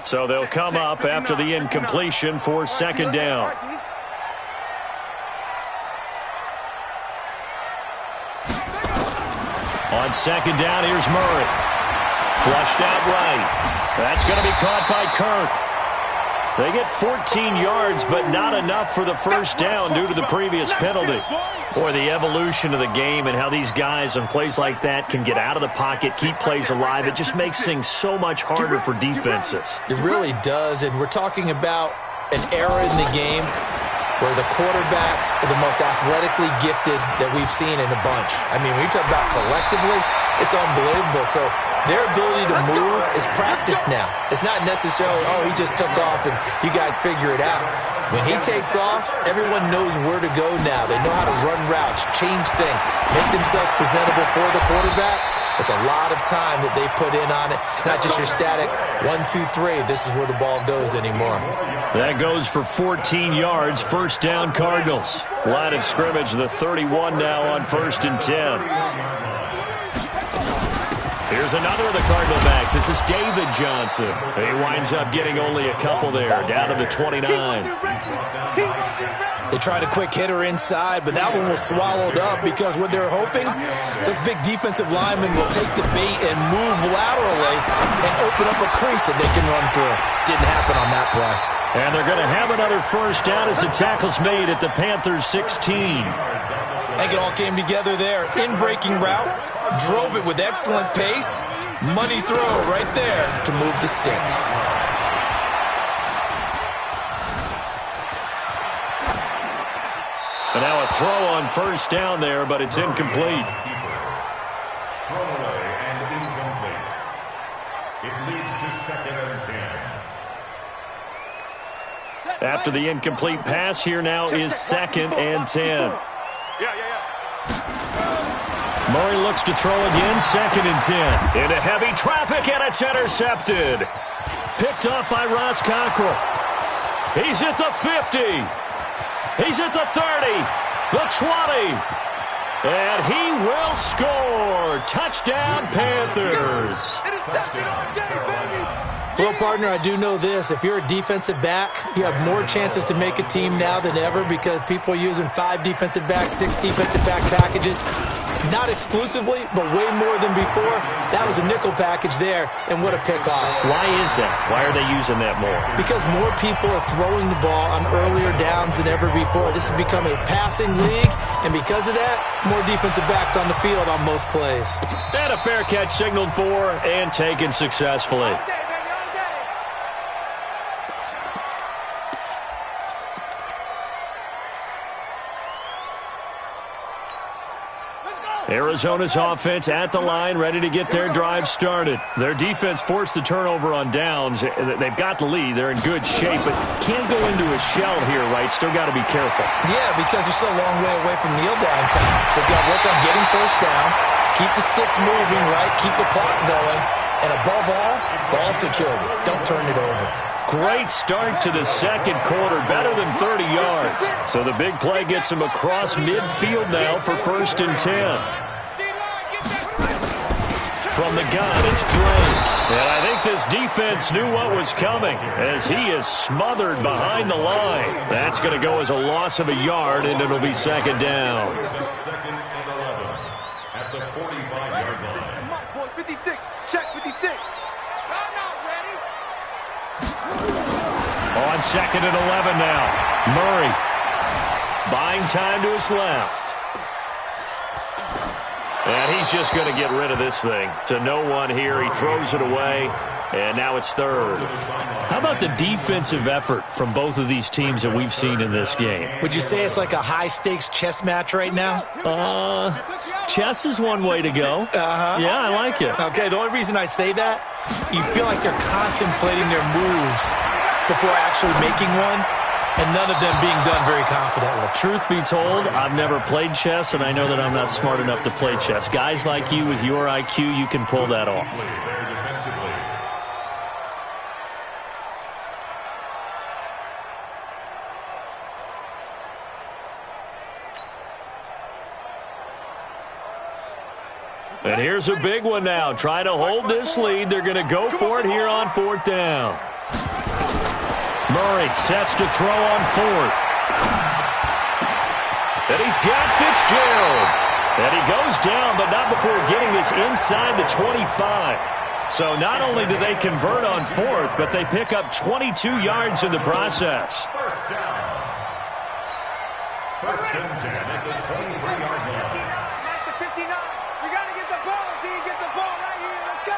So they'll come up after the incompletion for second down. On second down, here's Murray. Flushed out right. That's going to be caught by Kirk. They get 14 yards, but not enough for the first down due to the previous penalty. Boy, the evolution of the game and how these guys on plays like that can get out of the pocket, keep plays alive, it just makes things so much harder for defenses. It really does, and we're talking about an era in the game where the quarterbacks are the most athletically gifted that we've seen in a bunch. I mean, when you talk about collectively, it's unbelievable. So their ability to move is practiced now. It's not necessarily, oh, he just took off and you guys figure it out. When he takes off, everyone knows where to go now. They know how to run routes, change things, make themselves presentable for the quarterback. It's a lot of time that they put in on it. It's not just your static 1, 2, 3. This is where the ball goes anymore. That goes for 14 yards. First down, Cardinals. Line of scrimmage, the 31 now on 1st and 10. Here's another of the Cardinal backs. This is David Johnson. He winds up getting only a couple there, down to the 29. They tried a quick hitter inside, but that one was swallowed up because what they're hoping, those big defensive linemen will take the bait and move laterally and open up a crease that they can run through. Didn't happen on that play. And they're going to have another first down as the tackle's made at the Panthers' 16. I think it all came together there. In-breaking route, drove it with excellent pace. Money throw right there to move the sticks. And now a throw on first down there, but it's incomplete. Throwaway and incomplete. It leads to 2nd and 10. After the incomplete pass, here now is 2nd and 10. Murray looks to throw again, 2nd and 10. Into heavy traffic, and it's intercepted. Picked off by Ross Cockrell. He's at the 50. He's at the 30, the 20, and he will score. Touchdown, Panthers. Well, partner, I do know this. If you're a defensive back, you have more chances to make a team now than ever because people are using 5 defensive backs, 6 defensive back packages. Not exclusively, but way more than before. That was a nickel package there, and what a pickoff. Why is that? Why are they using that more? Because more people are throwing the ball on earlier downs than ever before. This has become a passing league, and because of that, more defensive backs on the field on most plays. And a fair catch signaled for and taken successfully. Arizona's offense at the line, ready to get their drive started. Their defense forced the turnover on downs. They've got the lead. They're in good shape, but can't go into a shell here, right? Still got to be careful. Yeah, because they're still a long way away from kneel down time. So they've got to work on getting first downs, keep the sticks moving, right? Keep the clock going. And above all, ball security. Don't turn it over. Great start to the second quarter, better than 30 yards. So the big play gets him across midfield now for 1st and 10. From the gun, it's Dre. And I think this defense knew what was coming as he is smothered behind the line. That's going to go as a loss of a yard, and it'll be 2nd down. 2nd and 11 at the 45-yard line. 56, check 56. On 2nd and 11 now. Murray buying time to his left. And he's just going to get rid of this thing. To no one here. He throws it away. And now it's 3rd. How about the defensive effort from both of these teams that we've seen in this game? Would you say it's like a high-stakes chess match right now? Chess is one way to go. Yeah, I like it. Okay, the only reason I say that, you feel like they're contemplating their moves before actually making one, and none of them being done very confidently. Truth be told, I've never played chess, and I know that I'm not smart enough to play chess. Guys like you with your IQ, you can pull that off. And here's a big one now. Trying to hold this lead. They're going to go for it here on 4th down. Murray sets to throw on fourth. And he's got Fitzgerald. And he goes down, but not before getting this inside the 25. So not only do they convert on fourth, but they pick up 22 yards in the process. First down. First and 10 at the 23-yard line. At the 59. You got to get the ball until you get the ball right here. Let's go.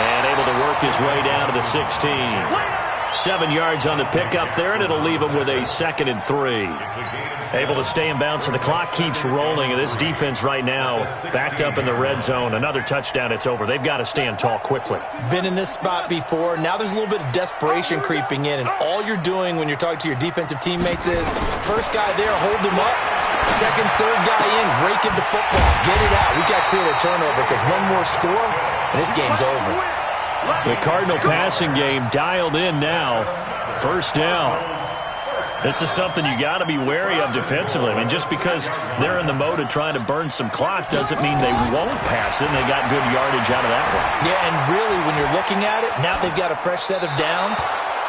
And able to work his way down to the 16. 7 yards on the pickup there, and it'll leave him with a 2nd and 3. Able to stay in bounds, and the clock keeps rolling. And this defense right now backed up in the red zone. Another touchdown, it's over. They've got to stand tall quickly. Been in this spot before. Now there's a little bit of desperation creeping in, and all you're doing when you're talking to your defensive teammates is first guy there, hold him up. Second, third guy in, rake the football. Get it out. We've got to create a turnover because one more score, and this game's over. The Cardinal passing game dialed in now. First down. This is something you got to be wary of defensively. I mean, just because they're in the mode of trying to burn some clock doesn't mean they won't pass it, and they got good yardage out of that one. Yeah, and really, when you're looking at it, now they've got a fresh set of downs.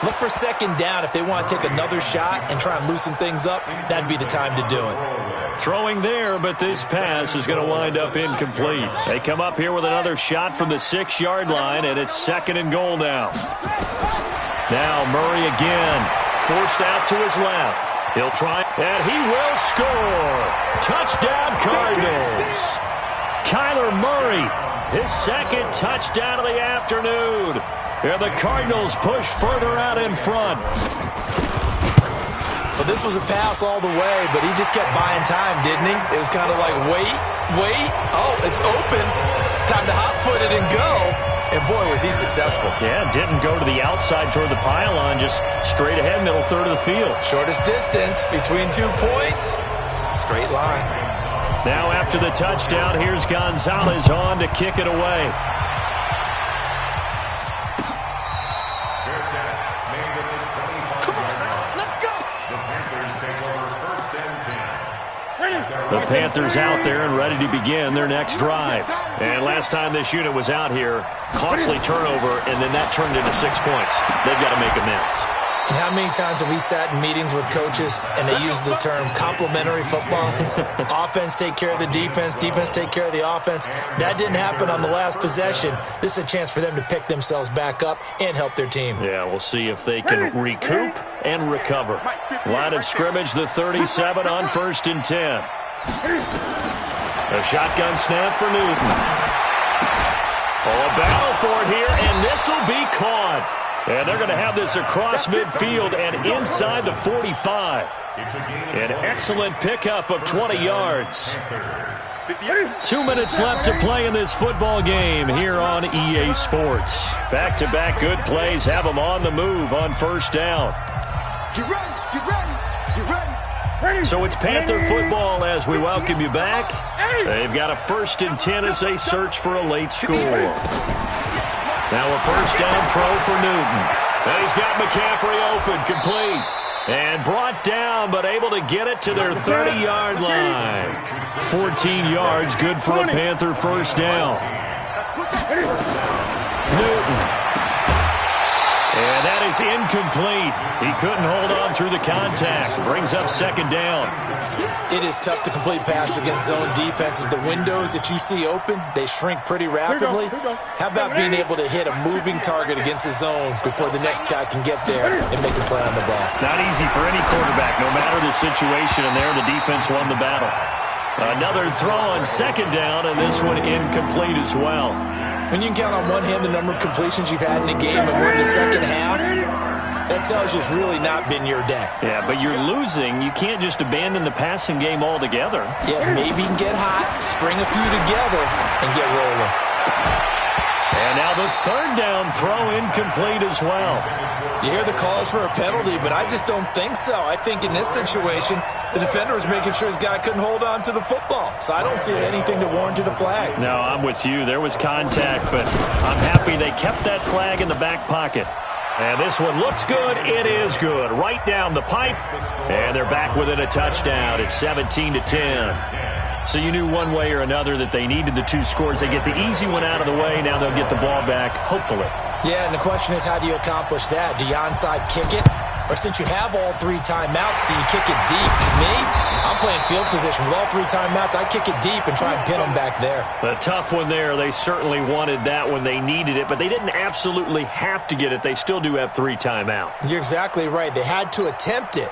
Look for second down. If they want to take another shot and try and loosen things up, that'd be the time to do it. Throwing there, but this pass is going to wind up incomplete. They come up here with another shot from the 6-yard line, and it's 2nd and goal now. Now Murray again, forced out to his left. He'll try, and he will score. Touchdown, Cardinals. Kyler Murray, his 2nd touchdown of the afternoon. And the Cardinals push further out in front. Well, this was a pass all the way, but he just kept buying time, didn't he? It was kind of like, wait. Oh, it's open. Time to hot-foot it and go. And, boy, was he successful. Yeah, didn't go to the outside toward the pylon, just straight ahead, middle third of the field. Shortest distance between 2 points. Straight line. Now after the touchdown, here's Gonzalez on to kick it away. The Panthers out there and ready to begin their next drive. And last time this unit was out here, costly turnover, and then that turned into 6 points. They've got to make amends. And how many times have we sat in meetings with coaches and they use the term complementary football? Offense take care of the defense, defense take care of the offense. That didn't happen on the last possession. This is a chance for them to pick themselves back up and help their team. Yeah, we'll see if they can recoup and recover. Line of scrimmage, the 37 on 1st and 10. A shotgun snap for Newton. Oh, a battle for it here, and this will be caught. And they're going to have this across midfield and inside the 45. An excellent pickup of 20 yards. 2 minutes left to play in this football game here on EA Sports. Back-to-back good plays have them on the move on first down. Get ready, get ready, get ready. So it's Panther football as we welcome you back. They've got a 1st and 10 as they search for a late score. Now a first down throw for Newton. And he's got McCaffrey open, complete. And brought down, but able to get it to their 30-yard line. 14 yards, good for a Panther first down. Newton. And that is incomplete. He couldn't hold on through the contact. Brings up 2nd down. It is tough to complete passes against zone defenses. The windows that you see open, they shrink pretty rapidly. How about being able to hit a moving target against a zone before the next guy can get there and make a play on the ball? Not easy for any quarterback, no matter the situation, and there the defense won the battle. Another throw on 2nd down, and this one incomplete as well. When you can count on one hand the number of completions you've had in a game and we're in the second half, that tells you it's really not been your day. Yeah, but you're losing. You can't just abandon the passing game altogether. Yeah, maybe you can get hot, string a few together, and get rolling. And now the 3rd down throw incomplete as well. You hear the calls for a penalty, but I just don't think so. I think in this situation, the defender was making sure his guy couldn't hold on to the football. So I don't see anything to warrant the flag. No, I'm with you. There was contact, but I'm happy they kept that flag in the back pocket. And this one looks good. It is good. Right down the pipe. And they're back within a touchdown. It's 17-10. So you knew one way or another that they needed the 2 scores. They get the easy one out of the way. Now they'll get the ball back, hopefully. Yeah, and the question is, how do you accomplish that? Do you onside kick it? Or since you have all 3 timeouts, do you kick it deep? To me, I'm playing field position. With all 3 timeouts, I kick it deep and try and pin them back there. A tough one there. They certainly wanted that when they needed it, but they didn't absolutely have to get it. They still do have 3 timeouts. You're exactly right. They had to attempt it.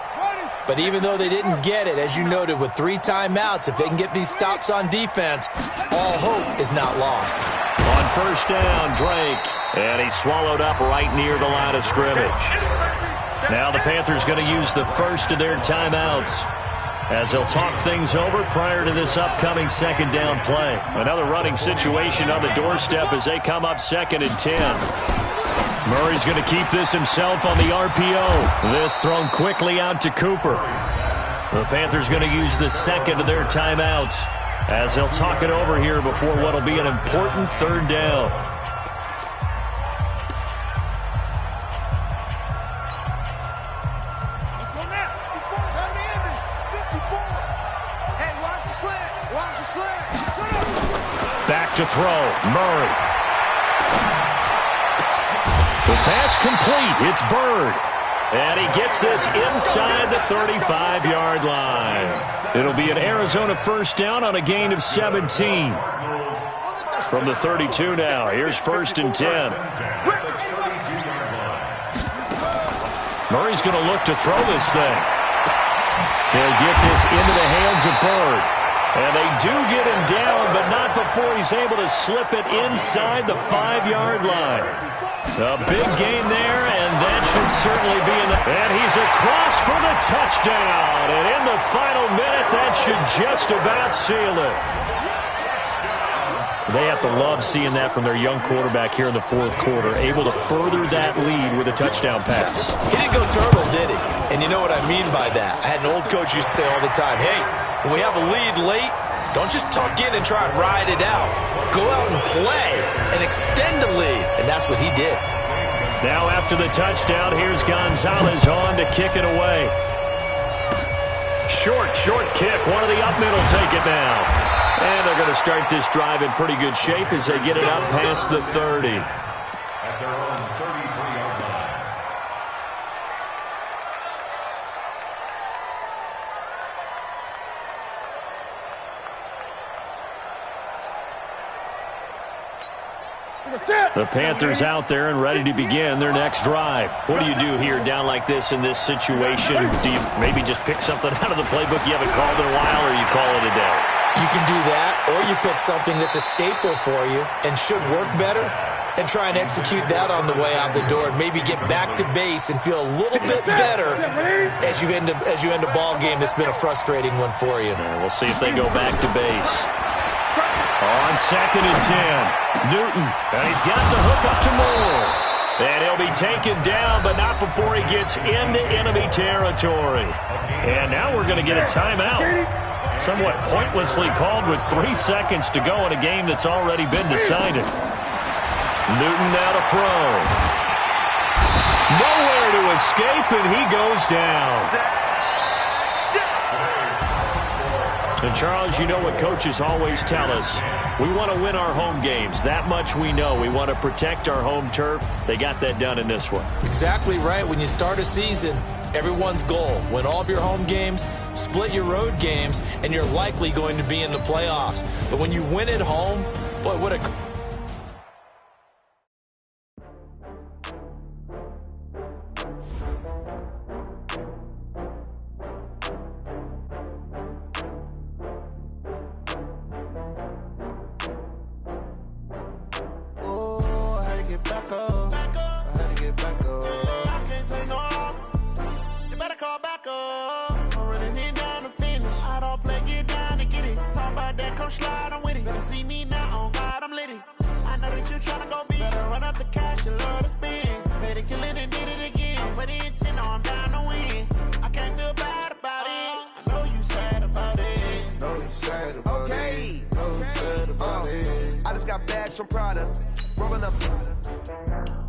But even though they didn't get it, as you noted, with 3 timeouts, if they can get these stops on defense, all hope is not lost. On first down, Drake. And he's swallowed up right near the line of scrimmage. Now the Panthers going to use the first of their timeouts as they'll talk things over prior to this upcoming 2nd down play. Another running situation on the doorstep as they come up 2nd and 10. Murray's going to keep this himself on the RPO. This thrown quickly out to Cooper. The Panthers going to use the 2nd of their timeouts as they'll talk it over here before what will be an important 3rd down. Let's go now. 54. Come to Henry. 54. Hey, watch the slant. Watch the slant. Back to throw. Murray. The pass complete. It's Bird. And he gets this inside the 35-yard line. It'll be an Arizona first down on a gain of 17. From the 32 now. Here's 1st and 10. Murray's going to look to throw this thing. He'll get this into the hands of Bird. And they do get him down, but not before he's able to slip it inside the 5-yard line. A big gain there, and that should certainly be in the... And he's across for the touchdown. And in the final minute, that should just about seal it. They have to love seeing that from their young quarterback here in the 4th quarter, able to further that lead with a touchdown pass. He didn't go turtle, did he? And you know what I mean by that. I had an old coach used to say all the time, hey, when we have a lead late, don't just tuck in and try and ride it out. Go out and play and extend the lead. And that's what he did. Now after the touchdown, here's Gonzalez on to kick it away. Short kick. One of the up middle take it now. And they're going to start this drive in pretty good shape as they get it up past the 30. At their own 33-yard line. The Panthers out there and ready to begin their next drive. What do you do here down like this in this situation? Do you maybe just pick something out of the playbook you haven't called in a while, or you call it a day? You can do that, or you pick something that's a staple for you and should work better and try and execute that on the way out the door and maybe get back to base and feel a little bit better as you end a ball game that's been a frustrating one for you. We'll see if they go back to base. On 2nd and 10, Newton, and he's got the hook up to Moore. And he'll be taken down, but not before he gets into enemy territory. And now we're going to get a timeout. Somewhat pointlessly called with 3 seconds to go in a game that's already been decided. Newton now to throw. Nowhere to escape, and he goes down. And, Charles, you know what coaches always tell us. We want to win our home games. That much we know. We want to protect our home turf. They got that done in this one. Exactly right. When you start a season, everyone's goal, win all of your home games, split your road games, and you're likely going to be in the playoffs. But when you win at home, boy, what a...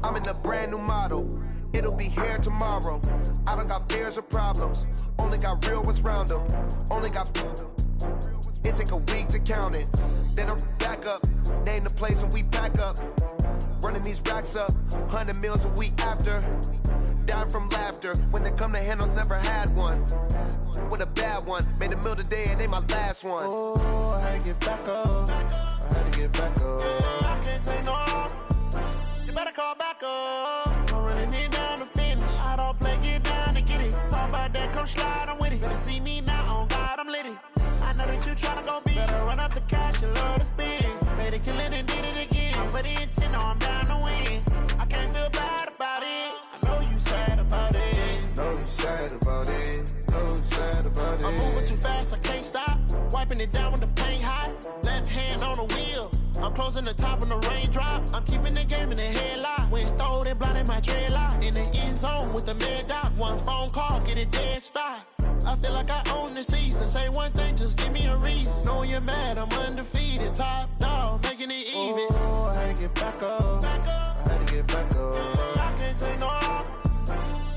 I'm in a brand new model. It'll be here tomorrow. I don't got fears or problems. Only got real ones round them. Only got... It take a week to count it. Then I'm back up, name the place and we pack up. Running these racks up, 100 meals a week after. Down from laughter, when they come to handles, never had one. With a bad one, made a meal today and ain't my last one. Oh, I had to get back up. I had to get back up. I can't take no loss. You better call back up. I'm running it down to finish. I don't play, get down to get it. Talk about that, come slide, I'm with it. Better see me now, on God, I'm litty. I know that you tryna go big. Better run up the cash, you love to spend. Made it, kill it, and did it again. But the intent, no, I'm down to win. I can't feel bad about it. I know you sad about it. Know you sad about it. Know you sad about it. I'm moving too fast, I can't stop. Wiping it down with the paint hot. Left hand on the wheel. I'm closing the top when the raindrop. I'm keeping the game in the headlock. When throwed and blinded my dreadlock. In the end zone with the mad dot. One phone call, get it dead stop. I feel like I own the season. Say one thing, just give me a reason. Knowing you're mad, I'm undefeated. Top dog, making it even. Oh, I had to get back up. I had to get back up. I can't take no loss.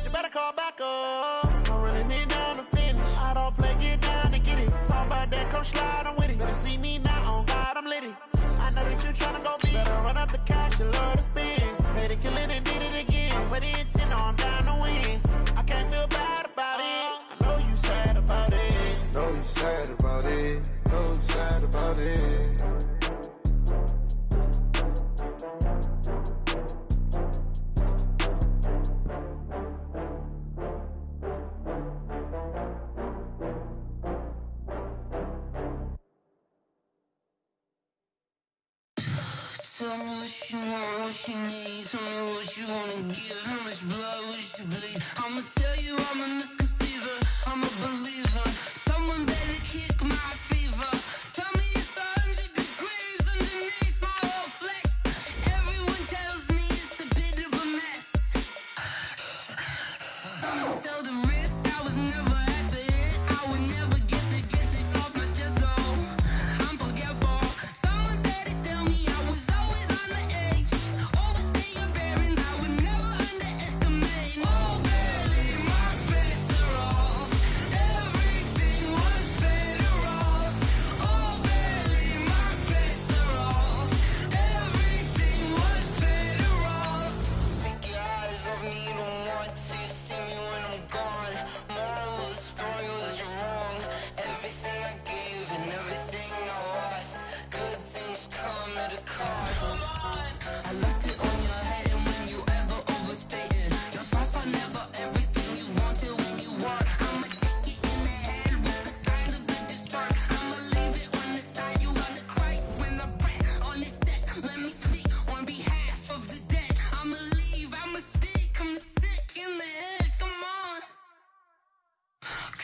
You better call back up. I'm running it down to finish. I don't play, get down to get it. Talk about that, come slide, I'm with it. Better see me now, on God, I'm litty. I know that you tryna go big. Better run up the cash, you love to spend. Made it, kill it, and did it again. But the intent, no, I'm down to win. I can't feel bad about it. I know you sad about it. Know you sad about it. Know you sad about it. Tell me what you want, what you need. Tell me what you wanna give. How much blood would you bleed? I'ma tell you I'm a misconceiver. I'm a believer. Someone better kick my fever. Tell me it's 100 degrees underneath my whole flesh. Everyone tells me it's a bit of a mess. I'ma tell the risk I was never at the hit. I would never get it off my chest though. I'm forgetful. Someone better tell me I was always on the edge. Overstay your bearings, I would never underestimate. Oh, barely, my bets are off. Everything was better off. Oh, barely, my bets are off. Everything was better off. Take your eyes off me, you don't want to see me when I'm gone. Moral of the story was you're wrong. Everything I gave and everything I lost. Good things come at a cost. I left it on your head and when you ever overstated. Your thoughts are never everything you wanted when you want. I'ma take it in the head with the signs of the distraught. I'ma leave it on the side. You on the Christ when the breath on the set. Let me speak on behalf of the dead. I'ma leave, I'ma speak. I'm the sick in the head. Come on.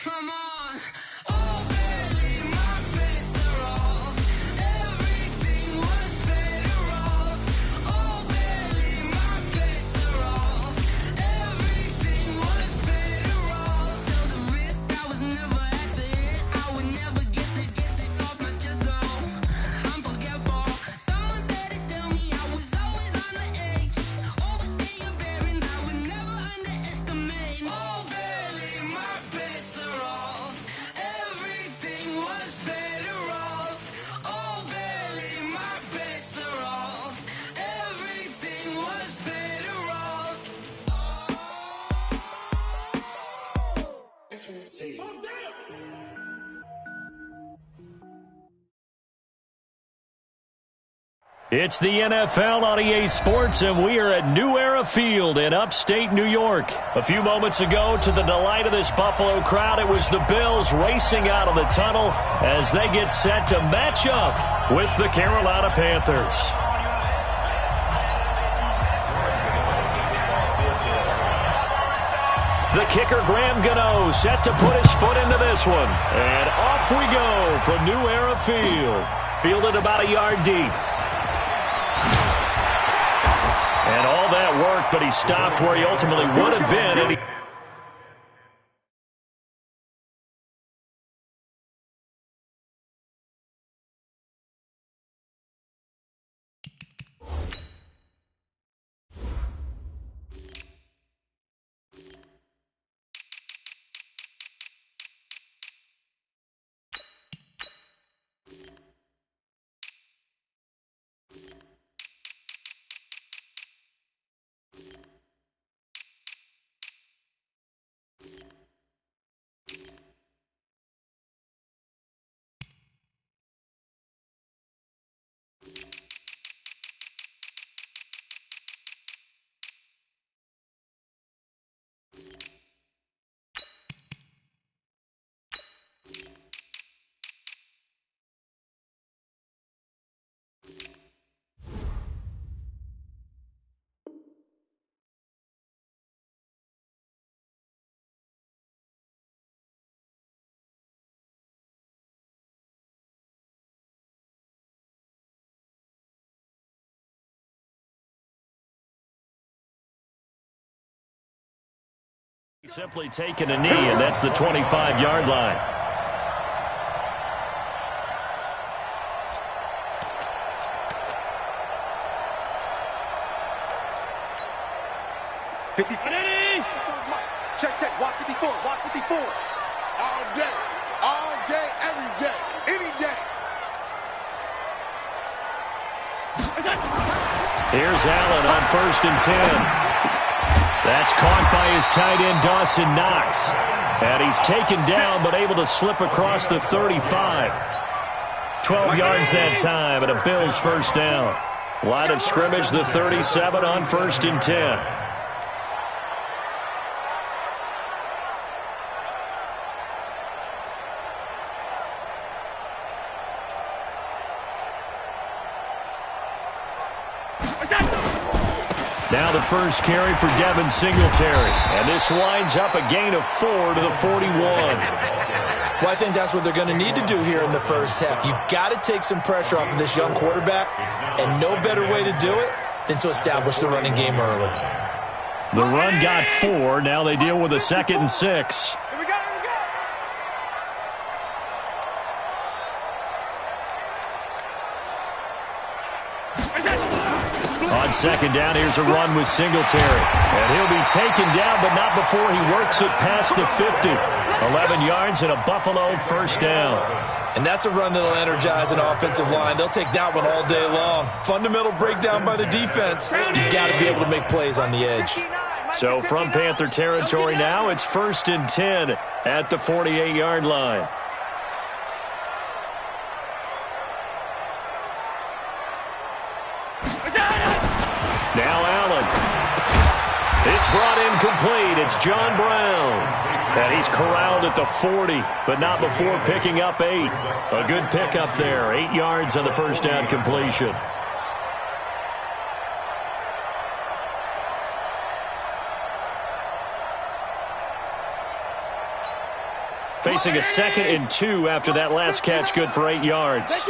Come on. Oh, barely, my bets are off. Everything was better off. Oh, barely, my bets are off. Everything was better off. Tell the risk I was never at the hit. I would never get it off my chest though. I'm forgetful. Someone better tell me I was always on the edge. Overstay your bearings, I would never underestimate. Oh, barely, my bets are off. Everything was better off. Oh, barely, my bets are off. Everything was better off. It's the NFL on EA Sports, and we are at New Era Field in upstate New York. A few moments ago, to the delight of this Buffalo crowd, it was the Bills racing out of the tunnel as they get set to match up with the Carolina Panthers. The kicker, Graham Gano, set to put his foot into this one. And off we go from New Era Field. Fielded about a yard deep. And all that work, but he stopped where he ultimately would have been. And he Simply taking a knee, and that's the 25-yard line. Check, watch 54, watch 54. All day, every day, any day. Here's Allen on 1st and 10. That's caught by his tight end, Dawson Knox. And he's taken down, but able to slip across the 35. 12 yards that time, and a Bills first down. Line of scrimmage, the 37 on 1st and 10. Now the first carry for Devin Singletary. And this winds up a gain of 4 to the 41. Well, I think that's what they're going to need to do here in the first half. You've got to take some pressure off of this young quarterback, and no better way to do it than to establish the running game early. The run got 4. Now they deal with a 2nd and 6. On 2nd down, here's a run with Singletary. And he'll be taken down, but not before he works it past the 50. 11 yards and a Buffalo first down. And that's a run that'll energize an offensive line. They'll take that one all day long. Fundamental breakdown by the defense. You've got to be able to make plays on the edge. So from Panther territory now, it's 1st and 10 at the 48-yard line. Now Allen. It's brought in complete. It's John Brown. And he's corralled at the 40, but not before picking up 8. A good pickup there. 8 yards on the first down completion. Facing a 2nd and 2 after that last catch, good for 8 yards.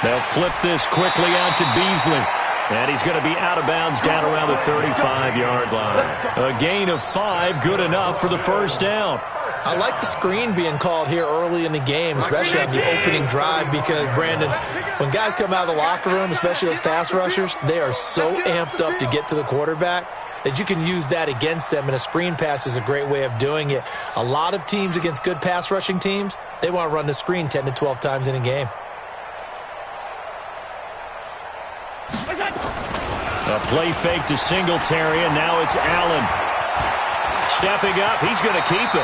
They'll flip this quickly out to Beasley. And he's going to be out of bounds down around the 35-yard line. A gain of 5, good enough for the first down. I like the screen being called here early in the game, especially on the opening drive, because, Brandon, when guys come out of the locker room, especially those pass rushers, they are so amped up to get to the quarterback that you can use that against them, and a screen pass is a great way of doing it. A lot of teams against good pass rushing teams, they want to run the screen 10 to 12 times in a game. A play fake to Singletary, and now it's Allen. Stepping up, he's going to keep it.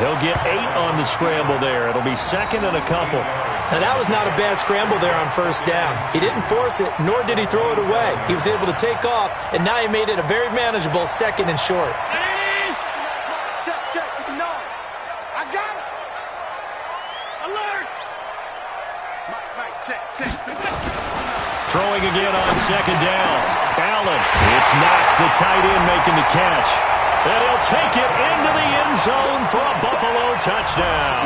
He'll get 8 on the scramble there. It'll be 2nd and a couple. Now, that was not a bad scramble there on first down. He didn't force it, nor did he throw it away. He was able to take off, and now he made it a very manageable 2nd and short. Check, with the nose. I got it. Alert. Mike, check. Throwing again on 2nd down. Allen. It's Knox, the tight end, making the catch. And he'll take it into the end zone for a Buffalo touchdown.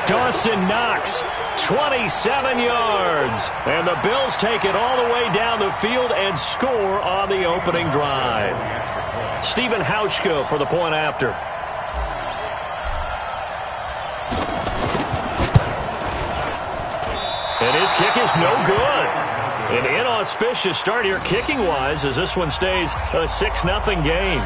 Dawson Knox, 27 yards. And the Bills take it all the way down the field and score on the opening drive. Stephen Hauschka for the point after. And his kick is no good. An inauspicious start here kicking-wise as this one stays a 6-0 game.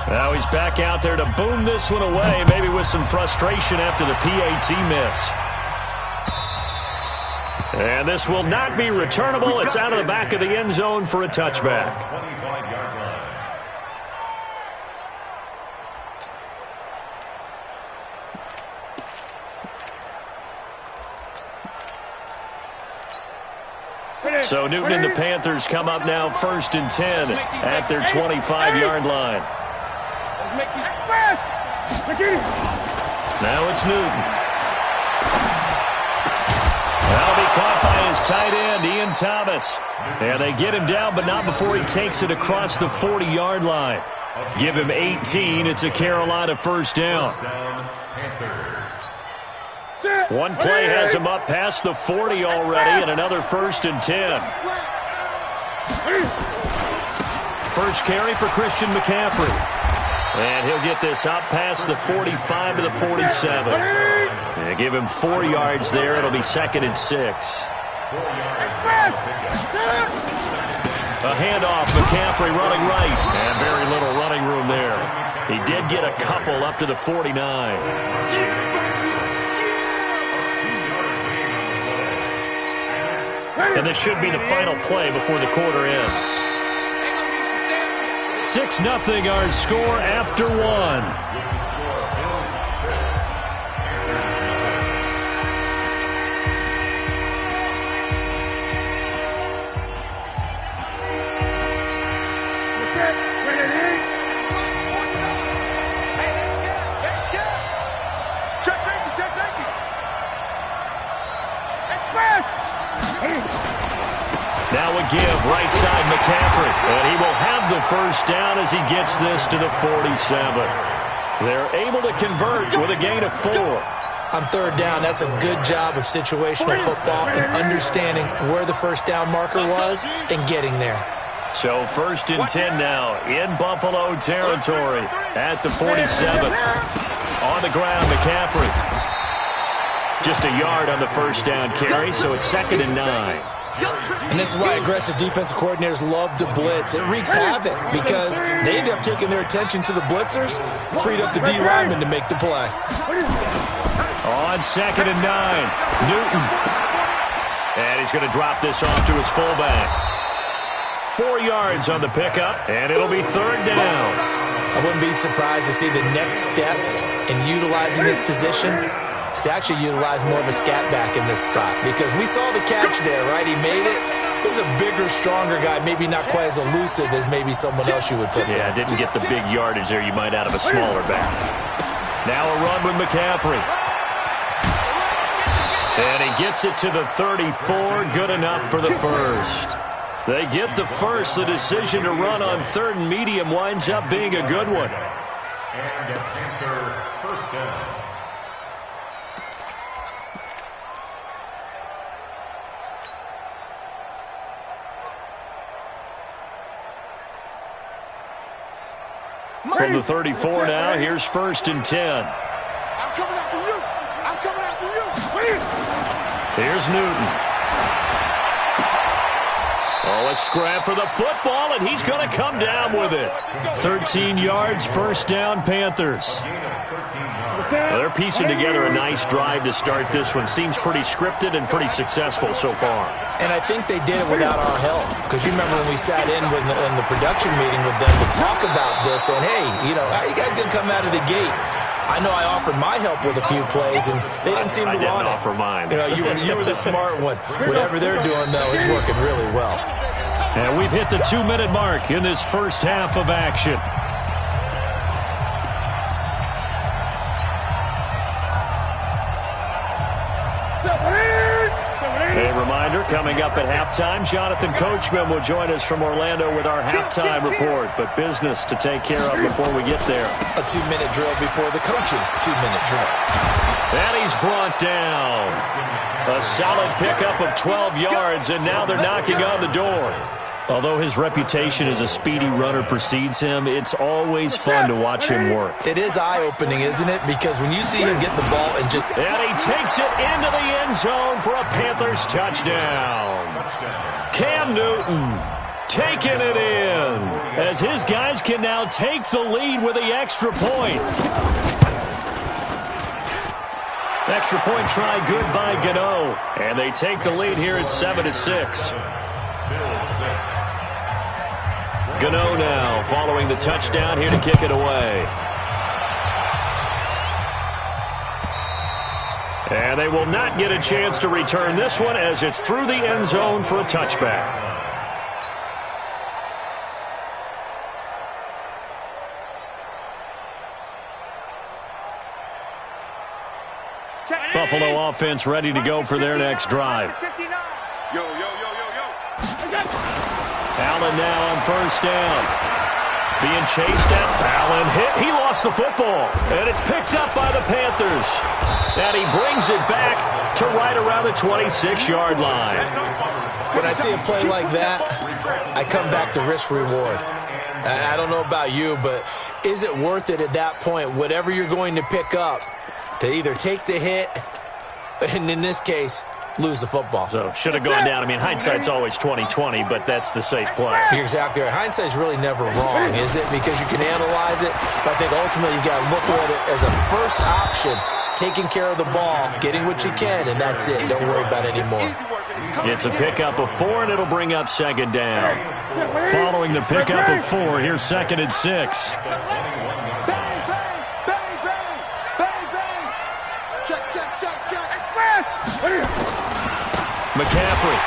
Now he's back out there to boom this one away, maybe with some frustration after the PAT miss. And this will not be returnable. It's out of the back of the end zone for a touchback. So Newton and the Panthers come up now 1st and 10 at their 25-yard line. Now it's Newton. his tight end, Ian Thomas. And they get him down, but not before he takes it across the 40-yard line. Give him 18. It's a Carolina first down. One play has him up past the 40 already, and another 1st and 10. First carry for Christian McCaffrey. And he'll get this up past the 45 to the 47. And give him 4 yards there. It'll be 2nd and 6. A handoff, McCaffrey running right. And very little running room there. He did get a couple up to the 49. And this should be the final play before the quarter ends. 6-0 our score after 1. Now a give, right side McCaffrey. And he will have the first down as he gets this to the 47. They're able to convert with a gain of 4. On 3rd down, that's a good job of situational football and understanding where the first down marker was and getting there. So 1st and 10 now in Buffalo territory at the 47. On the ground, McCaffrey. Just a yard on the first down carry, so it's 2nd and 9. And this is why aggressive defensive coordinators love to blitz. It wreaks havoc because they end up taking their attention to the blitzers, freed up the D lineman to make the play. On 2nd and 9, Newton. And he's going to drop this off to his fullback. 4 yards on the pickup, and it'll be 3rd down. I wouldn't be surprised to see the next step in utilizing this position is to actually utilize more of a scat back in this spot, because we saw the catch there, right? He made it. He was a bigger, stronger guy, maybe not quite as elusive as maybe someone else you would put there. Yeah, didn't get the big yardage there you might out of a smaller back. Now a run with McCaffrey. And he gets it to the 34, good enough for the first. They get the first. The decision to run on 3rd and medium winds up being a good one. And a Panther first down. From the 34 now, here's 1st and 10. I'm coming after you. I'm coming after you. Here's Newton. Oh, a scrap for the football, and he's going to come down with it. 13 yards, first down, Panthers. Well, they're piecing together a nice drive to start this one. Seems pretty scripted and pretty successful so far. And I think they did it without our help, because you remember when we sat in the production meeting with them to talk about this, and hey, you know, how you guys going to come out of the gate? I know I offered my help with a few plays, and they didn't seem to want it. I didn't offer mine. You know, you were the smart one. Whatever they're doing, though, it's working really well. And we've hit the 2-minute mark in this first half of action. A reminder, coming up at halftime, Jonathan Coachman will join us from Orlando with our halftime report. But business to take care of before we get there. A 2-minute drill before the coach's 2-minute drill. And he's brought down. A solid pickup of 12 yards, and now they're knocking on the door. Although his reputation as a speedy runner precedes him, it's always fun to watch him work. It is eye-opening, isn't it? Because when you see him get the ball and just... And he takes it into the end zone for a Panthers touchdown. Cam Newton taking it in as his guys can now take the lead with the extra point. Extra point try good by Gano. And they take the lead here at 7-6. Gano now following the touchdown here to kick it away. And they will not get a chance to return this one as it's through the end zone for a touchback. Buffalo offense ready to go for their next drive. Yo, yo, yo, yo, yo. Allen now on first down. Being chased out. Allen hit. He lost the football. And it's picked up by the Panthers. And he brings it back to right around the 26-yard line. When I see a play like that, I come back to risk reward. I don't know about you, but is it worth it at that point, whatever you're going to pick up, to either take the hit, and in this case, lose the football? So should have gone down. I mean, hindsight's always 20/20, but that's the safe play. You're exactly right. Hindsight's really never wrong, is it? Because you can analyze it, but I think ultimately you got to look at it as a first option, taking care of the ball, getting what you can, and that's it. Don't worry about it anymore. It's a pickup of 4, and it'll bring up second down. Following the pickup of 4, here's 2nd and 6. Bang, bang, bang, bang, bang, bang. Check, check, check, check. McCaffrey.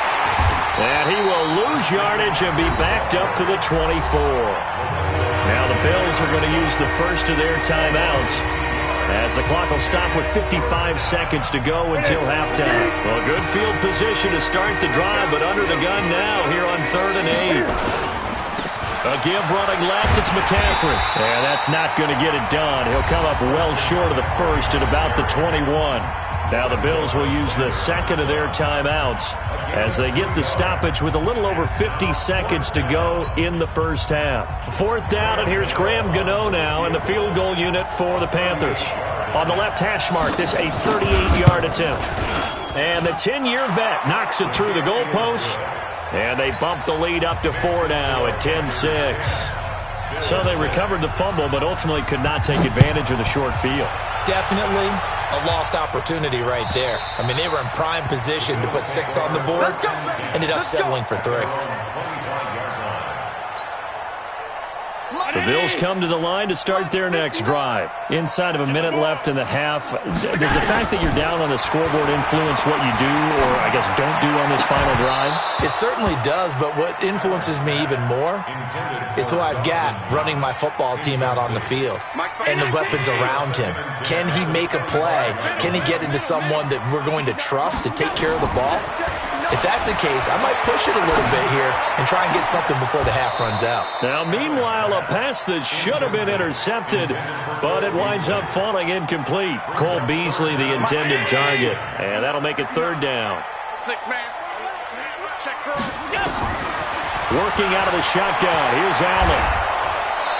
And he will lose yardage and be backed up to the 24. Now the Bills are going to use the first of their timeouts, as the clock will stop with 55 seconds to go until halftime. Well, good field position to start the drive, but under the gun now here on 3rd and 8. A give running left, it's McCaffrey. And that's not going to get it done. He'll come up well short of the first at about the 21. Now the Bills will use the second of their timeouts as they get the stoppage with a little over 50 seconds to go in the first half. 4th down, and here's Graham Gano now in the field goal unit for the Panthers. On the left hash mark, this a 38-yard attempt. And the 10-year vet knocks it through the goalpost, and they bump the lead up to 4 now at 10-6. So they recovered the fumble, but ultimately could not take advantage of the short field. Definitely a lost opportunity right there. I mean, they were in prime position to put 6 on the board, ended up settling for 3. The Bills come to the line to start their next drive. Inside of a minute left in the half, does the fact that you're down on the scoreboard influence what you do, or I guess don't do on this final drive? It certainly does, but what influences me even more is who I've got running my football team out on the field and the weapons around him. Can he make a play? Can he get into someone that we're going to trust to take care of the ball? If that's the case, I might push it a little bit here and try and get something before the half runs out. Now, meanwhile, a pass that should have been intercepted, but it winds up falling incomplete. Cole Beasley, the intended target, and that'll make it 3rd down. 6-man. Check her. Working out of the shotgun, here's Allen.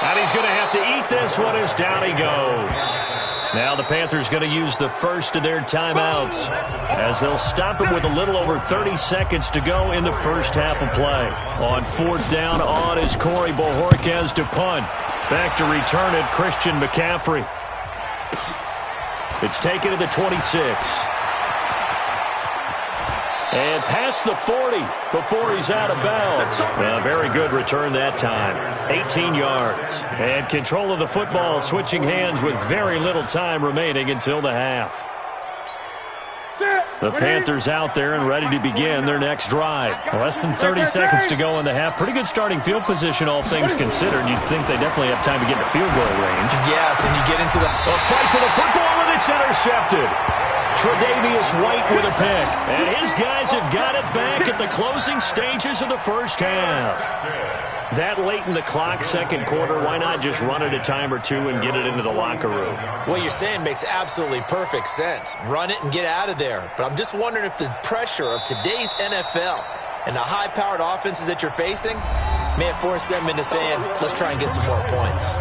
And he's going to have to eat this one as down he goes. Now the Panthers going to use the first of their timeouts, as they'll stop it with a little over 30 seconds to go in the first half of play. On 4th down, on is Corey Bojorquez to punt. Back to return it, Christian McCaffrey. It's taken to the 26. And past the 40 before he's out of bounds. A very good return that time. 18 yards. And control of the football switching hands with very little time remaining until the half. The Panthers out there and ready to begin their next drive. Less than 30 seconds to go in the half. Pretty good starting field position, all things considered. You'd think they definitely have time to get into field goal range. Yes, and you get into the fight for the football, and it's intercepted. Tre'Davious White with a pick. And his guys have got it back at the closing stages of the first half. That late in the clock, second quarter, why not just run it a time or two and get it into the locker room? What you're saying makes absolutely perfect sense. Run it and get out of there. But I'm just wondering if the pressure of today's NFL and the high-powered offenses that you're facing may have forced them into saying, let's try and get some more points.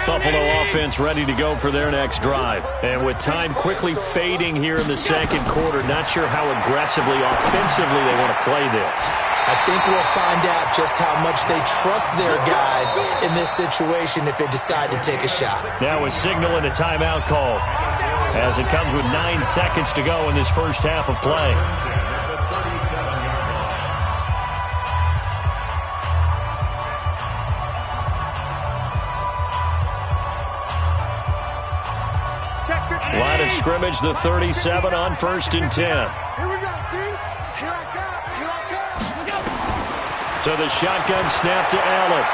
Buffalo offense ready to go for their next drive. And with time quickly fading here in the second quarter, not sure how aggressively, offensively they want to play this. I think we'll find out just how much they trust their guys in this situation if they decide to take a shot. Now a signal and a timeout call, as it comes with 9 seconds to go in this first half of play. Line of scrimmage, the 37 on 1st and 10. Here we go, D. Here I come. Here I come. So the shotgun snap to Allen.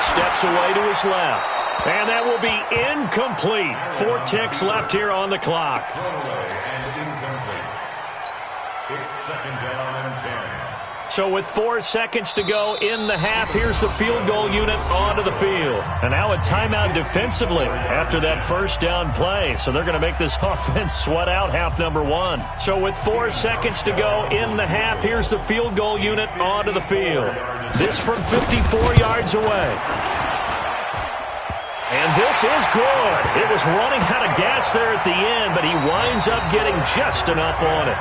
Steps away to his left. And that will be incomplete. 4 ticks left here on the clock. It's 2nd down and 10. So with 4 seconds to go in the half, here's the field goal unit onto the field. And now a timeout defensively after that first down play. So they're going to make this offense sweat out half number 1. So with 4 seconds to go in the half, here's the field goal unit onto the field. This from 54 yards away. And this is good. It was running out of gas there at the end, but he winds up getting just enough on it.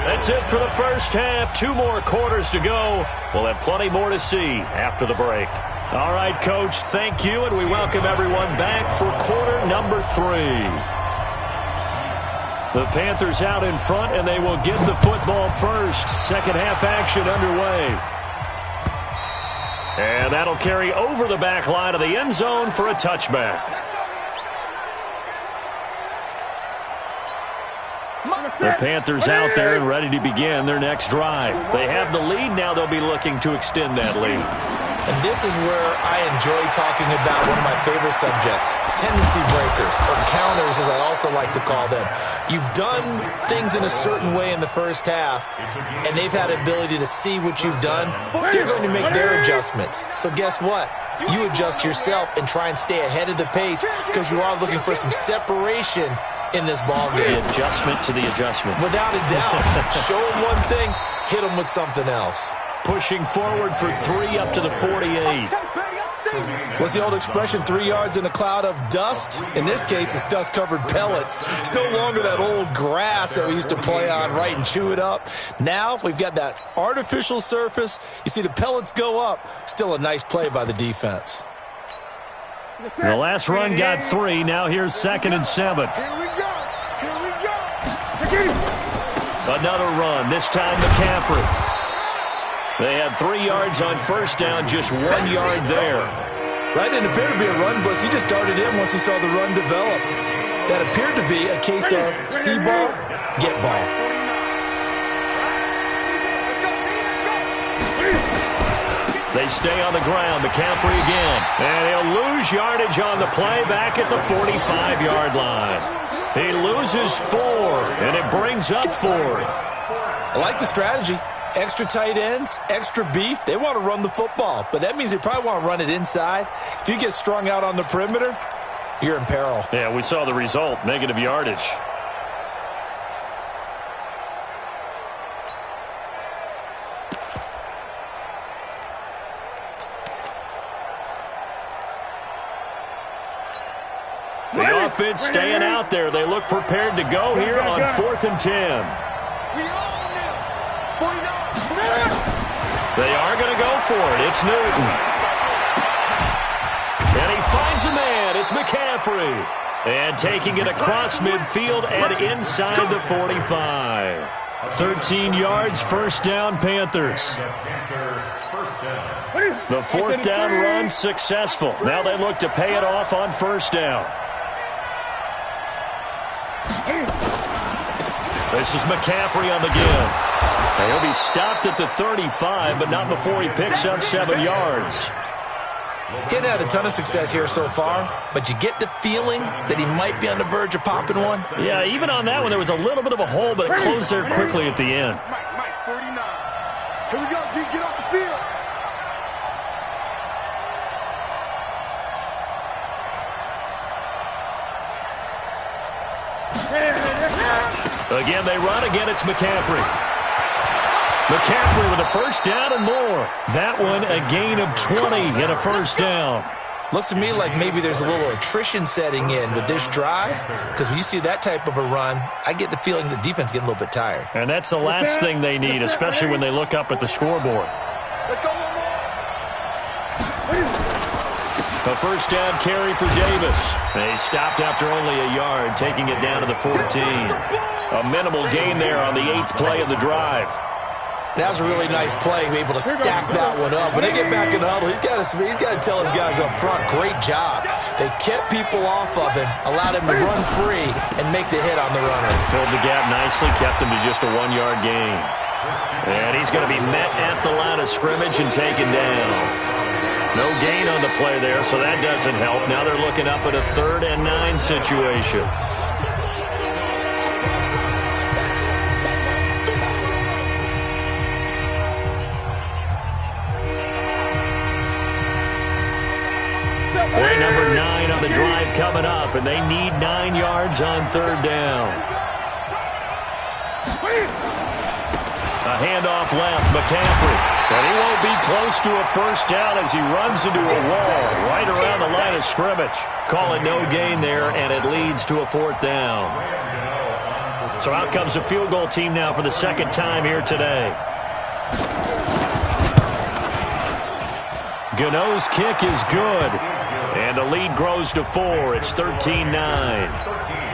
That's it for the first half. 2 more quarters to go. We'll have plenty more to see after the break. All right, Coach, thank you, and we welcome everyone back for quarter number 3. The Panthers out in front, and they will get the football first. Second half action underway. And that'll carry over the back line of the end zone for a touchback. The Panthers out there and ready to begin their next drive. They have the lead. Now they'll be looking to extend that lead. And this is where I enjoy talking about one of my favorite subjects, tendency breakers, or counters as I also like to call them. You've done things in a certain way in the first half, and they've had the ability to see what you've done. They're going to make their adjustments. So guess what? You adjust yourself and try and stay ahead of the pace because you are looking for some separation in this ball game. The adjustment to the adjustment. Without a doubt. Show them one thing, hit them with something else. Pushing forward for 3 up to the 48. What's the old expression, 3 yards in a cloud of dust? In this case, it's dust-covered pellets. It's no longer that old grass that we used to play on, right, and chew it up. Now we've got that artificial surface. You see the pellets go up. Still a nice play by the defense. The last run got 3. Now here's 2nd and 7. Here we go. Here we go. Another run, this time McCaffrey. They had 3 yards on first down, just 1 yard there. That didn't appear to be a run blitz. He just started in once he saw the run develop. That appeared to be a case of see ball, get ball. They stay on the ground. McCaffrey again. And he'll lose yardage on the play back at the 45-yard line. He loses 4, and it brings up 4th. I like the strategy. Extra tight ends, extra beef. They want to run the football, but that means they probably want to run it inside. If you get strung out on the perimeter, you're in peril. Yeah, we saw the result, negative yardage. The offense staying out there. They look prepared to go here on 4th and 10. They are going to go for it. It's Newton. And he finds a man. It's McCaffrey. And taking it across midfield and inside the 45. 13 yards, first down, Panthers. The 4th down run successful. Now they look to pay it off on first down. This is McCaffrey on the give. He'll be stopped at the 35, but not before he picks up 7 yards. He hadn't had a ton of success here so far, but you get the feeling that he might be on the verge of popping one. Yeah, even on that one, there was a little bit of a hole, but it closed there quickly at the end. Mike, 49. Here we go, G. Get off the field. Again, they run. Again, it's McCaffrey. McCaffrey with a first down and more. That one a gain of 20 and a first down. Looks to me like maybe there's a little attrition setting in with this drive, because when you see that type of a run, I get the feeling the defense getting a little bit tired. And that's the last thing they need, especially when they look up at the scoreboard. Let's go, one more. A first down carry for Davis. He stopped after only a yard, taking it down to the 14. A minimal gain there on the 8th play of the drive. That was a really nice play, able to stack that one up. When they get back in the huddle, he's got to tell his guys up front, great job. They kept people off of him, allowed him to run free and make the hit on the runner. Filled the gap nicely, kept him to just a 1-yard gain. And he's going to be met at the line of scrimmage and taken down. No gain on the play there, so that doesn't help. Now they're looking up at a 3rd and 9 situation. up, and they need 9 yards on third down. A handoff left, McCaffrey. And he won't be close to a first down as he runs into a wall right around the line of scrimmage. Call it no gain there, and it leads to a 4th down. So out comes a field goal team now for the second time here today. Gano's kick is good. And the lead grows to 4. It's 13-9.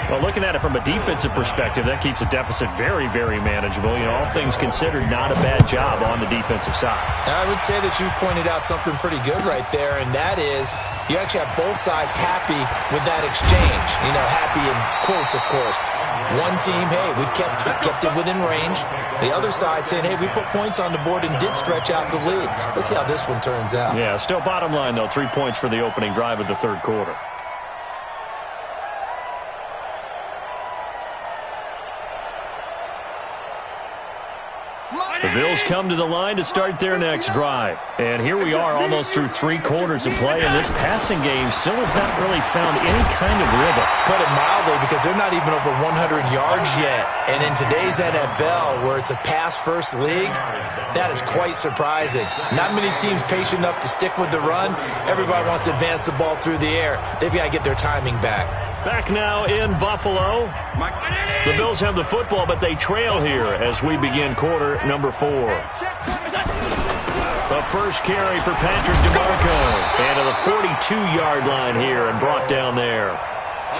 Well, looking at it from a defensive perspective, that keeps the deficit very, very manageable. You know, all things considered, not a bad job on the defensive side. I would say that you've pointed out something pretty good right there, and that is you actually have both sides happy with that exchange. You know, happy in quotes, of course. One team, hey, we've kept it within range. The other side saying, hey, we put points on the board and did stretch out the lead. Let's see how this one turns out. Yeah, still bottom line, though, 3 points for the opening drive of the third quarter. The Bills come to the line to start their next drive. And here we are almost through 3 quarters of play, and this passing game still has not really found any kind of rhythm. Put it mildly, because they're not even over 100 yards yet. And in today's NFL, where it's a pass-first league, that is quite surprising. Not many teams patient enough to stick with the run. Everybody wants to advance the ball through the air. They've got to get their timing back. Back now in Buffalo. The Bills have the football, but they trail here as we begin quarter number 4. The first carry for Patrick DeMarco. And to the 42-yard line here and brought down there.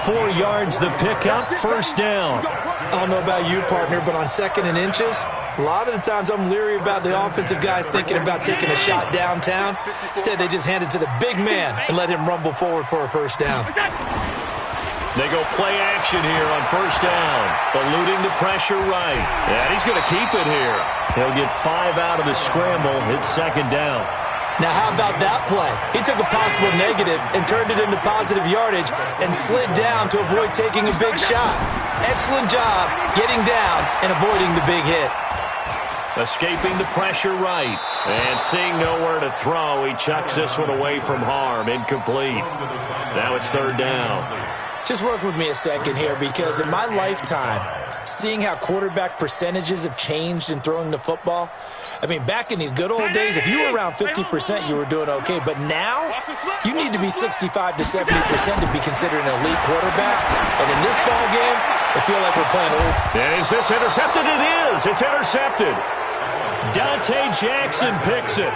4 yards the pickup, first down. I don't know about you, partner, but on 2nd and inches, a lot of the times I'm leery about the offensive guys thinking about taking a shot downtown. Instead, they just hand it to the big man and let him rumble forward for a first down. They go play action here on first down. Eluding the pressure right. And he's going to keep it here. He'll get 5 out of the scramble. It's 2nd down. Now, how about that play? He took a possible negative and turned it into positive yardage and slid down to avoid taking a big shot. Excellent job getting down and avoiding the big hit. Escaping the pressure right. And seeing nowhere to throw, he chucks this one away from harm. Incomplete. Now it's 3rd down. Just work with me a second here, because in my lifetime, seeing how quarterback percentages have changed in throwing the football, I mean, back in the good old days, if you were around 50%, you were doing okay. But now, you need to be 65 to 70% to be considered an elite quarterback. And in this ball game, I feel like we're playing old. And is this intercepted? It is. It's intercepted. Dante Jackson picks it.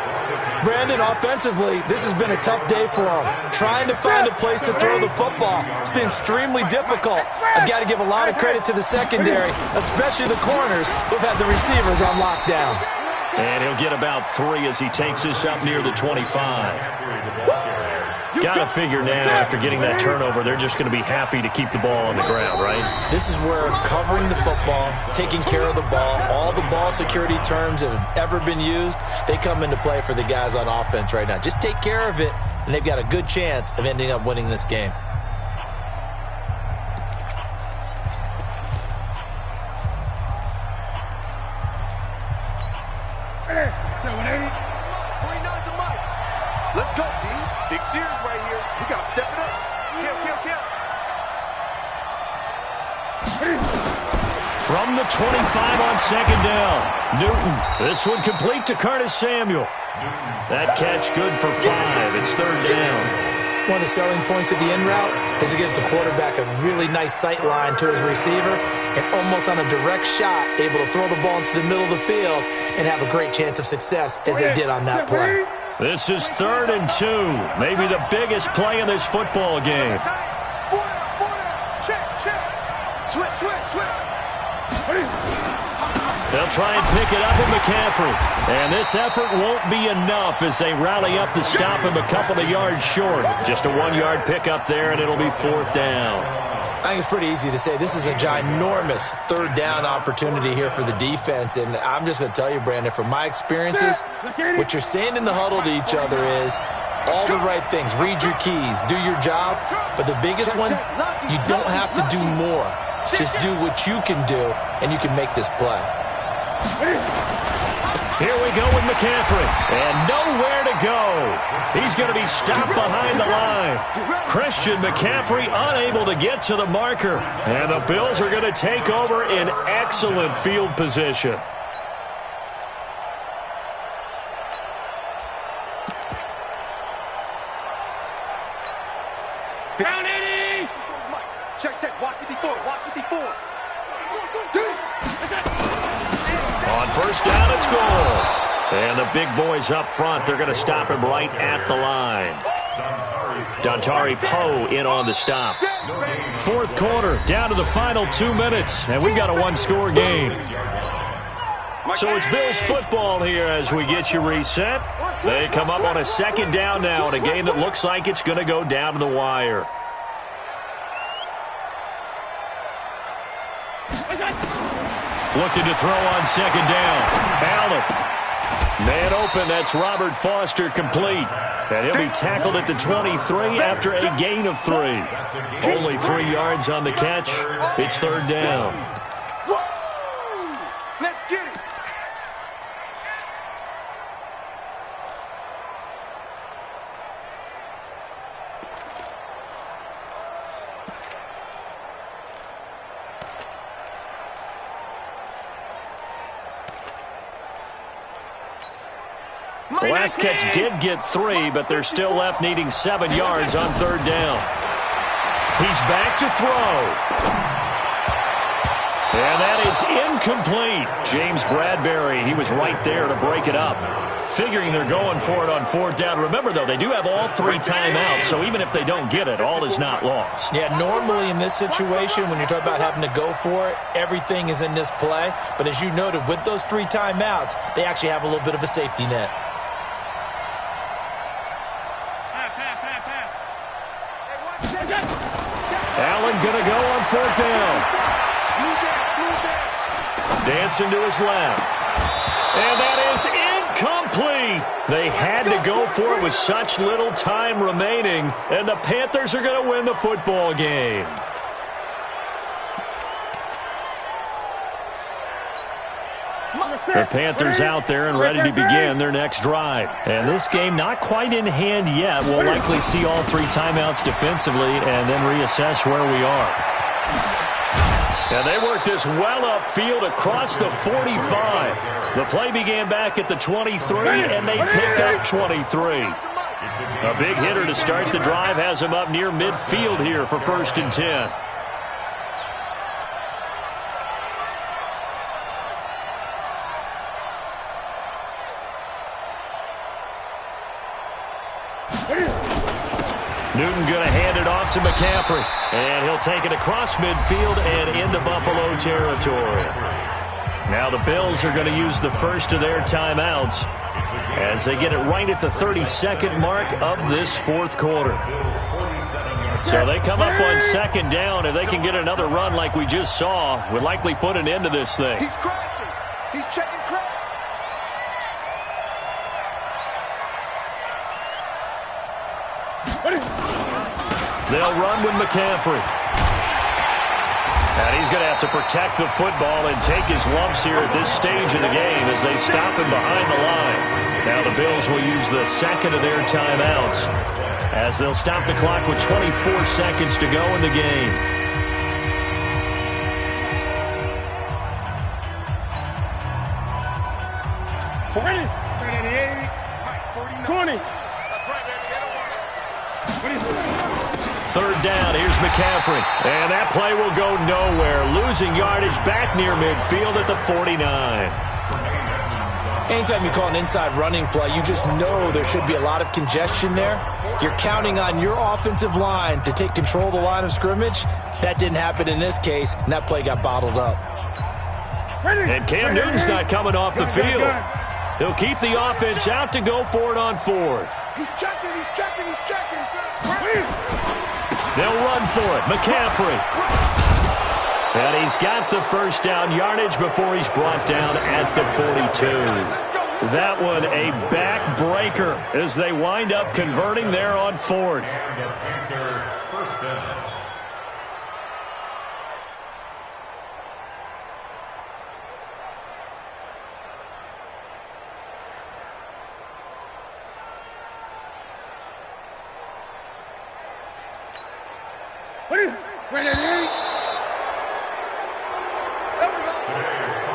Brandon, offensively, this has been a tough day for him. Trying to find a place to throw the football. It's been extremely difficult. I've got to give a lot of credit to the secondary, especially the corners who've had the receivers on lockdown. And he'll get about 3 as he takes this up near the 25. Got to figure now, after getting that turnover, they're just going to be happy to keep the ball on the ground, right? This is where covering the football, taking care of the ball, all the ball security terms that have ever been used, they come into play for the guys on offense right now. Just take care of it, and they've got a good chance of ending up winning this game. Let's go, D. Big series right here. We got to step it up. Kill. From the 25 on 2nd down. Newton. This one complete to Curtis Samuel. That catch good for 5. It's 3rd down. One of the selling points of the in route is it gives the quarterback a really nice sight line to his receiver and almost on a direct shot able to throw the ball into the middle of the field and have a great chance of success as they did on that play. This is 3rd and 2. Maybe the biggest play in this football game. 4 down. Check. Switch. They'll try and pick it up with McCaffrey. And this effort won't be enough as they rally up to stop him a couple of yards short. Just a 1-yard pickup there, and it'll be 4th down. I think it's pretty easy to say this is a ginormous 3rd down opportunity here for the defense. And I'm just going to tell you, Brandon, from my experiences, what you're saying in the huddle to each other is all the right things. Read your keys. Do your job. But the biggest one, you don't have to do more. Just do what you can do, and you can make this play. Here we go with McCaffrey. And nowhere to go. He's going to be stopped behind the line. Christian McCaffrey unable to get to the marker. And the Bills are going to take over in excellent field position. Down 80! Check. Watch 54. Watch 54. On first down, it's goal. And the big boys up front, they're going to stop him right at the line. Dontari Poe in on the stop. Fourth quarter, down to the final 2 minutes, and we've got a one-score game. So it's Bills football here as we get you reset. They come up on a second down now in a game that looks like it's going to go down to the wire. Looking to throw on second down. Allen. Man open, that's Robert Foster complete. And he'll be tackled at the 23 after a gain of 3. Only 3 yards on the catch. It's third down. Let's get it. The last catch did get 3, but they're still left needing 7 yards on third down. He's back to throw. And that is incomplete. James Bradbury, he was right there to break it up. Figuring they're going for it on fourth down. Remember, though, they do have all 3 timeouts, so even if they don't get it, all is not lost. Yeah, normally in this situation, when you're talking about having to go for it, everything is in this play. But as you noted, with those 3 timeouts, they actually have a little bit of a safety net. Allen going to go on fourth down. Dancing to his left. And that is incomplete. They had to go for it with such little time remaining. And the Panthers are going to win the football game. The Panthers out there and ready to begin their next drive. And this game not quite in hand yet. We'll likely see all 3 timeouts defensively and then reassess where we are. And they work this well upfield across the 45. The play began back at the 23, and they pick up 23. A big hitter to start the drive has him up near midfield here for 1st and 10. Newton going to hand it off to McCaffrey. And he'll take it across midfield and into Buffalo territory. Now the Bills are going to use the first of their timeouts as they get it right at the 32nd mark of this fourth quarter. So they come up on second down. If they can get another run like we just saw, would likely put an end to this thing. He's crashing. He's checking crash. They'll run with McCaffrey. And he's going to have to protect the football and take his lumps here at this stage of the game as they stop him behind the line. Now the Bills will use the second of their timeouts as they'll stop the clock with 24 seconds to go in the game. Ready? 20. That's right, baby. They don't want it. Third down, here's McCaffrey. And that play will go nowhere. Losing yardage back near midfield at the 49. Anytime you call an inside running play, you just know there should be a lot of congestion there. You're counting on your offensive line to take control of the line of scrimmage. That didn't happen in this case, and that play got bottled up. And Cam Newton's not coming off the field. He'll keep the offense out to go for it on fourth. He's checking. They'll run for it. McCaffrey. And he's got the first down yardage before he's brought down at the 42. That one a backbreaker as they wind up converting there on fourth. First down.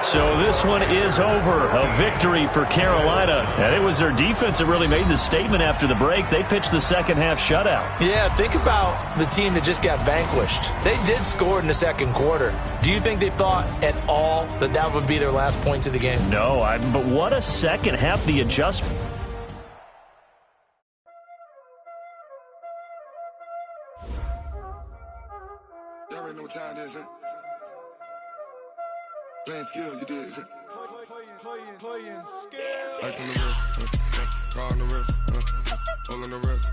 So this one is over. A victory for Carolina. And it was their defense that really made the statement after the break. They pitched the second half shutout. Yeah, think about the team that just got vanquished. They did score in the second quarter. Do you think they thought at all that that would be their last points of the game? No, but what a second half, the adjustment. Y'all already know what time it is, huh? Playing skills, you did. Playing skills. Ice on the wrist, car on the wrist, hole in the wrist,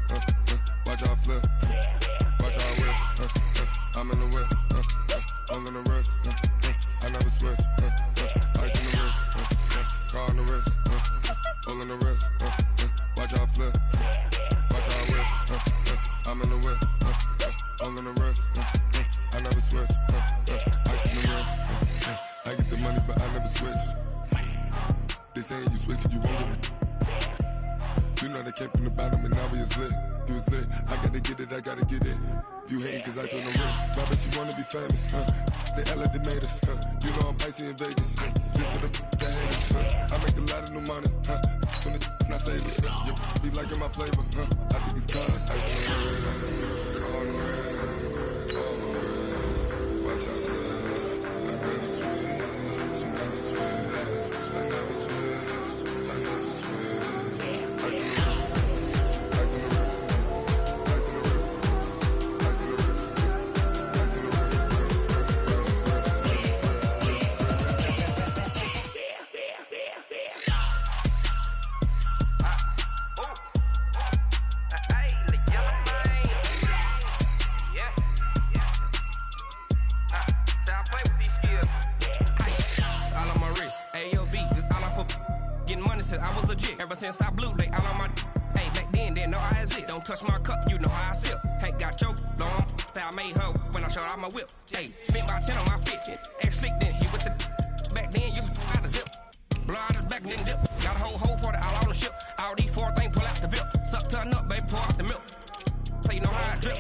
watch out flip, watch out whip, I'm in the whip, hole in the wrist, I never switch, ice on the wrist, car on the wrist, hole in the wrist, watch out flip, watch out whip, I'm in the whip, hole in the wrist, I never switch, ice on the wrist, I get the money but I never switch. They saying you switch it, you won't get it. You know they came from the bottom and now we is lit. You was lit, I gotta get it, I gotta get it. You hating cause ice on the wrist. Why bet you wanna be famous, They Ella they made us, You know I'm icy in Vegas, This for the haters, I make a lot of new money, When it's not savers, You be liking my flavor, I think it's cause ice on the wrist, car on the wrist, all on the wrist. Watch out for this, I never switch, you never switch. I never switch, I never switch. Ice on the wrist, ice on the wrist, ice on the wrist, ice on the wrist, ice on the wrist, I was legit. Ever since I blew, they all on my. Hey, back then, didn't know I exist. Don't touch my cup, you know how I sip. Hey, got your long. I made her when I showed out my whip. Hey, spent about 10 on my fit. Ex slick, then he with the. Back then, used to out the zip. Blow out his back, then dip. Got a whole party all on the ship. All these four things pull out the VIP. Suck, turn up, baby, pour out the milk. So you know how I drip.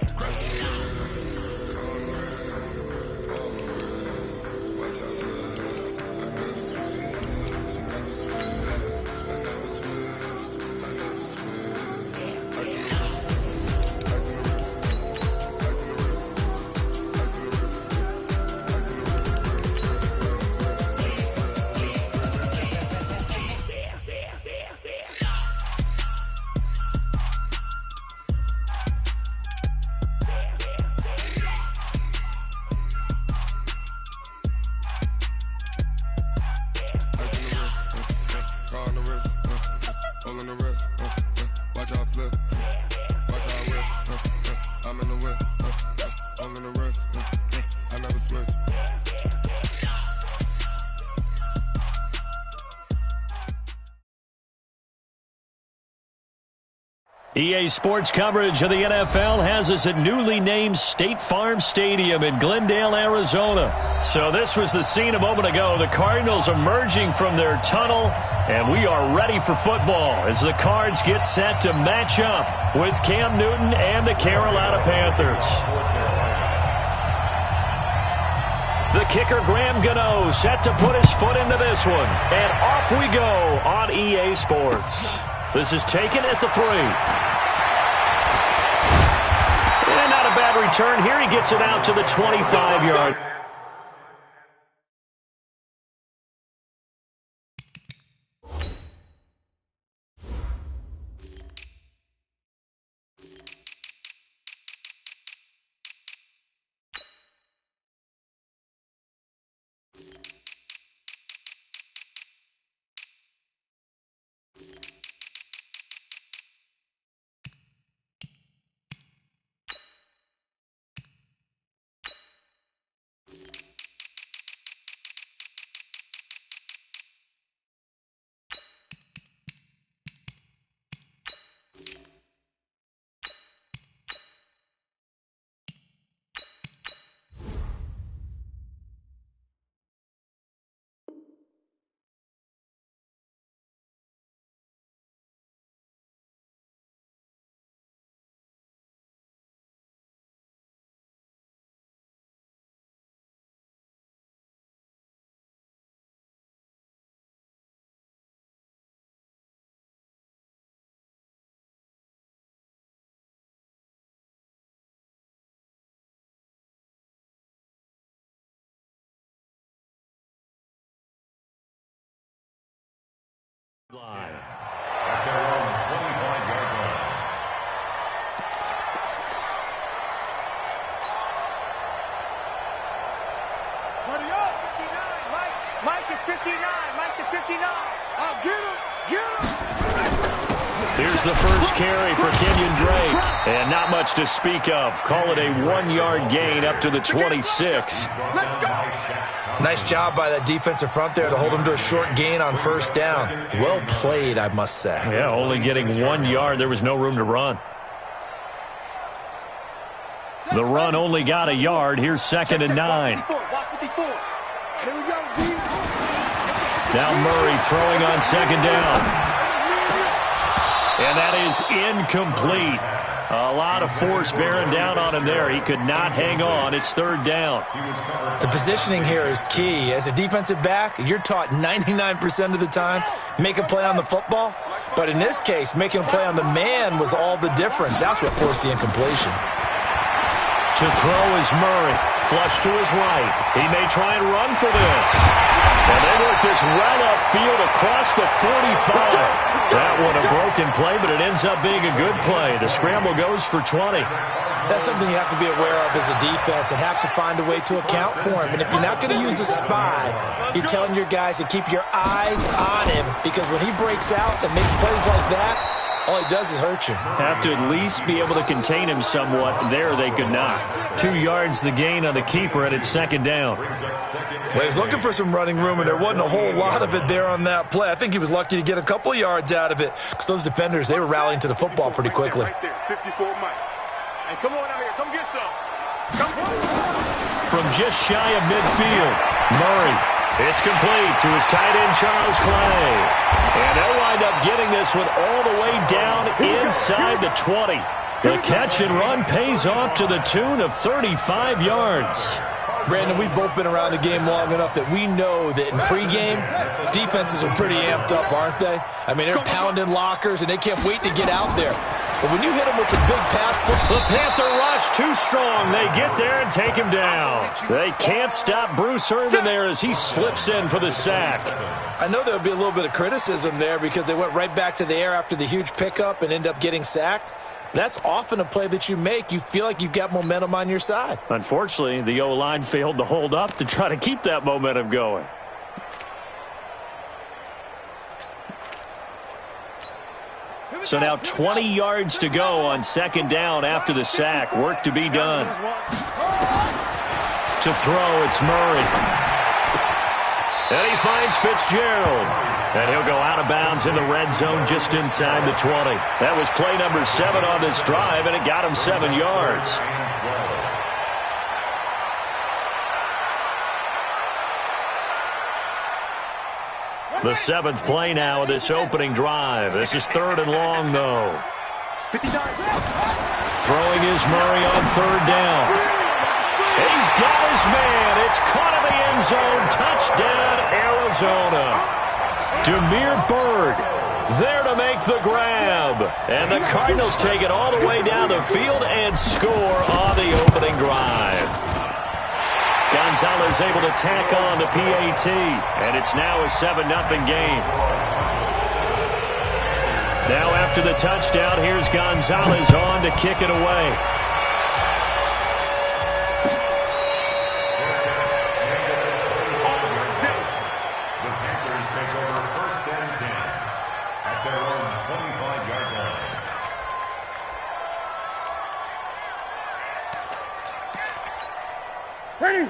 EA Sports coverage of the NFL has us at newly named State Farm Stadium in Glendale, Arizona. So this was the scene a moment ago. The Cardinals emerging from their tunnel, and we are ready for football as the Cards get set to match up with Cam Newton and the Carolina Panthers. The kicker, Graham Gano, set to put his foot into this one. And off we go on EA Sports. This is taken at the 3. And not a bad return here. He gets it out to the 25-yard. Mike is 59. Mike is 59. Oh, get him. Get him. Here's the first carry for Kenyon Drake. And not much to speak of. Call it a 1-yard gain up to the 26. Nice job by that defensive front there to hold him to a short gain on first down. Well played, I must say. Yeah, only getting 1 yard. There was no room to run. The run only got a yard. Here's 2nd and 9. Now Murray throwing on 2nd down. And that is incomplete. A lot of force bearing down on him there. He could not hang on. It's 3rd down. The positioning here is key. As a defensive back, you're taught 99% of the time, make a play on the football. But in this case, making a play on the man was all the difference. That's what forced the incompletion. To throw is Murray. Flush to his right. He may try and run for this. And they work this well upfield across the 45. That one a broken play, but it ends up being a good play. The scramble goes for 20. That's something you have to be aware of as a defense and have to find a way to account for him. And if you're not going to use a spy, you're telling your guys to keep your eyes on him, because when he breaks out and makes plays like that, all he does is hurt you. Have to at least be able to contain him somewhat. There they could not. 2 yards the gain on the keeper, and it's 2nd down. Well, he's looking for some running room, and there wasn't a whole lot of it there on that play. I think he was lucky to get a couple of yards out of it, because those defenders, they were rallying to the football pretty quickly. Right there, 54 Mike. Hey, come on out here. Come get some. Come on. From just shy of midfield, Murray. It's complete to his tight end, Charles Clay. And they'll wind up getting this one all the way down inside the 20. The catch and run pays off to the tune of 35 yards. Brandon, we've both been around the game long enough that we know that in pregame, defenses are pretty amped up, aren't they? I mean, they're pounding lockers, and they can't wait to get out there. But when you hit them with some big pass play, the Panther rush too strong. They get there and take him down. They can't stop Bruce Irvin there as he slips in for the sack. I know there'll be a little bit of criticism there because they went right back to the air after the huge pickup and end up getting sacked. That's often a play that you make. You feel like you've got momentum on your side. Unfortunately, the O-line failed to hold up to try to keep that momentum going. So now 20 yards to go on 2nd down after the sack. Work to be done. To throw, it's Murray. And he finds Fitzgerald. And he'll go out of bounds in the red zone just inside the 20. That was play number 7 on this drive, and it got him 7 yards. The 7th play now of this opening drive. This is 3rd and long, though. Throwing is Murray on 3rd down. He's got his man. It's caught in the end zone. Touchdown, Arizona. Demir Bird there to make the grab. And the Cardinals take it all the way down the field and score on the opening drive. Gonzalez able to tack on the PAT, and it's now a 7-0 game. Now after the touchdown, here's Gonzalez on to kick it away. The Panthers take over 1st and 10 at their own 25-yard line.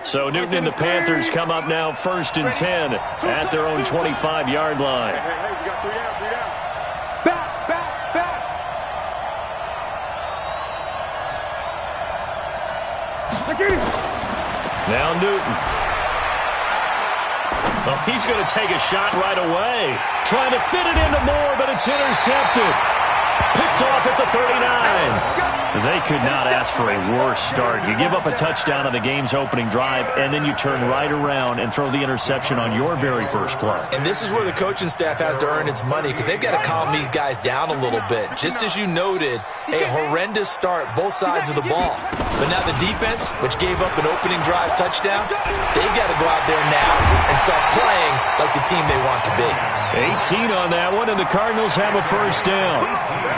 So Newton and the Panthers come up now 1st and 10 at their own 25-yard line. Hey, we got 3 down, 3 down. Back, back, back. Now Newton. Oh, he's going to take a shot right away. Trying to fit it into Moore, but it's intercepted. Picked off at the 39. They could not ask for a worse start. You give up a touchdown on the game's opening drive, and then you turn right around and throw the interception on your very first play. And this is where the coaching staff has to earn its money, because they've got to calm these guys down a little bit. Just as you noted, a horrendous start both sides of the ball. But now the defense, which gave up an opening drive touchdown, they've got to go out there now and start playing like the team they want to be. 18 on that one, and the Cardinals have a first down.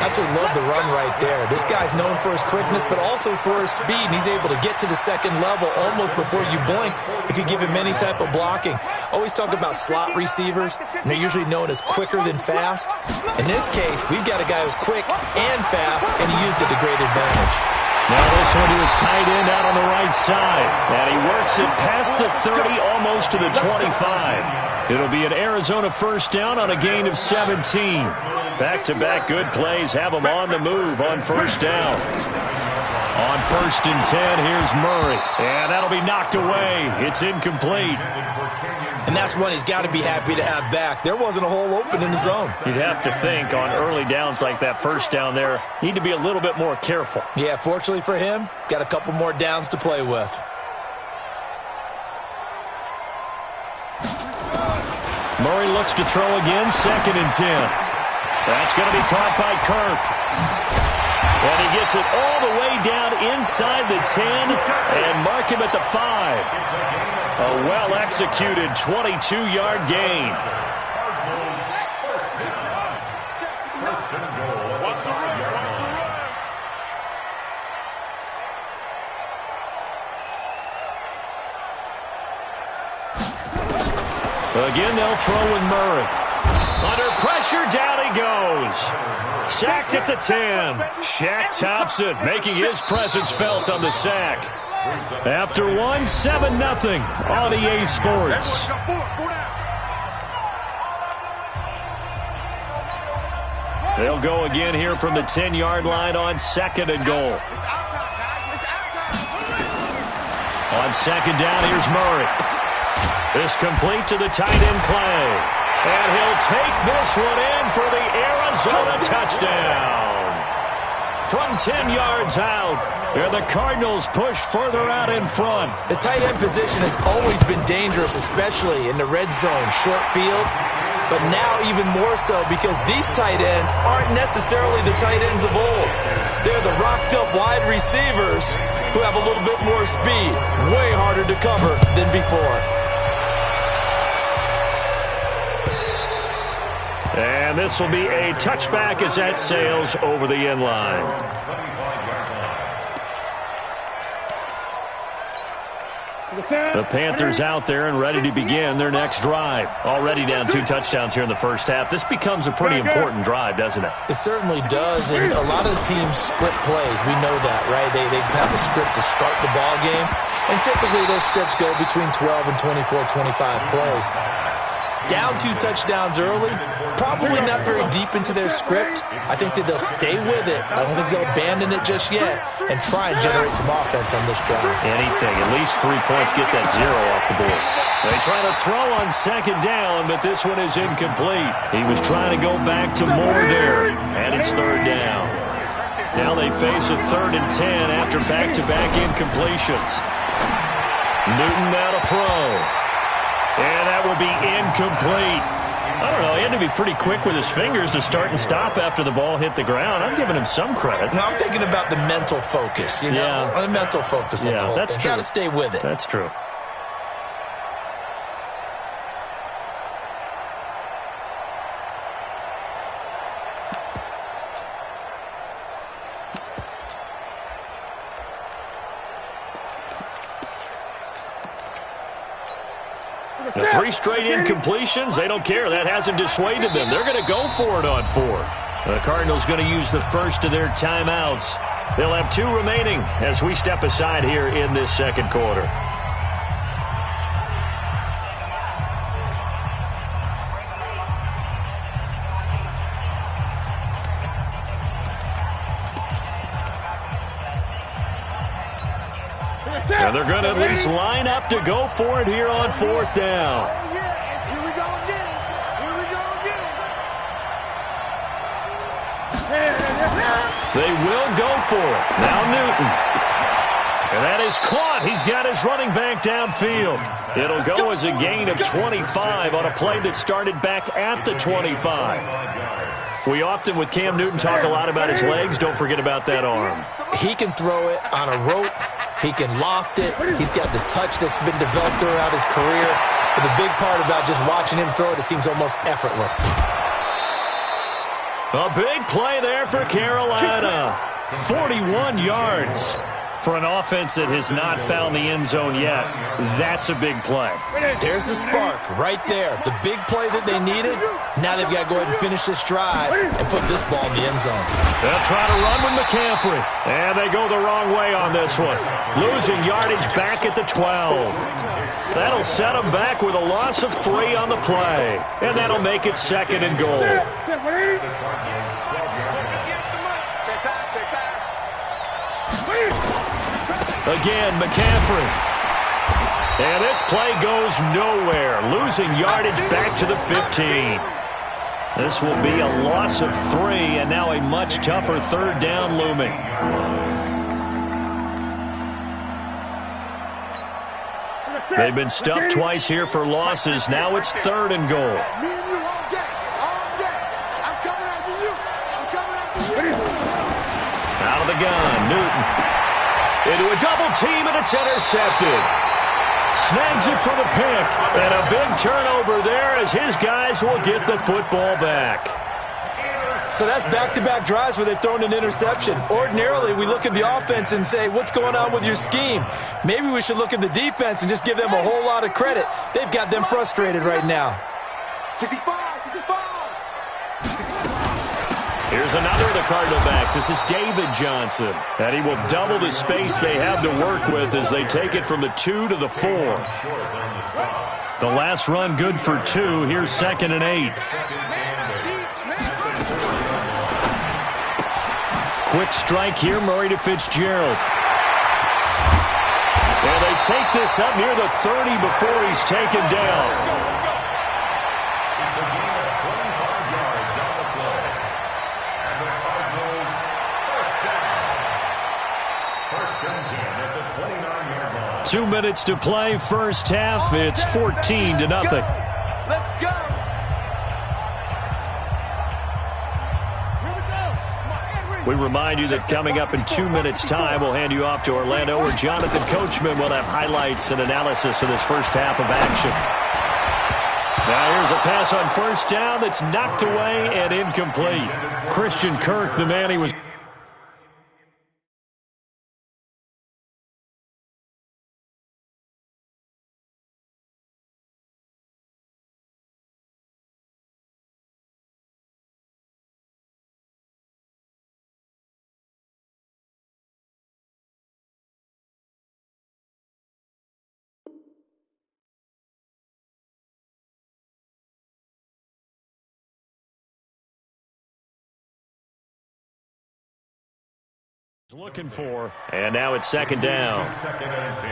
Absolutely love the run right there. This guy's known for his quickness, but also for his speed, and he's able to get to the second level almost before you blink if you give him any type of blocking. Always talk about slot receivers, and they're usually known as quicker than fast. In this case, we've got a guy who's quick and fast, and he used it to great advantage. Now this one to his tight end out on the right side. And he works it past the 30, almost to the 25. It'll be an Arizona first down on a gain of 17. Back-to-back good plays have them on the move on first down. On 1st and 10, here's Murray. And that'll be knocked away. It's incomplete. And that's one he's got to be happy to have back. There wasn't a hole open in the zone. You'd have to think on early downs like that first down there, need to be a little bit more careful. Yeah, fortunately for him, got a couple more downs to play with. Murray looks to throw again, 2nd and 10. That's going to be caught by Kirk. And he gets it all the way down inside the 10 and mark him at the 5. A well-executed 22-yard gain. Again, they'll throw with Murray. Under pressure, down he goes. Sacked at the 10. Shaq Thompson making his presence felt on the sack. After 1, 7-0 on EA Sports. They'll go again here from the 10-yard line on 2nd and goal. On 2nd down, here's Murray. This complete to the tight end Clay. And he'll take this one in for the Arizona touchdown. From 10 yards out, and the Cardinals push further out in front. The tight end position has always been dangerous, especially in the red zone, short field. But now even more so because these tight ends aren't necessarily the tight ends of old. They're the rocked-up wide receivers who have a little bit more speed. Way harder to cover than before. And this will be a touchback as that sails over the end line. The Panthers out there and ready to begin their next drive. Already down 2 touchdowns here in the first half. This becomes a pretty important drive, doesn't it? It certainly does, and a lot of the teams script plays. We know that, right? They have a script to start the ball game, and typically those scripts go between 12 and 24, 25 plays. Down 2 touchdowns early, probably not very deep into their script. I think that they'll stay with it. I don't think they'll abandon it just yet and try and generate some offense on this drive. Anything, at least 3 points, get that 0 off the board. They try to throw on 2nd down, but this one is incomplete. He was trying to go back to Moore there, and it's 3rd down. Now they face a 3rd and 10 after back-to-back incompletions. Newton now to throw. And that will be incomplete. I don't know, he had to be pretty quick with his fingers to start and stop after the ball hit the ground. I'm giving him some credit. No, I'm thinking about the mental focus, you know? Yeah. The mental focus on the whole that's thing. true. Got to stay with it. That's true. The 3 straight incompletions, they don't care. That hasn't dissuaded them. They're going to go for it on 4th. The Cardinals going to use the first of their timeouts. They'll have 2 remaining as we step aside here in this 2nd quarter. And they're going to at least line up to go for it here on 4th down. Here we go again. Here we go again. They will go for it. Now Newton. And that is caught. He's got his running back downfield. It'll go as a gain of 25 on a play that started back at the 25. We often, with Cam Newton, talk a lot about his legs. Don't forget about that arm. He can throw it on a rope. He can loft it. He's got the touch that's been developed throughout his career. But the big part about just watching him throw it seems almost effortless. A big play there for Carolina. 41 yards for an offense that has not found the end zone yet. That's a big play. There's the spark right there. The big play that they needed. Now they've got to go ahead and finish this drive and put this ball in the end zone. They'll try to run with McCaffrey. And they go the wrong way on this one. Losing yardage back at the 12. That'll set them back with a loss of 3 on the play. And that'll make it 2nd and goal. Again, McCaffrey. And this play goes nowhere. Losing yardage back to the 15. This will be a loss of 3, and now a much tougher 3rd down looming. They've been stuffed twice here for losses. Now it's 3rd and goal. Out of the gun, Newton. Into a double team, and it's intercepted. Snags it for the pick. And a big turnover there as his guys will get the football back. So that's back-to-back drives where they've thrown an interception. Ordinarily, we look at the offense and say, what's going on with your scheme? Maybe we should look at the defense and just give them a whole lot of credit. They've got them frustrated right now. 65. Here's another of the Cardinal backs. This is David Johnson. And he will double the space they have to work with as they take it from the 2 to the 4. The last run good for 2. Here's 2nd and 8. Quick strike here, Murray to Fitzgerald. And they take this up near the 30 before he's taken down. First and 10 at the 29-yard line. 2 minutes to play, first half. It's 14-0. Let's go. We remind you that coming up in 2 minutes' time, we'll hand you off to Orlando, where Jonathan Coachman will have highlights and analysis of this first half of action. Now here's a pass on first down that's knocked away and incomplete. Christian Kirk, the man he was... looking for. And now it's 2nd down. 2nd and 10.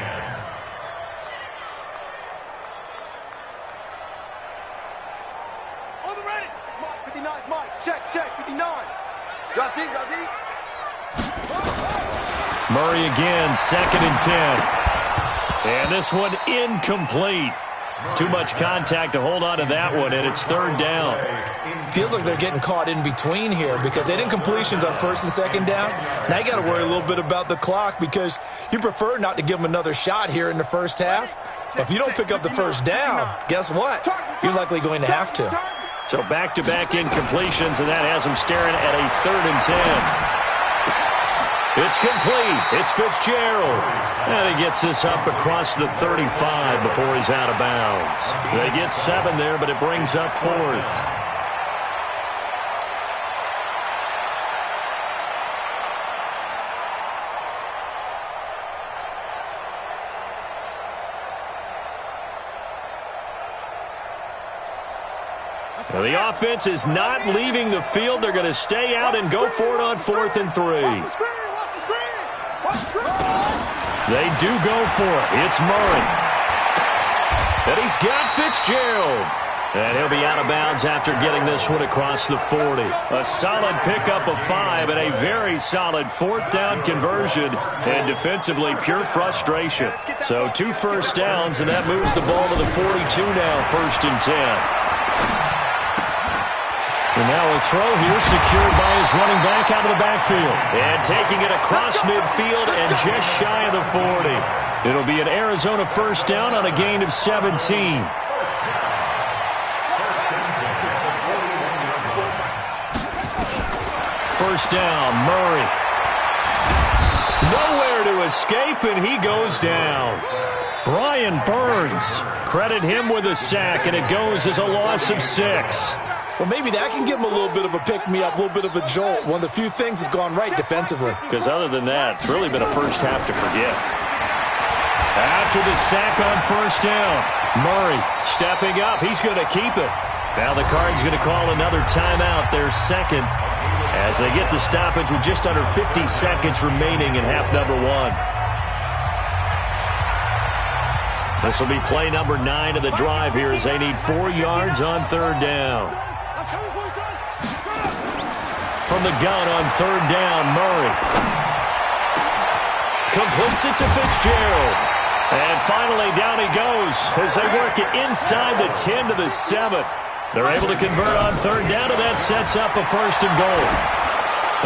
On the ready. Mike, 59, Mike. Check, 59. Drop deep. Murray again, 2nd and 10. And this one incomplete. Too much contact to hold on to that one, and it's 3rd down. Feels like they're getting caught in between here because they had incompletions on 1st and 2nd down. Now you got to worry a little bit about the clock because you prefer not to give them another shot here in the first half. But if you don't pick up the first down, guess what? You're likely going to have to. So back-to-back incompletions, and that has them staring at a 3rd and 10. It's complete. It's Fitzgerald. And he gets this up across the 35 before he's out of bounds. They get 7 there, but it brings up 4th. Well, the offense is not leaving the field. They're going to stay out and go for it on 4th and 3. They do go for it. It's Murray. And he's got Fitzgerald. And he'll be out of bounds after getting this one across the 40. A solid pickup of 5 and a very solid 4th down conversion. And defensively, pure frustration. So 2 first downs, and that moves the ball to the 42 now, 1st and 10. And now a throw here secured by his running back out of the backfield. And taking it across midfield and just shy of the 40. It'll be an Arizona first down on a gain of 17. First down, Murray. Nowhere to escape, and he goes down. Brian Burns, credit him with a sack, and it goes as a loss of 6. Well, maybe that can give him a little bit of a pick-me-up, a little bit of a jolt. One of the few things that's gone right defensively. Because other than that, it's really been a first half to forget. After the sack on first down, Murray stepping up. He's going to keep it. Now the Cards going to call another timeout, their second, as they get the stoppage with just under 50 seconds remaining in half number 1. This will be play number 9 of the drive here as they need 4 yards on third down. From the gun on third down, Murray completes it to Fitzgerald. And finally, down he goes as they work it inside the 10 to the 7. They're able to convert on third down, and that sets up a first and goal.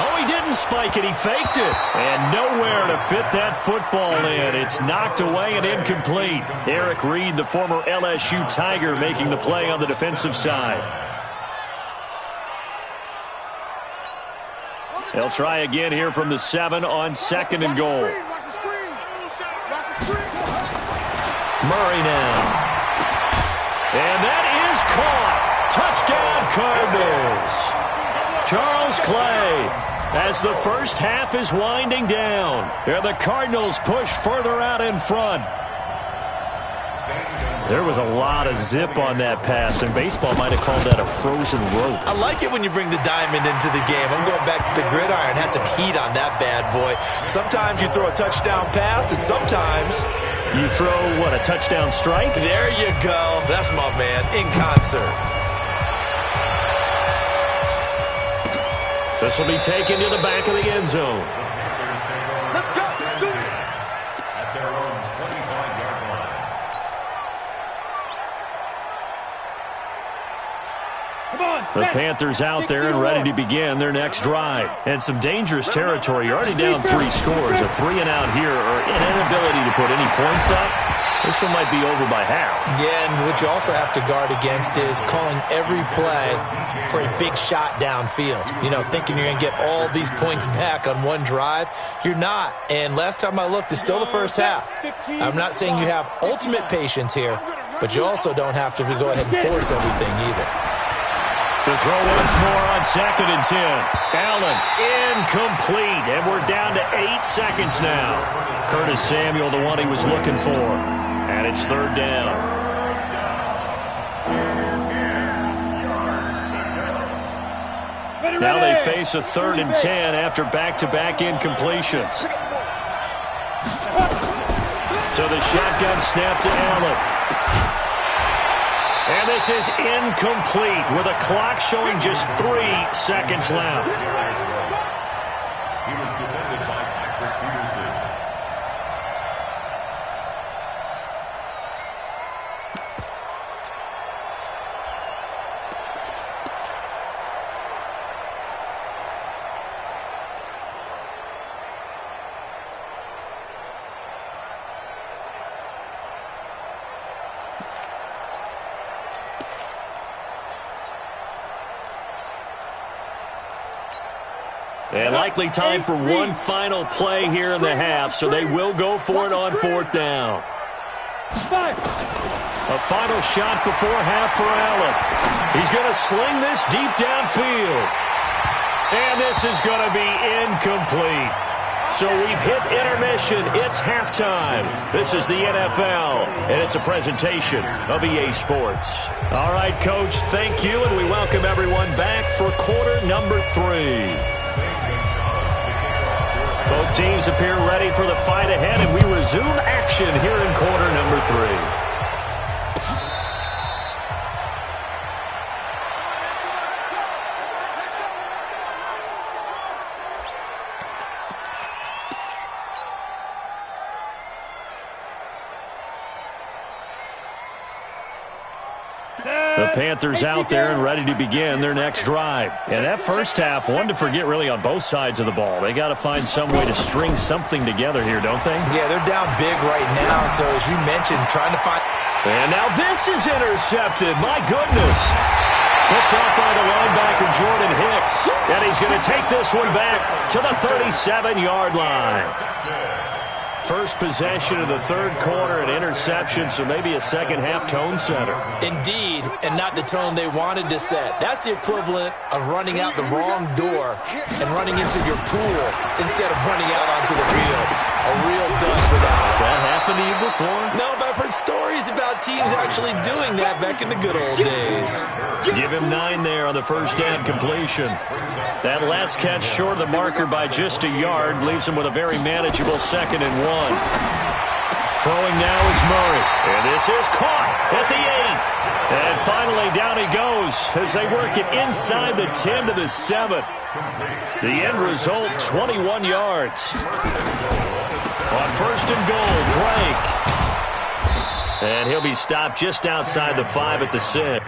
Oh, he didn't spike it. He faked it. And nowhere to fit that football in. It's knocked away and incomplete. Eric Reed, the former LSU Tiger, making the play on the defensive side. They'll try again here from the 7 on second and goal. Murray now. And that is caught. Touchdown, Cardinals. Charles Clay, as the first half is winding down. And the Cardinals push further out in front. There was a lot of zip on that pass, and baseball might have called that a frozen rope. I like it when you bring the diamond into the game. I'm going back to the gridiron. Had some heat on that bad boy. Sometimes you throw a touchdown pass, and sometimes you throw, what, a touchdown strike? There you go. That's my man, in concert. This will be taken to the back of the end zone. Let's go. At their own 25-yard line. Come on. The Panthers out there and ready to begin their next drive. And some dangerous territory. You're already down 3 scores. A 3-and-out here or an inability to put any points up. This one might be over by half. Yeah, and what you also have to guard against is calling every play for a big shot downfield. You know, thinking you're going to get all these points back on one drive. You're not. And last time I looked, it's still the first half. I'm not saying you have ultimate patience here, but you also don't have to go ahead and force everything either. To throw once more on second and 10. Allen incomplete, and we're down to 8 seconds now. Curtis Samuel, the one he was looking for. And it's third down. Now they face a 3rd and 10 after back-to-back incompletions. So the shotgun snap to Allen. And this is incomplete with a clock showing just 3 seconds left. He was defended by Patrick Peterson. And likely time for one final play here in the half, so they will go for it on 4th down. A final shot before half for Allen. He's going to sling this deep downfield. And this is going to be incomplete. So we've hit intermission. It's halftime. This is the NFL, and it's a presentation of EA Sports. All right, Coach, thank you, and we welcome everyone back for quarter number 3. Both teams appear ready for the fight ahead, and we resume action here in quarter number 3. The Panthers out there and ready to begin their next drive. And that first half, one to forget really on both sides of the ball. They got to find some way to string something together here, don't they? Yeah, they're down big right now. So as you mentioned, trying to find And now this is intercepted. My goodness. Picked off by the linebacker, Jordan Hicks. And he's going to take this one back to the 37-yard line. First possession of the third quarter, an interception, so maybe a second-half tone setter. Indeed, and not the tone they wanted to set. That's the equivalent of running out the wrong door and running into your pool instead of running out onto the field. A real dud for that. Has that happened to you before? No, but I've heard stories about teams actually doing that back in the good old days. Give him 9 there on the first down completion. That last catch short of the marker by just a yard leaves him with a very manageable 2nd and 1. Throwing now is Murray. And this is caught at the 8. And finally down he goes as they work it inside the 10 to the 7. The end result, 21 yards. On 1st and goal, Drake. And he'll be stopped just outside the 5 at the 6.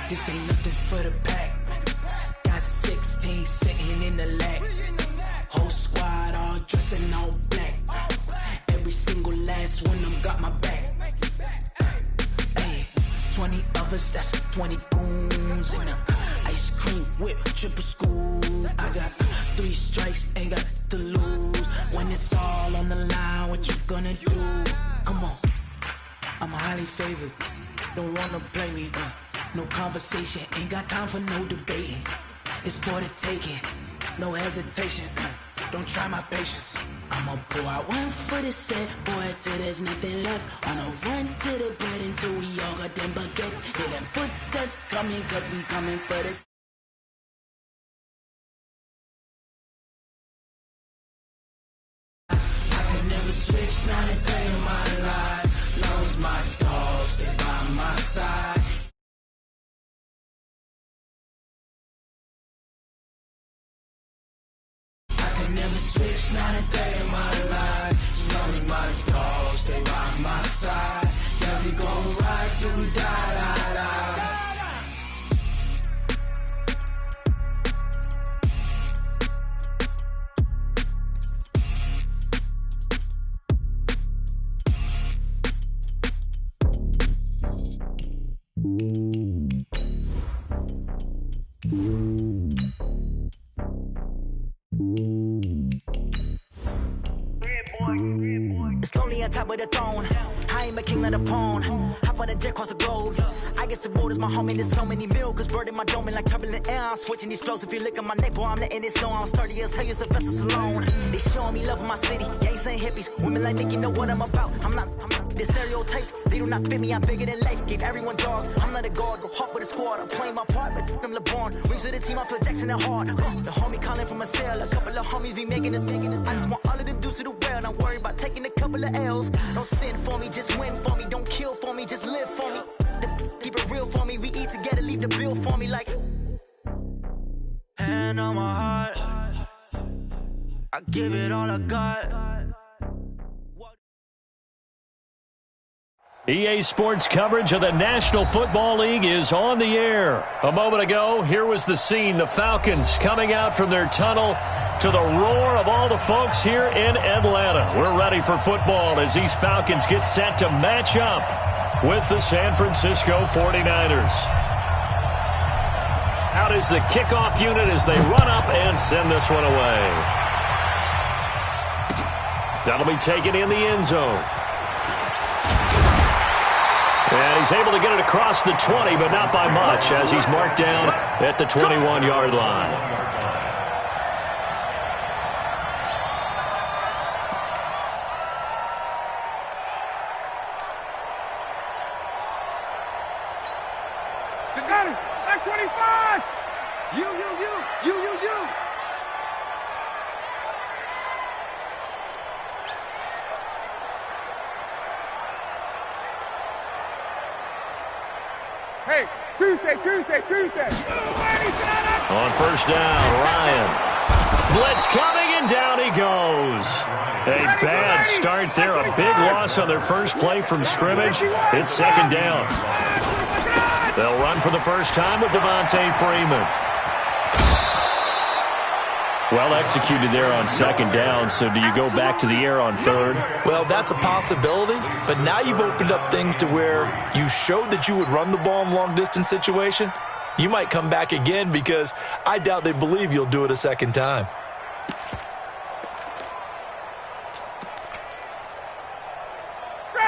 This ain't nothing for the pack. Got 16 sitting in the lag. Whole squad all dressing all black. Every single last one of them got my back. Hey, 20 of us, that's 20 goons in them. Ice cream whip, triple school. I got 3 strikes, ain't got to lose. When it's all on the line, what you gonna do? Come on, I'm highly favored. Don't wanna play me, no conversation, ain't got time for no debating. It's for the taking, no hesitation. Don't try my patience. I'ma pull out one for the set, boy, till there's nothing left. On a run to the bed until we all got them baguettes. Hear them footsteps coming, cause we coming for the... I can never switch, not a day in my life. Long as my dogs, stay by my side. Never switch, not a day in my life. As long as my dogs stay by my side. Yeah, we gon' ride till we die, die, die. It's lonely on top of the throne. I am a king of the pawn. Hop on a jet across the globe. I guess the world is my home and there's so many milk. Bird in my dome and like turbulent air. I'm switching these flows. If you look at my neck, boy, I'm letting it snow. I'm sturdy as hell, as Sylvester Stallone. They showing me love in my city. Gangs and hippies. Women like Nicky know what I'm about. I'm not the stereotypes. They do not fit me. I'm bigger than life. Gave everyone dogs. I'm not a guard. Go hop with a squad. I'm playing my part, but I'm LeBron. Rings to the team. I feel Jackson and hard. The homie calling from a cell. A couple of homies be making a thing. I just want all of them dudes to the well. Not worry about taking a couple of L's. Don't sin for me, just win for me. Don't kill for me, just live for me. Keep it real for me. We eat together, leave the bill for me like. Hand on my heart, I give it all I got. EA Sports coverage of the National Football League is on the air. A moment ago, here was the scene. The Falcons coming out from their tunnel to the roar of all the folks here in Atlanta. We're ready for football as these Falcons get set to match up with the San Francisco 49ers. Out is the kickoff unit as they run up and send this one away. That'll be taken in the end zone. And he's able to get it across the 20, but not by much, as he's marked down at the 21-yard line. Got it. Back 25. You. Hey, Tuesday. On first down, Ryan. Blitz coming, and down he goes. A bad start there. A big loss on their first play from scrimmage. It's second down. They'll run for the first time with Devontae Freeman. Well executed there on second down, so do you go back to the air on third? Well, that's a possibility, but now you've opened up things to where you showed that you would run the ball in long-distance situation. You might come back again because I doubt they believe you'll do it a second time.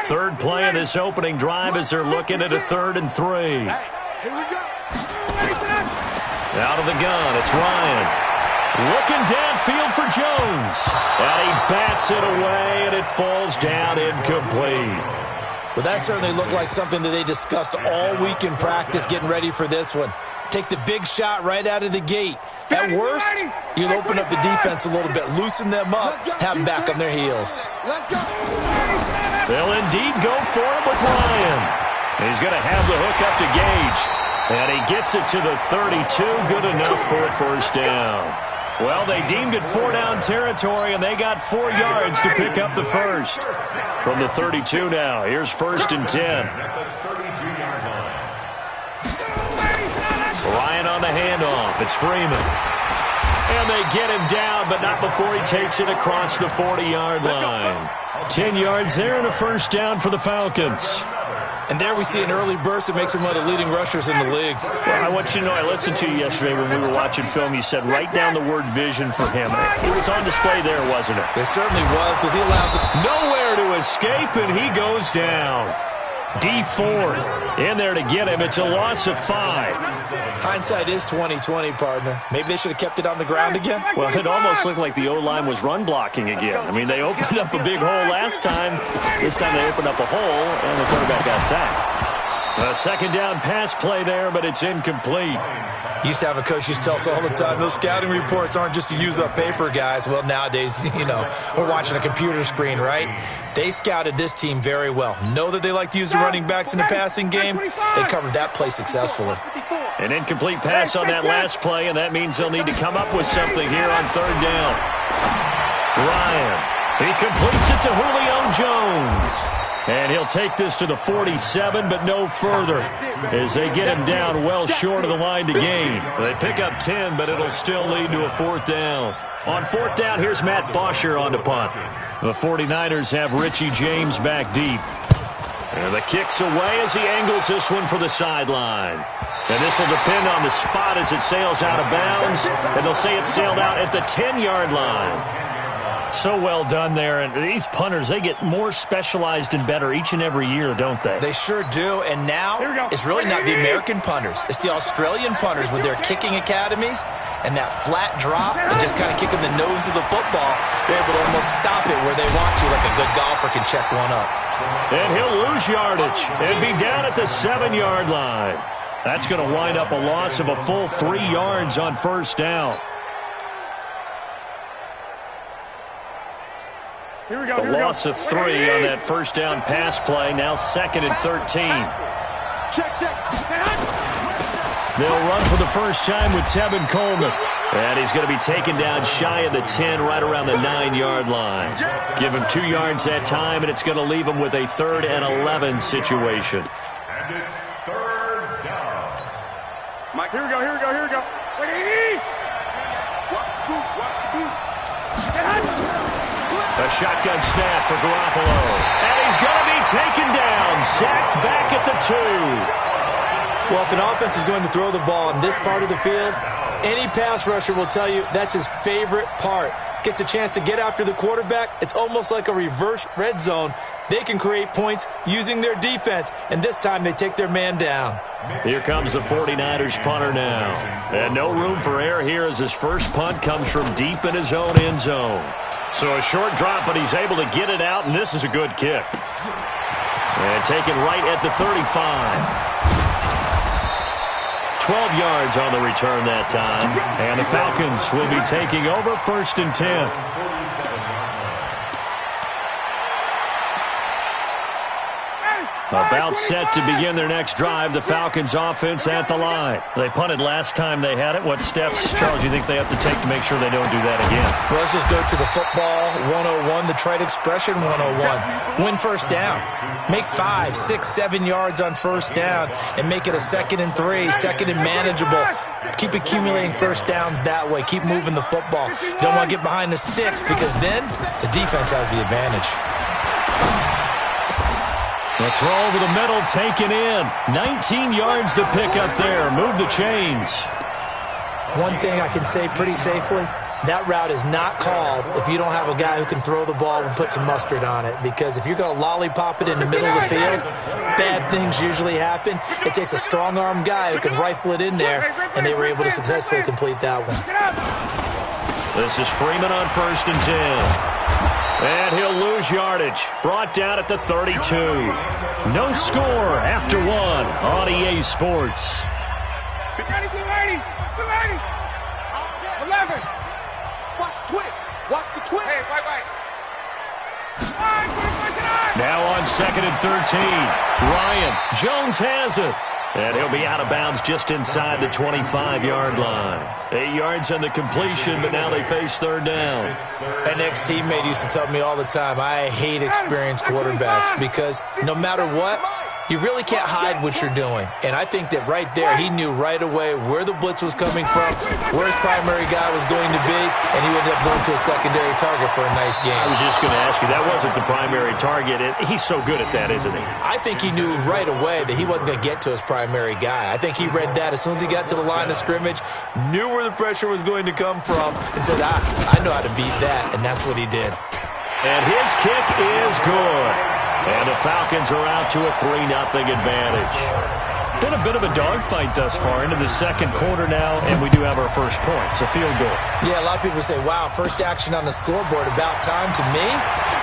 Third play of this opening drive as they're looking at a 3rd and 3. Hey, here we go. Out of the gun, it's Ryan. Looking downfield for Jones. And he bats it away, and it falls down incomplete. Well, that certainly looked like something that they discussed all week in practice getting ready for this one. Take the big shot right out of the gate. At worst, you'll open up the defense a little bit, loosen them up, have them back on their heels. Let's go. They'll indeed go for it with Ryan. He's going to have the hook up to Gage. And he gets it to the 32. Good enough for a first down. Well, they deemed it 4-down territory, and they got 4 yards to pick up the first. From the 32 now, here's 1st and 10. Ryan on the handoff. It's Freeman. And they get him down, but not before he takes it across the 40-yard line. 10 yards there and a first down for the Falcons. And there we see an early burst that makes him one of the leading rushers in the league. Well, I want you to know, I listened to you yesterday when we were watching film. You said write down the word vision for him. It was on display there, wasn't it? It certainly was, because he allows him nowhere to escape, and he goes down. D Ford in there to get him. It's a loss of 5. Hindsight is 20/20, partner. Maybe they should have kept it on the ground again. Well, it almost looked like the O-line was run blocking again. I mean, they opened up a big hole last time. This time they opened up a hole, and the quarterback got sacked. A second down pass play there, but it's incomplete. Used to have a coach used to tell us all the time, those scouting reports aren't just to use up paper, guys. Well, nowadays, we're watching a computer screen, right? They scouted this team very well. Know that they like to use the running backs in the passing game. They covered that play successfully. An incomplete pass on that last play, and that means they'll need to come up with something here on third down. Ryan, he completes it to Julio Jones. And he'll take this to the 47, but no further, as they get him down well short of the line to gain. They pick up 10, but it'll still lead to a 4th down. On 4th down, here's Matt Bosher on the punt. The 49ers have Richie James back deep. And the kick's away as he angles this one for the sideline. And this will depend on the spot as it sails out of bounds. And they'll say it sailed out at the 10-yard line. So well done there. And these punters, they get more specialized and better each and every year, don't they? They sure do. And now it's really not the American punters. It's the Australian punters with their kicking academies and that flat drop and just kind of kicking the nose of the football. They're able to almost stop it where they want to, like a good golfer can check one up. And he'll lose yardage and be down at the 7-yard line. That's going to wind up a loss of a full 3 yards on first down. The loss of 3 on that first down pass play. Now 2nd and 13. They'll run for the first time with Tevin Coleman. And he's going to be taken down shy of the 10, right around the 9-yard line. Give him 2 yards that time, and it's going to leave him with a 3rd and 11 situation. And it's 3rd down. Mike, here we go. Watch the boot. A shotgun snap for Garoppolo. And he's going to be taken down, sacked back at the 2. Well, if an offense is going to throw the ball in this part of the field, any pass rusher will tell you that's his favorite part. Gets a chance to get after the quarterback. It's almost like a reverse red zone. They can create points using their defense, and this time they take their man down. Here comes the 49ers punter now. And no room for error here as his first punt comes from deep in his own end zone. So a short drop, but he's able to get it out, and this is a good kick. And taken right at the 35. 12 yards on the return that time. And the Falcons will be taking over 1st and 10. About set to begin their next drive, the Falcons offense at the line. They punted last time they had it. What steps, Charles, do you think they have to take to make sure they don't do that again? Well, let's just go to the football 101, the trade expression 101. Win first down. Make 5, 6, 7 yards on first down and make it a 2nd and 3, 2nd and manageable. Keep accumulating first downs that way. Keep moving the football. You don't want to get behind the sticks because then the defense has the advantage. The throw over the middle taken in. 19 yards to pick up there. Move the chains. One thing I can say pretty safely, that route is not called if you don't have a guy who can throw the ball and put some mustard on it. Because if you're going to lollipop it in the middle of the field, bad things usually happen. It takes a strong-arm guy who can rifle it in there, and they were able to successfully complete that one. This is Freeman on 1st and 10. And he'll lose yardage. Brought down at the 32. No score after 1 on EA Sports. 280. 11. Watch the twit. Watch the twit. Hey, wait. Now on 2nd and 13. Ryan. Jones has it. And he'll be out of bounds just inside the 25-yard line. 8 yards on the completion, but now they face 3rd down. An ex-teammate used to tell me all the time, I hate experienced quarterbacks because no matter what, you really can't hide what you're doing. And I think that right there, he knew right away where the blitz was coming from, where his primary guy was going to be, and he ended up going to a secondary target for a nice game. I was just going to ask you, that wasn't the primary target. He's so good at that, isn't he? I think he knew right away that he wasn't going to get to his primary guy. I think he read that as soon as he got to the line of scrimmage, knew where the pressure was going to come from, and said, I know how to beat that, and that's what he did. And his kick is good. And the Falcons are out to a 3-0 advantage. Been a bit of a dogfight thus far into the 2nd quarter now, and we do have our first points, a field goal. Yeah, a lot of people say, wow, first action on the scoreboard, about time. To me,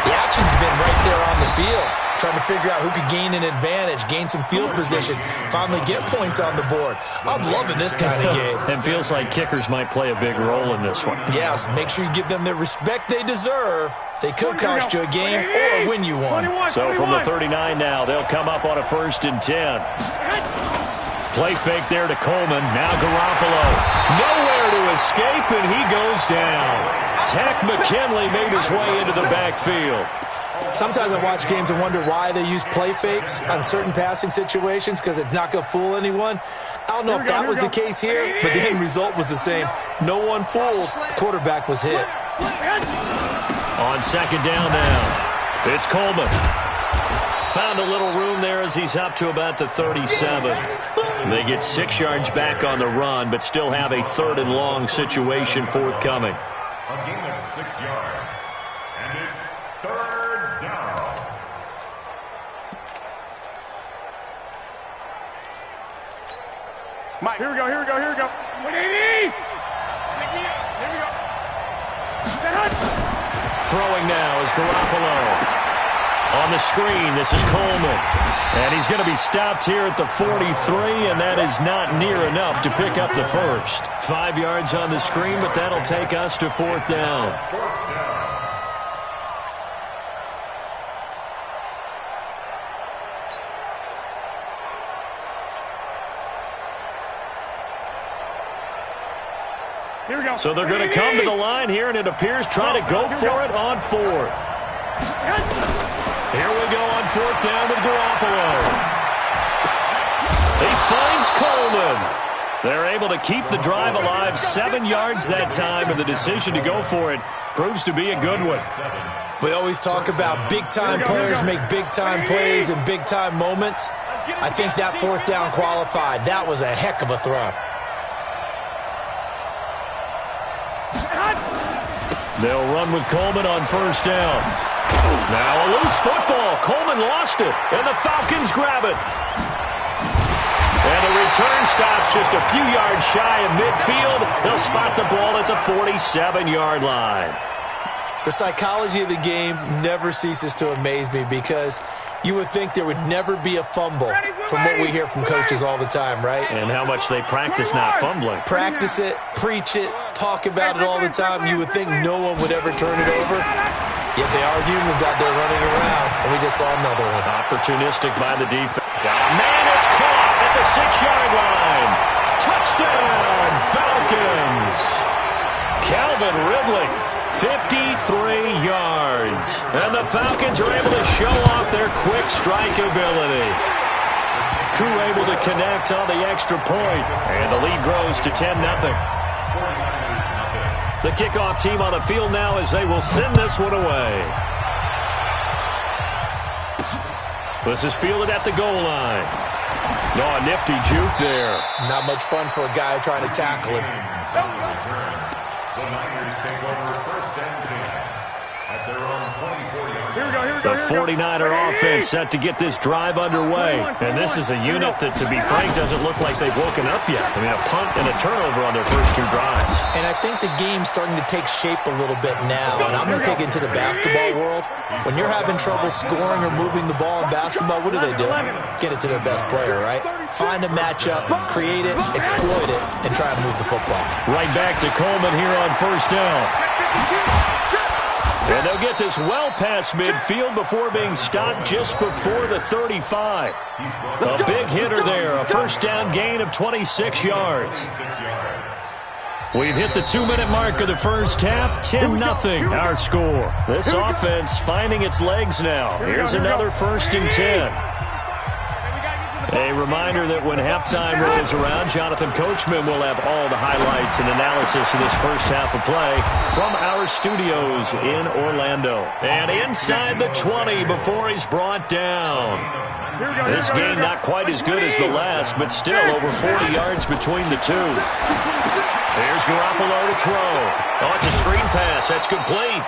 the action's been right there on the field, trying to figure out who could gain an advantage, gain some field position, finally get points on the board. I'm loving this kind of game. And feels like kickers might play a big role in this one. Yes, make sure you give them the respect they deserve. They could cost you a game or win you one. So from the 39 now, they'll come up on a 1st and 10. Play fake there to Coleman. Now Garoppolo. Nowhere to escape, and he goes down. Tech McKinley made his way into the backfield. Sometimes I watch games and wonder why they use play fakes on certain passing situations because it's not going to fool anyone. I don't know if that was the case here, but the end result was the same. No one fooled. The quarterback was hit. On 2nd down now, it's Coleman. Found a little room there as he's up to about the 37. They get 6 yards back on the run, but still have a 3rd and long situation forthcoming. A gain of 6 yards, and it's 3rd down. Mike, here we go. 180. Here we go. Throwing now is Garoppolo. On the screen, this is Coleman. And he's going to be stopped here at the 43, and that is not near enough to pick up the first. 5 yards on the screen, but that'll take us to 4th down. Here we go. So they're going to come to the line here, and it appears trying to go for it on 4th. Here we go on 4th down with Garoppolo. He finds Coleman. They're able to keep the drive alive. 7 yards that time, and the decision to go for it proves to be a good one. We always talk about big-time players make big-time plays in big-time moments. I think that 4th down qualified. That was a heck of a throw. They'll run with Coleman on 1st down. Now a loose football. Coleman lost it, and the Falcons grab it. And the return stops just a few yards shy of midfield. They'll spot the ball at the 47-yard line. The psychology of the game never ceases to amaze me because you would think there would never be a fumble from what we hear from coaches all the time, right? And how much they practice not fumbling. Practice it, preach it, talk about it all the time. You would think no one would ever turn it over. Yet they are humans out there running around, and we just saw another one. Opportunistic by the defense. Man, it's caught at the 6-yard line. Touchdown, Falcons. Calvin Ridley, 53 yards. And the Falcons are able to show off their quick strike ability. Koo able to connect on the extra point, and the lead grows to 10-0. The kickoff team on the field now as they will send this one away. This is fielded at the goal line. Oh, nifty juke there. Not much fun for a guy trying to tackle him. The Niners take over first and 10 at their own 24-yard line. The 49er offense set to get this drive underway. And this is a unit that, to be frank, doesn't look like they've woken up yet. I mean, a punt and a turnover on their first 2 drives. And I think the game's starting to take shape a little bit now. And I'm going to take it into the basketball world. When you're having trouble scoring or moving the ball in basketball, what do? Get it to their best player, right? Find a matchup, create it, exploit it, and try to move the football. Right back to Coleman here on first down. And they'll get this well past midfield before being stopped just before the 35. A big hitter there, a first down gain of 26 yards. We've hit the 2-minute mark of the first half, 10-0 our score. This offense finding its legs now. Here's another first and 10. A reminder that when halftime rolls around, Jonathan Coachman will have all the highlights and analysis of this first half of play from our studios in Orlando. And inside the 20 before he's brought down. This game not quite as good as the last, but still over 40 yards between the two. Here's Garoppolo to throw. Oh, it's a screen pass. That's complete.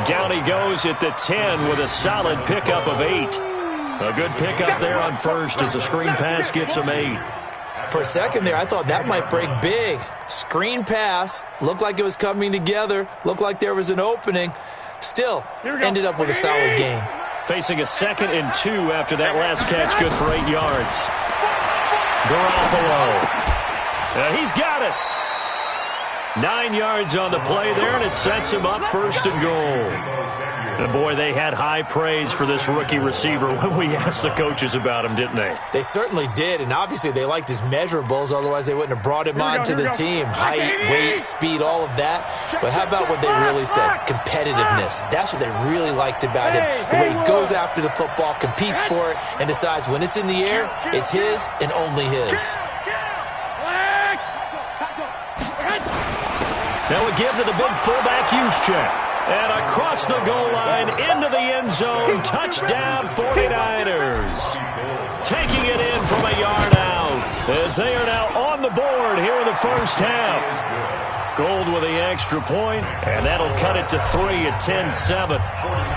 Down he goes at the 10 with a solid pickup of 8. A good pickup there on first as the screen pass gets him 8. For a second there, I thought that might break big. Screen pass. Looked like it was coming together. Looked like there was an opening. Still, ended up with a solid gain. Facing a 2nd and 2 after that last catch, good for 8 yards. Garoppolo. He's got it. 9 yards on the play there, and it sets him up first and goal. And boy, they had high praise for this rookie receiver when we asked the coaches about him, didn't they? They certainly did, and obviously they liked his measurables, otherwise they wouldn't have brought him onto the team. Height, weight, speed, all of that. But how about what they really said? Competitiveness. That's what they really liked about him. The way he goes after the football, competes for it, and decides when it's in the air, it's his and only his. Now a give to the big fullback Juszczyk. And across the goal line, into the end zone, touchdown 49ers. Taking it in from a yard out as they are now on the board here in the first half. Gold with the extra point, and that'll cut it to 3 at 10-7.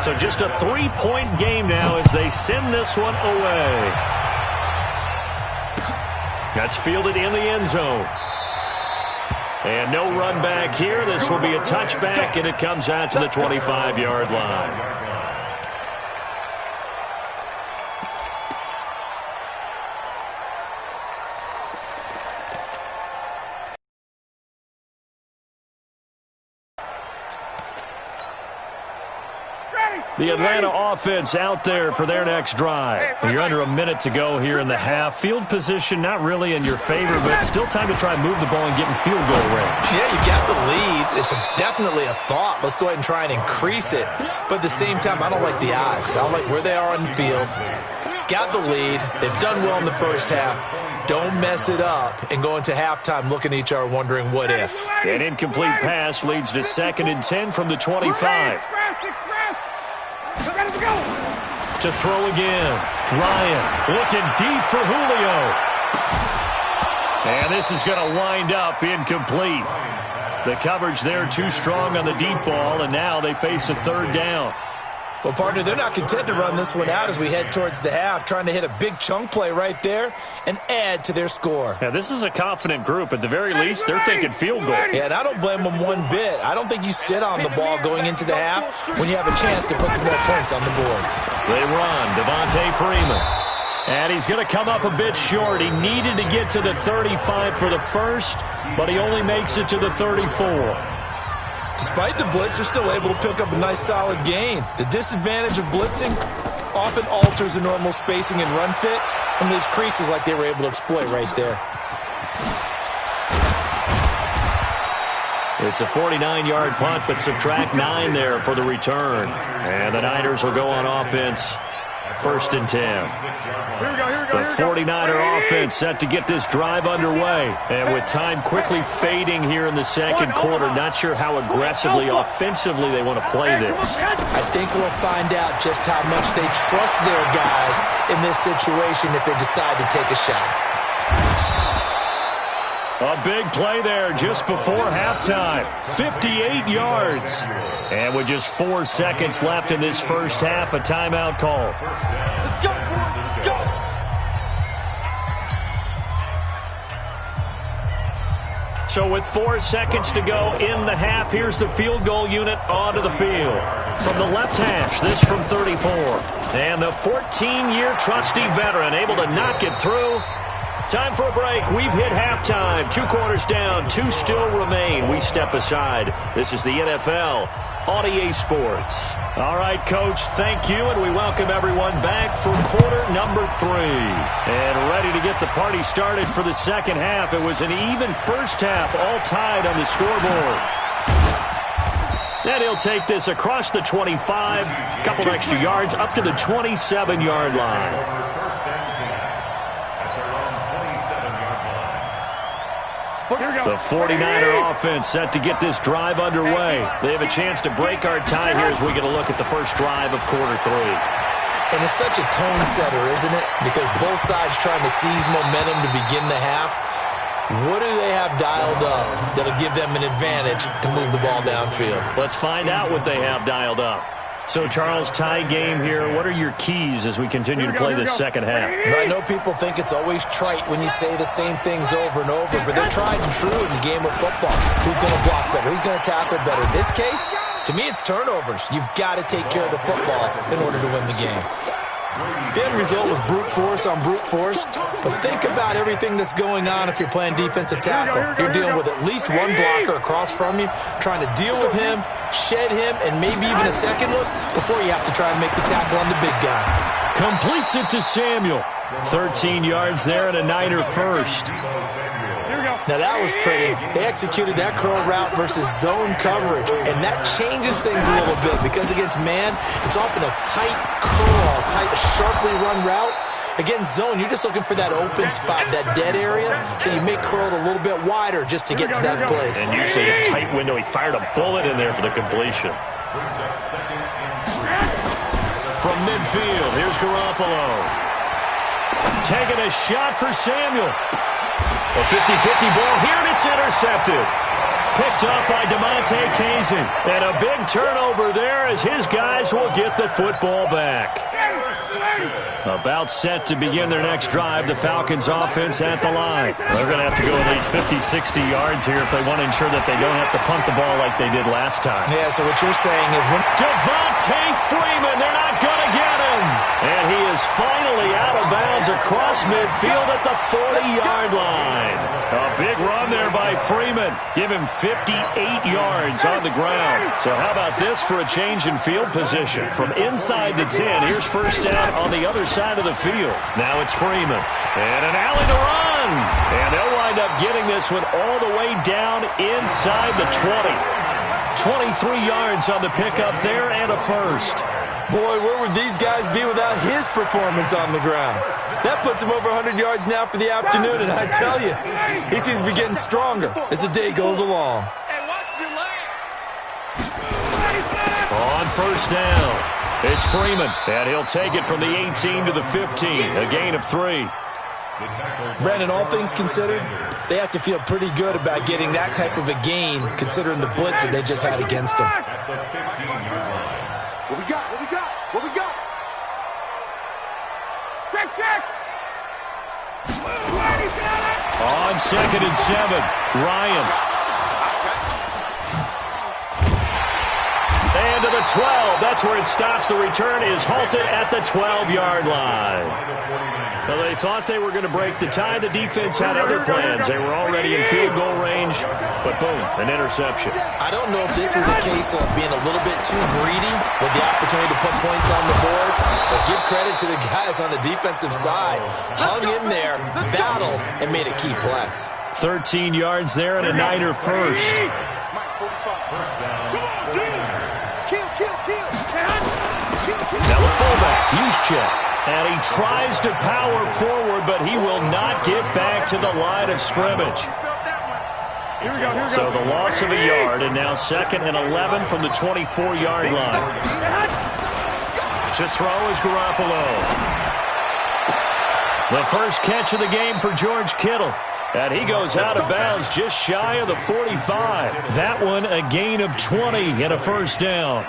So just a 3-point game now as they send this one away. That's fielded in the end zone. And no run back here. This will be a touchback, and it comes out to the 25-yard line. The Atlanta offense out there for their next drive. You're under a minute to go here in the half. Field position not really in your favor, but still time to try and move the ball and get in field goal range. Yeah, you got the lead. It's definitely a thought. Let's go ahead and try and increase it. But at the same time, I don't like the odds. I don't like where they are on the field. Got the lead. They've done well in the first half. Don't mess it up and go into halftime looking at each other wondering what if. An incomplete pass leads to 2nd and 10 from the 25. To throw again. Ryan looking deep for Julio. And this is going to wind up incomplete. The coverage there too strong on the deep ball, and now they face a 3rd down. Well, partner, they're not content to run this one out as we head towards the half, trying to hit a big chunk play right there and add to their score. Yeah, this is a confident group. At the very least, they're thinking field goal. Yeah, and I don't blame them one bit. I don't think you sit on the ball going into the half when you have a chance to put some more points on the board. They run. Devontae Freeman. And he's going to come up a bit short. He needed to get to the 35 for the first, but he only makes it to the 34. Despite the blitz, they're still able to pick up a nice, solid gain. The disadvantage of blitzing often alters the normal spacing and run fits and leaves creases like they were able to exploit right there. It's a 49-yard punt, but subtract 9 there for the return. And the Niners will go on offense. 1st and 10. The 49er offense set to get this drive underway. And with time quickly fading here in the second quarter, not sure how aggressively, offensively they want to play this. I think we'll find out just how much they trust their guys in this situation if they decide to take a shot. A big play there just before halftime. 58 yards. And with just 4 seconds left in this first half, a timeout call. Let's go, boys. Let's go. So with 4 seconds to go in the half, here's the field goal unit onto the field. From the left hash, this from 34. And the 14-year trusty veteran able to knock it through. Time for a break. We've hit halftime. 2 quarters down. 2 still remain. We step aside. This is the NFL on EA Sports. All right, Coach, thank you, and we welcome everyone back for quarter number 3. And ready to get the party started for the second half. It was an even first half, all tied on the scoreboard. And he'll take this across the 25, a couple extra yards, up to the 27-yard line. The 49er offense set to get this drive underway. They have a chance to break our tie here as we get a look at the first drive of quarter 3. And it's such a tone setter, isn't it? Because both sides trying to seize momentum to begin the half. What do they have dialed up that'll give them an advantage to move the ball downfield? Let's find out what they have dialed up. So, Charles, tie game here. What are your keys as we continue to play this second half? I know people think it's always trite when you say the same things over and over, but they're tried and true in the game of football. Who's going to block better? Who's going to tackle better? In this case, to me, it's turnovers. You've got to take care of the football in order to win the game. The end result was brute force on brute force, but think about everything that's going on if you're playing defensive tackle. You're dealing with at least one blocker across from you, trying to deal with him, shed him, and maybe even a second look before you have to try and make the tackle on the big guy. Completes it to Samuel. 13 yards there and a Niner first. Now that was pretty. They executed that curl route versus zone coverage, and that changes things a little bit because against man, it's often a tight curl, tight, sharply run route. Against zone, you're just looking for that open spot, that dead area, so you make curl a little bit wider just to get to that place. And usually a tight window. He fired a bullet in there for the completion. From midfield, here's Garoppolo. Taking a shot for Samuel. A 50-50 ball here, and it's intercepted. Picked up by DeMonte Kazin. And a big turnover there as his guys will get the football back. About set to begin their next drive, the Falcons offense at the line. They're going to have to go at least 50, 60 yards here if they want to ensure that they don't have to punt the ball like they did last time. Yeah, so what you're saying is when Devontae Freeman, they're not going to get him. And he is finally out of bounds across midfield at the 40-yard line. A big run there by Freeman. Give him 58 yards on the ground. So how about this for a change in field position? From inside the 10, here's first down on the other side of the field. Now it's Freeman. And an alley to run. And they'll wind up getting this one all the way down inside the 20. 23 yards on the pickup there and a first. Boy, where would these guys be without his performance on the ground? That puts him over 100 yards now for the afternoon, and I tell you, he seems to be getting stronger as the day goes along. On first down, it's Freeman, and he'll take it from the 18 to the 15, a gain of 3. Brandon, all things considered, they have to feel pretty good about getting that type of a gain, considering the blitz that they just had against them. What we got? What we got? Check. On 2nd and 7, Ryan. And to the 12. That's where it stops. The return is halted at the 12-yard line. Well, they thought they were going to break the tie. The defense had other plans. They were already in field goal range, but boom, an interception. I don't know if this was a case of being a little bit too greedy with the opportunity to put points on the board, but give credit to the guys on the defensive side. Hung in there, battled, and made a key play. 13 yards there and a Niner first. Now the fullback, Juszczyk. And he tries to power forward, but he will not get back to the line of scrimmage. Here we go. So the loss of a yard, and now 2nd and 11 from the 24-yard line. To throw is Garoppolo. The first catch of the game for George Kittle. And he goes out of bounds just shy of the 45. That one a gain of 20 and a first down.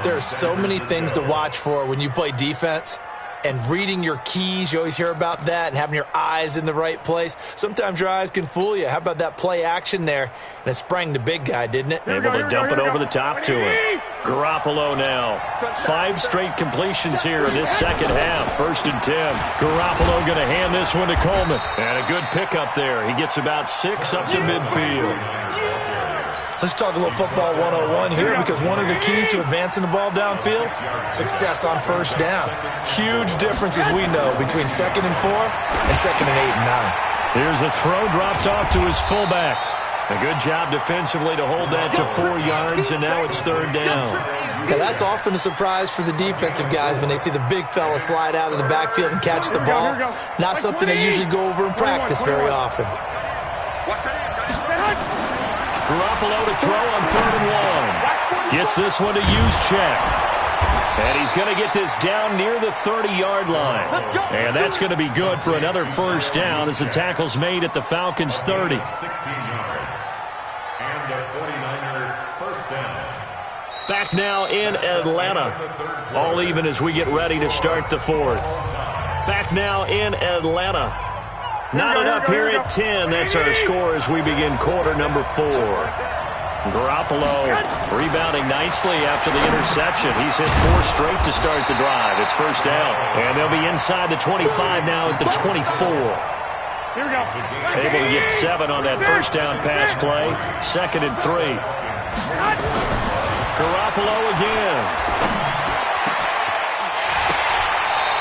There are so many things to watch for when you play defense. And reading your keys, you always hear about that, and having your eyes in the right place. Sometimes your eyes can fool you. How about that play action there? And it sprang the big guy, didn't it? Able to dump it over the top to him. Garoppolo now. 5 straight completions here in this second half. 1st and 10. Garoppolo going to hand this one to Coleman. And a good pickup there. He gets about 6 up to midfield. Let's talk a little football 101 here, because one of the keys to advancing the ball downfield, success on first down. Huge difference, as we know, between 2nd and 4 and 2nd and 8 and 9. Here's a throw dropped off to his fullback. A good job defensively to hold that to 4 yards, and now it's 3rd down. Now, that's often a surprise for the defensive guys when they see the big fella slide out of the backfield and catch the ball. Not something they usually go over in practice very often. Garoppolo to throw on 3rd and 1. Gets this one to Juszczyk. And he's going to get this down near the 30-yard line. And that's going to be good for another first down as the tackle's made at the Falcons' 30. 16 yards. And the 49er first down. Back now in Atlanta. All even as we get ready to start the 4th. Back now in Atlanta. Knotted up here at 10. That's our score as we begin quarter number 4. Garoppolo rebounding nicely after the interception. He's hit 4 straight to start the drive. It's first down. And they'll be inside the 25 now at the 24. Here we go. Able to get 7 on that first down pass play. 2nd and 3. Garoppolo again.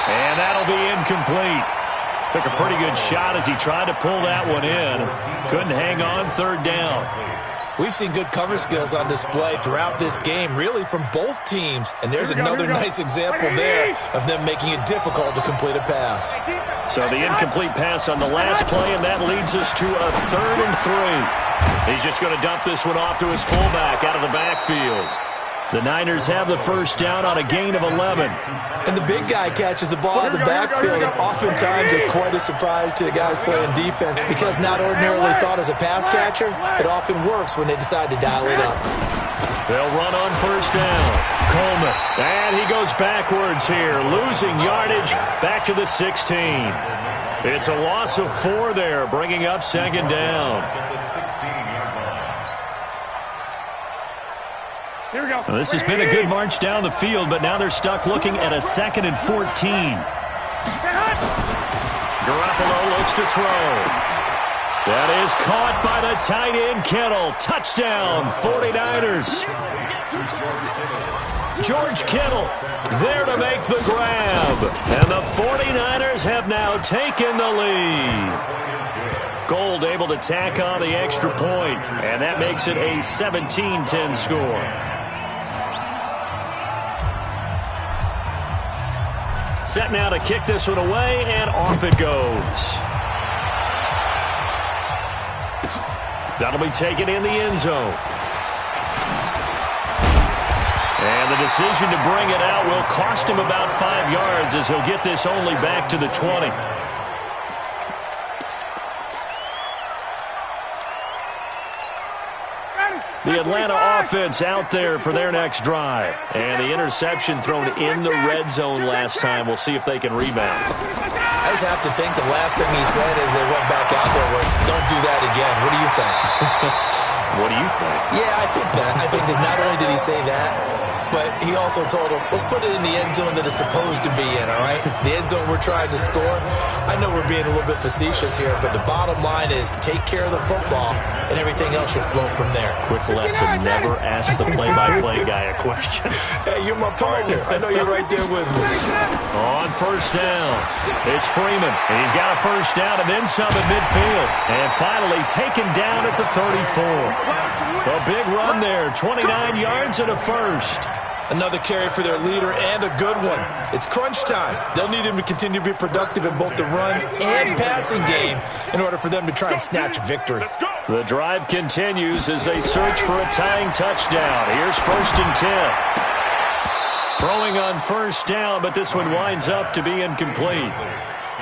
And that'll be incomplete. Took a pretty good shot as he tried to pull that one in. Couldn't hang on, 3rd down. We've seen good cover skills on display throughout this game, really from both teams. And there's another nice example there of them making it difficult to complete a pass. So the incomplete pass on the last play, and that leads us to a 3rd and 3. He's just going to dump this one off to his fullback out of the backfield. The Niners have the first down on a gain of 11. And the big guy catches the ball in the backfield, and oftentimes it's quite a surprise to the guys playing defense, because not ordinarily thought as a pass catcher, it often works when they decide to dial it up. They'll run on first down. Coleman, and he goes backwards here, losing yardage back to the 16. It's a loss of 4 there, bringing up 2nd down. Here we go. Well, this has been a good march down the field, but now they're stuck looking at a 2nd and 14. Garoppolo looks to throw. That is caught by the tight end, Kittle. Touchdown, 49ers. George Kittle there to make the grab. And the 49ers have now taken the lead. Gold able to tack on the extra point, and that makes it a 17-10 score. Set now to kick this one away, and off it goes. That'll be taken in the end zone. And the decision to bring it out will cost him about 5 yards, as he'll get this only back to the 20. The Atlanta offense out there for their next drive. And the interception thrown in the red zone last time. We'll see if they can rebound. I just have to think the last thing he said as they went back out there was, don't do that again. What do you think? What do you think? Yeah, I think that. I think that not only did he say that, but he also told him, let's put it in the end zone that it's supposed to be in, all right? The end zone we're trying to score. I know we're being a little bit facetious here, but the bottom line is take care of the football, and everything else should flow from there. Quick lesson, never ask the play-by-play guy a question. Hey, you're my partner. I know you're right there with me. On first down, it's Freeman, and he's got a first down and then some at midfield. And finally taken down at the 34. A big run there, 29 yards and a first. Another carry for their leader and a good one. It's crunch time. They'll need him to continue to be productive in both the run and passing game in order for them to try and snatch victory. The drive continues as they search for a tying touchdown. Here's 1st and 10. Throwing on first down, but this one winds up to be incomplete.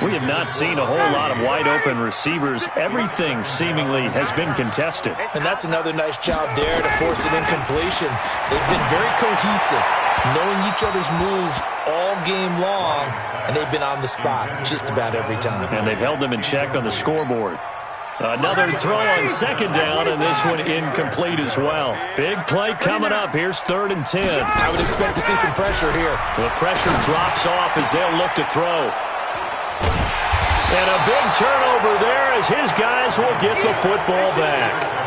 We have not seen a whole lot of wide-open receivers. Everything seemingly has been contested. And that's another nice job there to force an incompletion. They've been very cohesive, knowing each other's moves all game long, and they've been on the spot just about every time. And they've held them in check on the scoreboard. Another throw on second down, and this one incomplete as well. Big play coming up. Here's 3rd and 10. I would expect to see some pressure here. The pressure drops off as they'll look to throw. And a big turnover there as his guys will get the football back.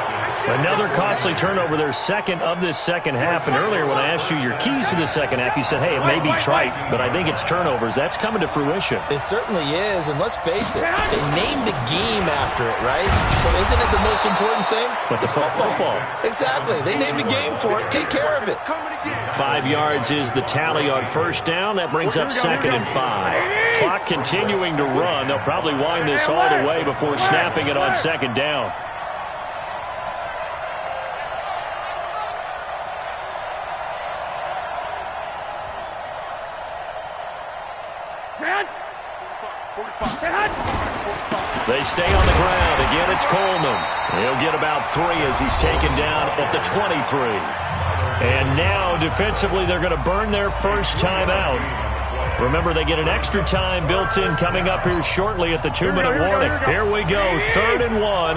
Another costly turnover, their second of this second half. And earlier when I asked you your keys to the second half, you said, hey, it may be trite, but I think it's turnovers. That's coming to fruition. It certainly is, and let's face it, they named the game after it, right? So isn't it the most important thing? It's football. Exactly. They named the game for it. Take care of it. 5 yards is the tally on first down. That brings up 2nd and 5. Clock continuing to run. They'll probably wind this all the way before snapping it on second down. They stay on the ground. Again, it's Coleman. He'll get about 3 as he's taken down at the 23. And now, defensively, they're going to burn their first time out. Remember, they get an extra time built in coming up here shortly at the 2-minute warning. Here we go, 3rd and 1.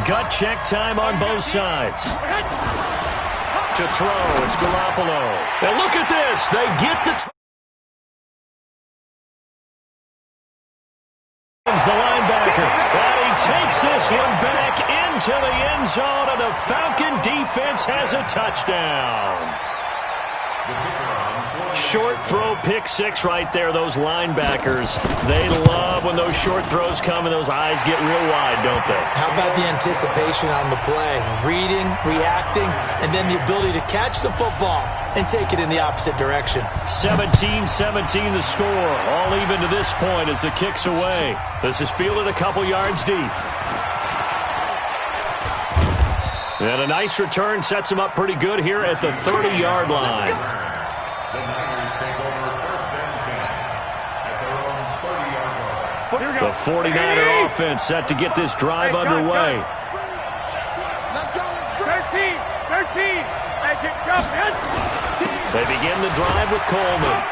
Gut check time on both sides. To throw, it's Garoppolo. And look at this. They get the... the linebacker, and he takes this one back into the end zone, and the Falcon defense has a touchdown. Short throw, pick 6 right there. Those linebackers, they love when those short throws come and those eyes get real wide, don't they? How about the anticipation on the play? Reading, reacting, and then the ability to catch the football and take it in the opposite direction. 17-17 the score. All even to this point as the kick's away. This is fielded a couple yards deep. And a nice return sets him up pretty good here at the 30-yard line. The Niners take over 1st and 10 at their own 30-yard line. The 49er offense set to get this drive underway. Let's go. 13. They begin the drive with Coleman.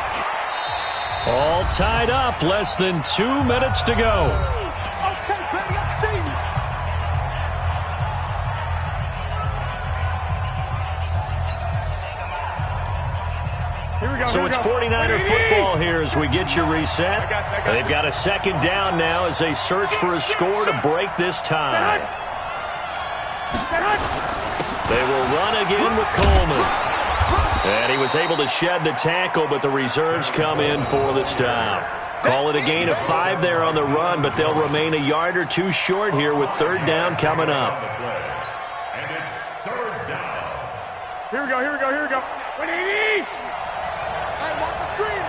All tied up, less than 2 minutes to go. So it's 49er football here as we get you reset. They've got a second down now as they search for a score to break this tie. They will run again with Coleman. And he was able to shed the tackle, but the reserves come in for the stop. Call it a gain of 5 there on the run, but they'll remain a yard or 2 short here with 3rd down coming up. And it's 3rd down. Here we go. 180. Hey, watch the screen.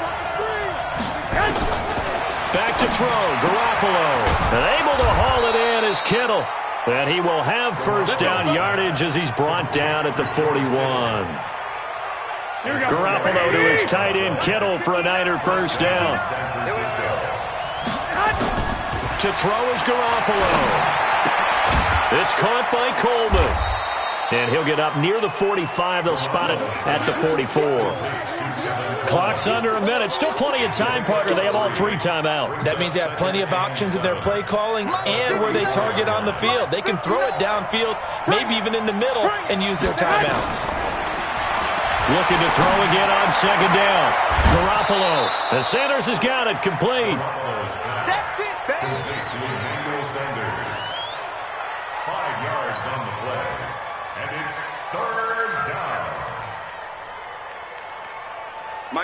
Back to throw, Garoppolo. And able to haul it in is Kittle. And he will have first down yardage as he's brought down at the 41. Garoppolo to his tight end, Kittle, for a Niner first down. To throw is Garoppolo. It's caught by Coleman. And he'll get up near the 45. They'll spot it at the 44. Clock's under a minute. Still plenty of time, partner. They have all 3 timeouts. That means they have plenty of options in their play calling and where they target on the field. They can throw it downfield, maybe even in the middle, and use their timeouts. Looking to throw again on second down. Garoppolo. The Sanders has got it complete. That's it, baby. 5 yards on the play. And it's 3rd down.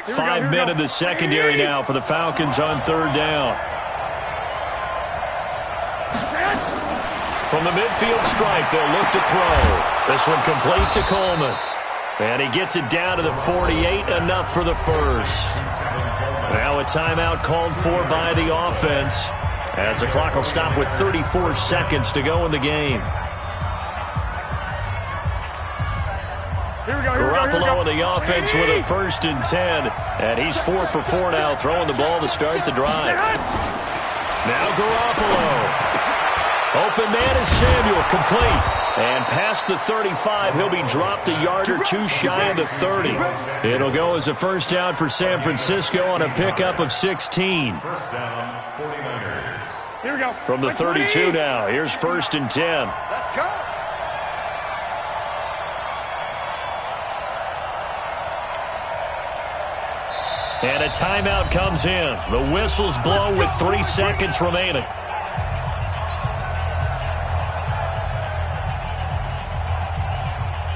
5 men in the secondary now for the Falcons on 3rd down. From the midfield stripe, they'll look to throw. This one complete to Coleman. And he gets it down to the 48, enough for the first. Now a timeout called for by the offense, as the clock will stop with 34 seconds to go in the game. Garoppolo on the offense with a 1st and 10. And he's 4 for 4 now, throwing the ball to start the drive. Now Garoppolo. Open man is Samuel, complete. And past the 35, he'll be dropped a yard or 2 shy of the 30. It'll go as a first down for San Francisco on a pickup of 16. First down, 49ers. Here we go. From the 32 now, here's 1st and 10. Let's go. And a timeout comes in. The whistles blow with 3 seconds remaining.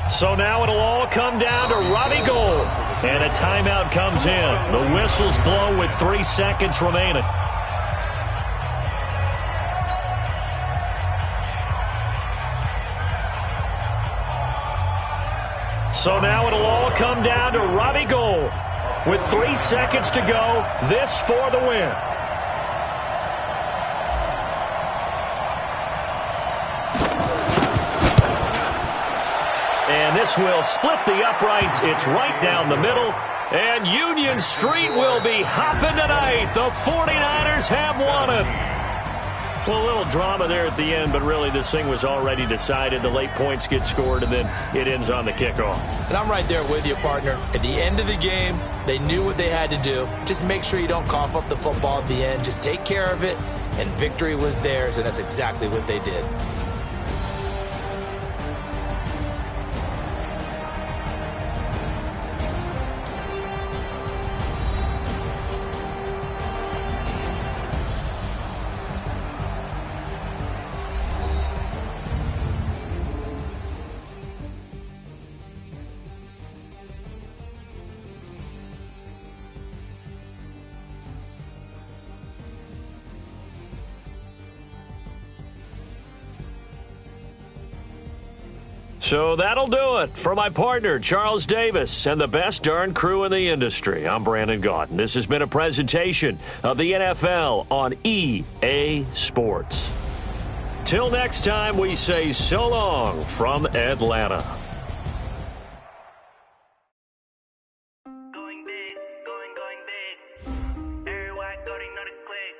So now it'll all come down to Robbie Gould. And a timeout comes in. The whistles blow with 3 seconds remaining. So now it'll all come down to Robbie Gould. With 3 seconds to go, this for the win. And this will split the uprights. It's right down the middle. And Union Street will be hopping tonight. The 49ers have won it. Well, a little drama there at the end, but really this thing was already decided. The late points get scored, and then it ends on the kickoff. And I'm right there with you, partner. At the end of the game, they knew what they had to do. Just make sure you don't cough up the football at the end. Just take care of it, and victory was theirs, and that's exactly what they did. So that'll do it for my partner, Charles Davis, and the best darn crew in the industry. I'm Brandon Gaudin. This has been a presentation of the NFL on EA Sports. Till next time, we say so long from Atlanta. Going big, going big. Everywhere I go, they know the click.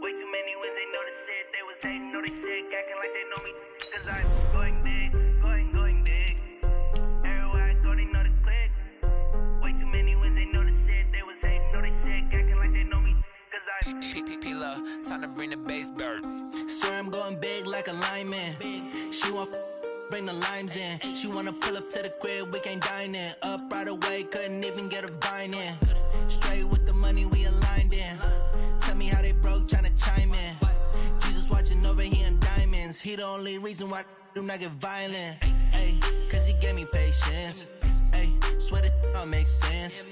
Way too many wins, they know the shit. They was hating, know they sick, acting like they know me. Cause I'm going big, going big. Everywhere I go, they know the click. Way too many wins, they know the shit. They was hating, know they sick, acting like they know me. Cause I'm P-P-P-Love, time to bring the bass bird. swear I'm going big like a lineman. She want bring the limes in. She wanna pull up to the crib, we can't dine in. Up right away, couldn't even get a vine in. Straight with the money we aligned in. Tell me how they broke, tryna chime in. Jesus watching over here in diamonds. He the only reason why do not get violent. Ay, cause he gave me patience. Ay, swear that all makes sense.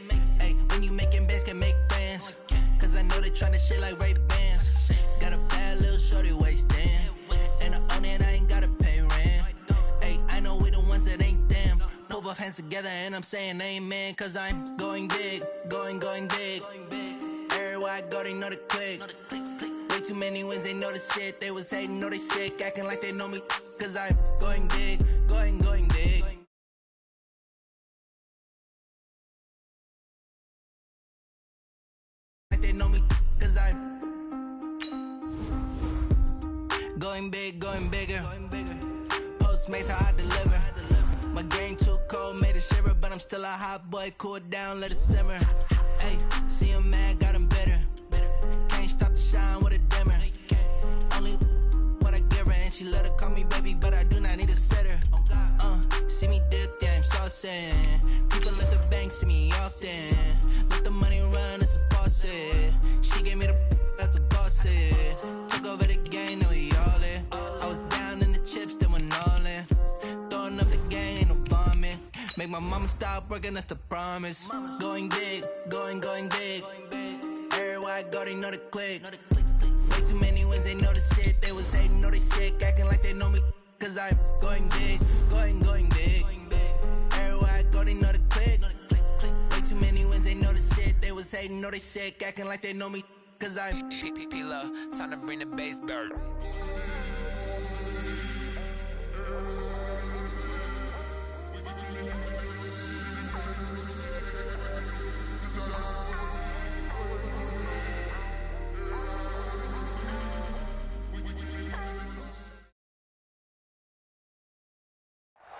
Ay, when you making bands, can make friends. Cause I know they tryna shit like Ray-Bans. Got a bad little shorty wasting. And I own it, I ain't gotta pay rent. Ay, I know we the ones that ain't them. Move our hands together and I'm saying amen. Cause I'm going big, going big. Everywhere I go, they know the click. Way too many wins, they know the shit. They was hating, know they sick, acting like they know me. Cause I'm going big, going big. Like they know me, cause I'm going big, going bigger. Postmates how I deliver. My game too cold, made it shiver, but I'm still a hot boy. Cool it down, let it simmer. Hey, see him mad, got him bitter. Can't stop the shine with a dimmer. Only what I give her, and she let her call me baby, but I do not need a sitter. See me dip, yeah, I'm saucing. People let the bank see me often. Let the money run, it's a faucet. She gave me the that's a bosses. Took over the game, now we all in. I was down in the chips, then went all in. Throwing up the gang, ain't no bombing. Make my mama stop working, that's the promise. Going big, going big. Everywhere I go, they know the click. Way too many wins, they know the shit. They was hating, know they sick, acting like they know me. Cause I'm going big, going big. Everywhere I go, they know the click. Way too many wins, they know the shit. They was hating, know they sick, acting like they know me. Cause I'm P-P-P-Love, time to bring the bass bird.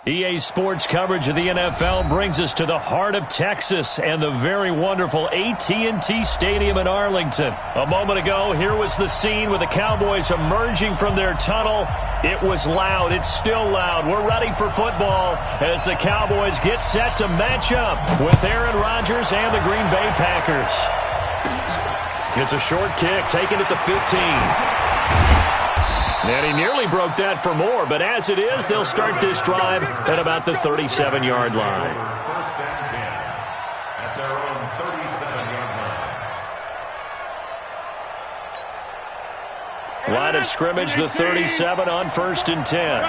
EA Sports coverage of the NFL brings us to the heart of Texas and the very wonderful AT&T Stadium in Arlington. A moment ago, here was the scene with the Cowboys emerging from their tunnel. It was loud. It's still loud. We're ready for football as the Cowboys get set to match up with Aaron Rodgers and the Green Bay Packers. It's a short kick, taken at the 15. And he nearly broke that for more, but as it is, they'll start this drive at about the 37-yard line. First and 10 at their own 37-yard line. Line of scrimmage, the 37 on 1st and 10.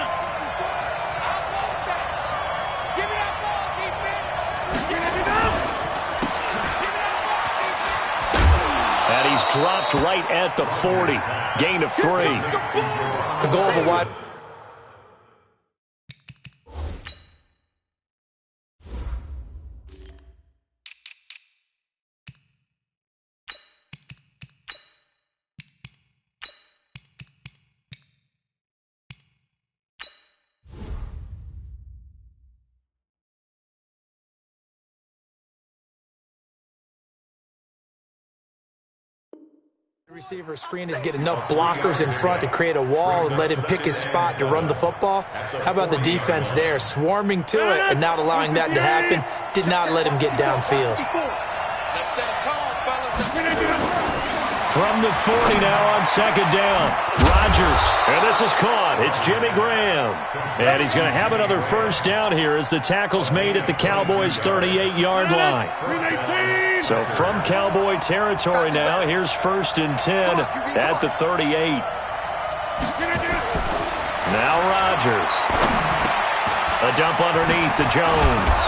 And he's dropped right at the 40. Gain of 3. The goal of a wide. Receiver screen is get enough blockers in front to create a wall and let him pick his spot to run the football. How about the defense there, swarming to it and not allowing that to happen? Did not let him get downfield. From the 40 now on 2nd down. Rodgers, and this is caught. It's Jimmy Graham. And he's going to have another first down here as the tackle's made at the Cowboys' 38-yard line. So from Cowboy territory now, here's 1st and 10 at the 38. Now Rodgers. A dump underneath to Jones.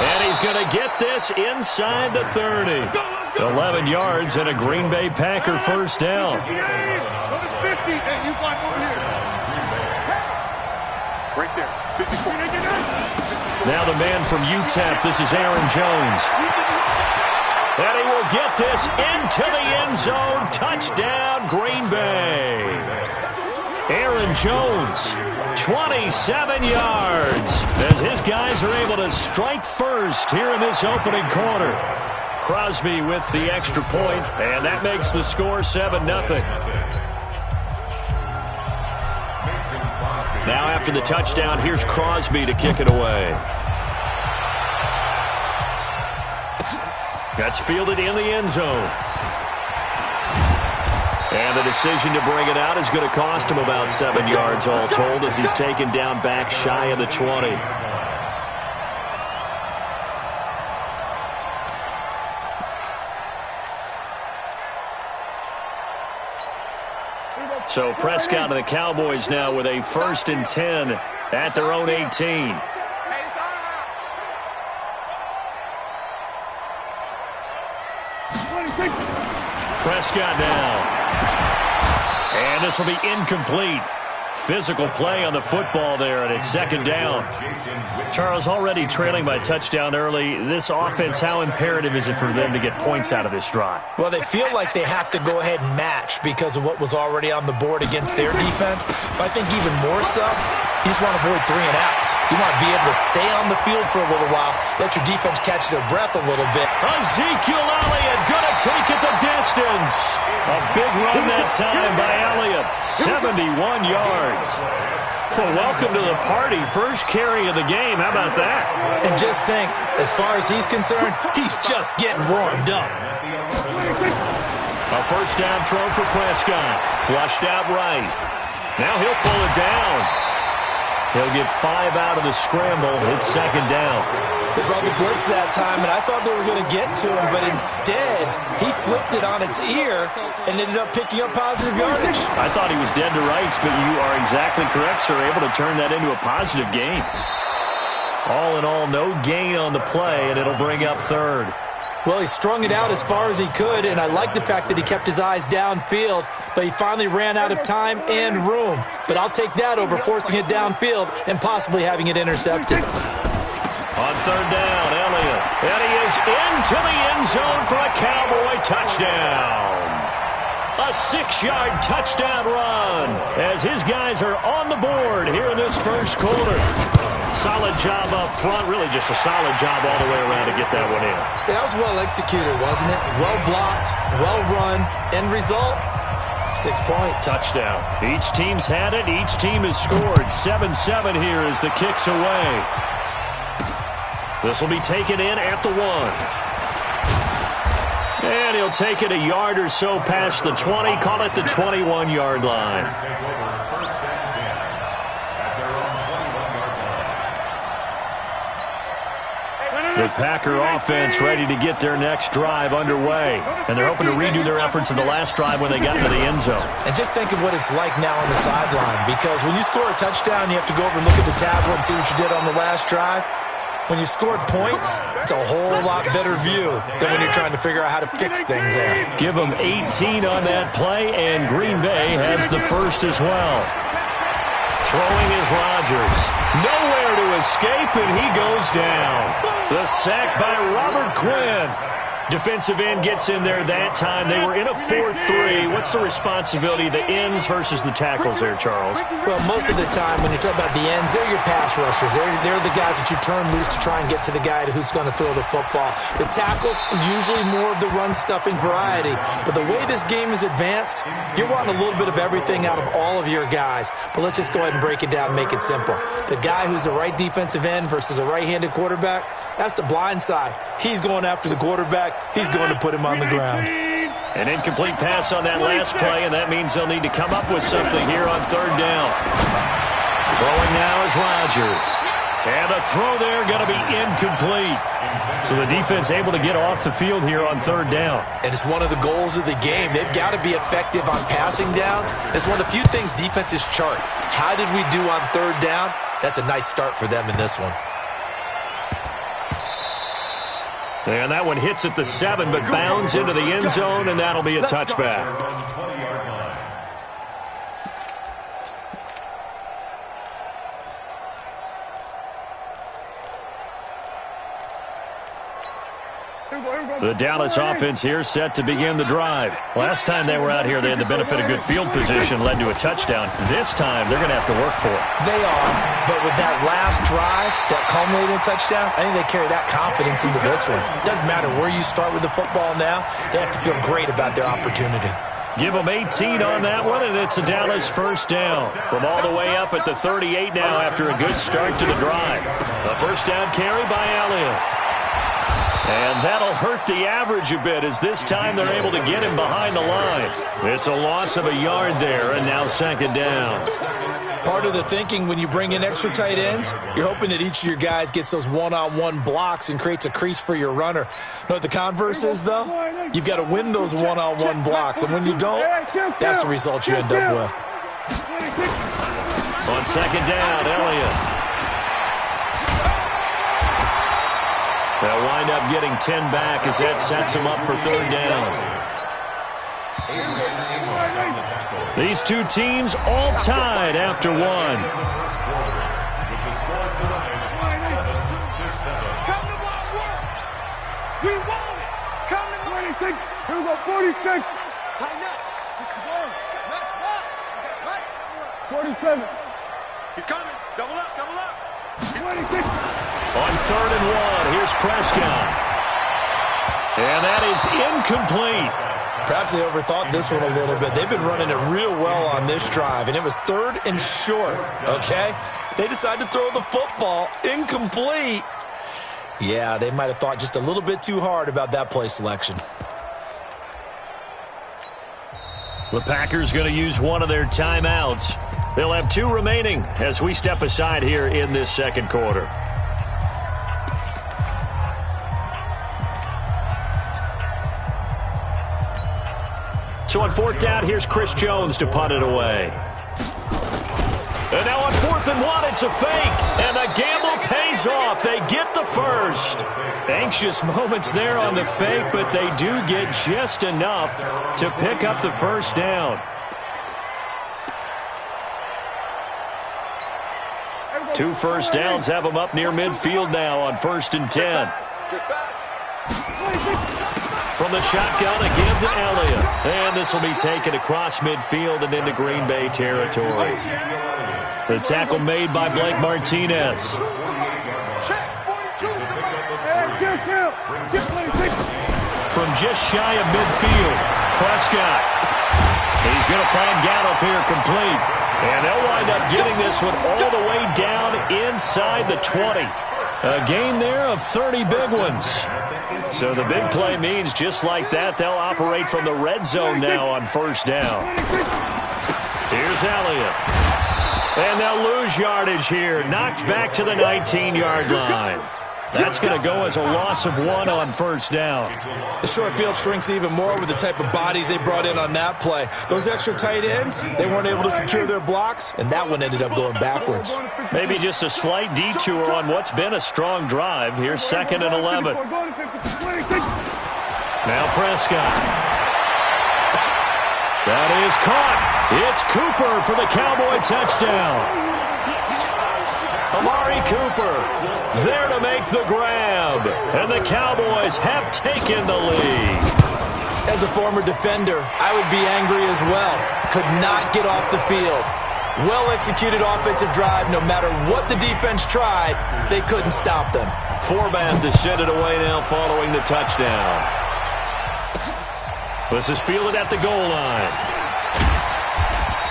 And he's going to get this inside the 30. 11 yards and a Green Bay Packer first down. Right there. 54. Now the man from UTEP, this is Aaron Jones. And he will get this into the end zone. Touchdown, Green Bay. Aaron Jones, 27 yards. As his guys are able to strike first here in this opening quarter. Crosby with the extra point, and that makes the score 7-0. Now after the touchdown, here's Crosby to kick it away. That's fielded in the end zone. And the decision to bring it out is going to cost him about 7 yards all told as he's taken down back shy of the 20. So Prescott and the Cowboys now with a 1st and 10 at their own 18. Prescott now. And this will be incomplete. Physical play on the football there, and it's second down. Charles, already trailing by touchdown early. This offense, how imperative is it for them to get points out of this drive? Well, they feel like they have to go ahead and match because of what was already on the board against their defense. But I think even more so, you just want to avoid 3 and outs. You want to be able to stay on the field for a little while, let your defense catch their breath a little bit. Ezekiel Elliott going to take it the distance. A big run that time by Elliott, 71 yards. Well, welcome to the party. First carry of the game. How about that? And just think, as far as he's concerned, he's just getting warmed up. A first down throw for Prescott. Flushed out right. Now he'll pull it down. He'll get 5 out of the scramble. It's second down. They brought the blitz that time, and I thought they were going to get to him, but instead, he flipped it on its ear and ended up picking up positive yardage. I thought he was dead to rights, but you are exactly correct, sir. Able to turn that into a positive gain. All in all, no gain on the play, and it'll bring up third. Well, he strung it out as far as he could, and I like the fact that he kept his eyes downfield, but he finally ran out of time and room. But I'll take that over forcing it downfield and possibly having it intercepted. On third down, Elliott. And he is into the end zone for a Cowboy touchdown. A 6-yard touchdown run as his guys are on the board here in this first quarter. Solid job up front, really just a solid job all the way around to get that one in. That was well executed, wasn't it? Well blocked, well run. End result, 6 points. Touchdown. Each team's had it. Each team has scored. 7-7 here as the kick's away. This will be taken in at the 1. And he'll take it a yard or so past the 20, call it the 21-yard line. The Packer offense ready to get their next drive underway. And they're hoping to redo their efforts in the last drive when they got to the end zone. And just think of what it's like now on the sideline, because when you score a touchdown, you have to go over and look at the tablet and see what you did on the last drive. When you scored points, it's a whole lot better view than when you're trying to figure out how to fix things there. Give them 18 on that play, and Green Bay has the first as well. Throwing is Rodgers. Nowhere to escape, and he goes down. The sack by Robert Quinn. Defensive end gets in there that time. They were in a 4-3. What's the responsibility of the ends versus the tackles there, Charles? Well, most of the time when you talk about the ends, they're your pass rushers. They're the guys that you turn loose to try and get to the guy who's going to throw the football. The tackles, usually more of the run-stuffing variety. But the way this game is advanced, you're wanting a little bit of everything out of all of your guys. But let's just go ahead and break it down and make it simple. The guy who's the right defensive end versus a right-handed quarterback, that's the blind side. He's going after the quarterback. He's going to put him on the ground. An incomplete pass on that last play, and that means they'll need to come up with something here on third down. Throwing now is Rodgers. And the throw there going to be incomplete. So the defense able to get off the field here on third down. And it's one of the goals of the game. They've got to be effective on passing downs. It's one of the few things defenses chart. How did we do on third down? That's a nice start for them in this one. And that one hits at the 7, but bounds into the end zone, and that'll be a touchback. The Dallas offense here set to begin the drive. Last time they were out here, they had the benefit of good field position, led to a touchdown. This time, they're going to have to work for it. They are, but with that last drive, that culminating touchdown, I think they carry that confidence into this one. Doesn't matter where you start with the football now, they have to feel great about their opportunity. Give them 18 on that one, and it's a Dallas first down. From all the way up at the 38 now after a good start to the drive. A first down carry by Elliott. And that'll hurt the average a bit as this time they're able to get him behind the line. It's a loss of a yard there, and now second down. Part of the thinking when you bring in extra tight ends, you're hoping that each of your guys gets those one-on-one blocks and creates a crease for your runner. You know what the converse is, though? You've got to win those one-on-one blocks, and when you don't, that's the result you end up with. On second down, Elliott. They'll wind up getting 10 back as that sets them up for third down. These two teams all tied after one. Come to my work. We want it. Come to 26. Here we go, 46. Tighten up. 61. Match box. Right. 47. He's coming. Double up, double up. 26. On 3rd and 1, here's Prescott. And that is incomplete. Perhaps they overthought this one a little bit. They've been running it real well on this drive, and it was 3rd and short, okay? They decided to throw the football incomplete. Yeah, they might have thought just a little bit too hard about that play selection. The Packers going to use one of their timeouts. They'll have 2 remaining as we step aside here in this second quarter. So on 4th down, here's Chris Jones to punt it away. And now on 4th and 1, it's a fake. And the gamble pays off. They get the first. Anxious moments there on the fake, but they do get just enough to pick up the first down. 2 first downs have them up near midfield now on 1st and 10. From the shotgun, a give to Elliott. And this will be taken across midfield and into Green Bay territory. The tackle made by Blake Martinez. From just shy of midfield, Prescott. He's going to find Gallup here complete. And they'll wind up getting this one all the way down inside the 20. A gain there of 30 big ones. So the big play means just like that, they'll operate from the red zone now on 1st down. Here's Elliott. And they'll lose yardage here. Knocked back to the 19-yard line. That's going to go as a loss of 1 on 1st down. The short field shrinks even more with the type of bodies they brought in on that play. Those extra tight ends, they weren't able to secure their blocks, and that one ended up going backwards. Maybe just a slight detour on what's been a strong drive. Here's 2nd and 11. Now Prescott. That is caught. It's Cooper for the Cowboy touchdown. Amari Cooper there to make the grab. And the Cowboys have taken the lead. As a former defender, I would be angry as well. Could not get off the field. Well-executed offensive drive. No matter what the defense tried, they couldn't stop them. Forbath to send it away now following the touchdown. This is fielded at the goal line.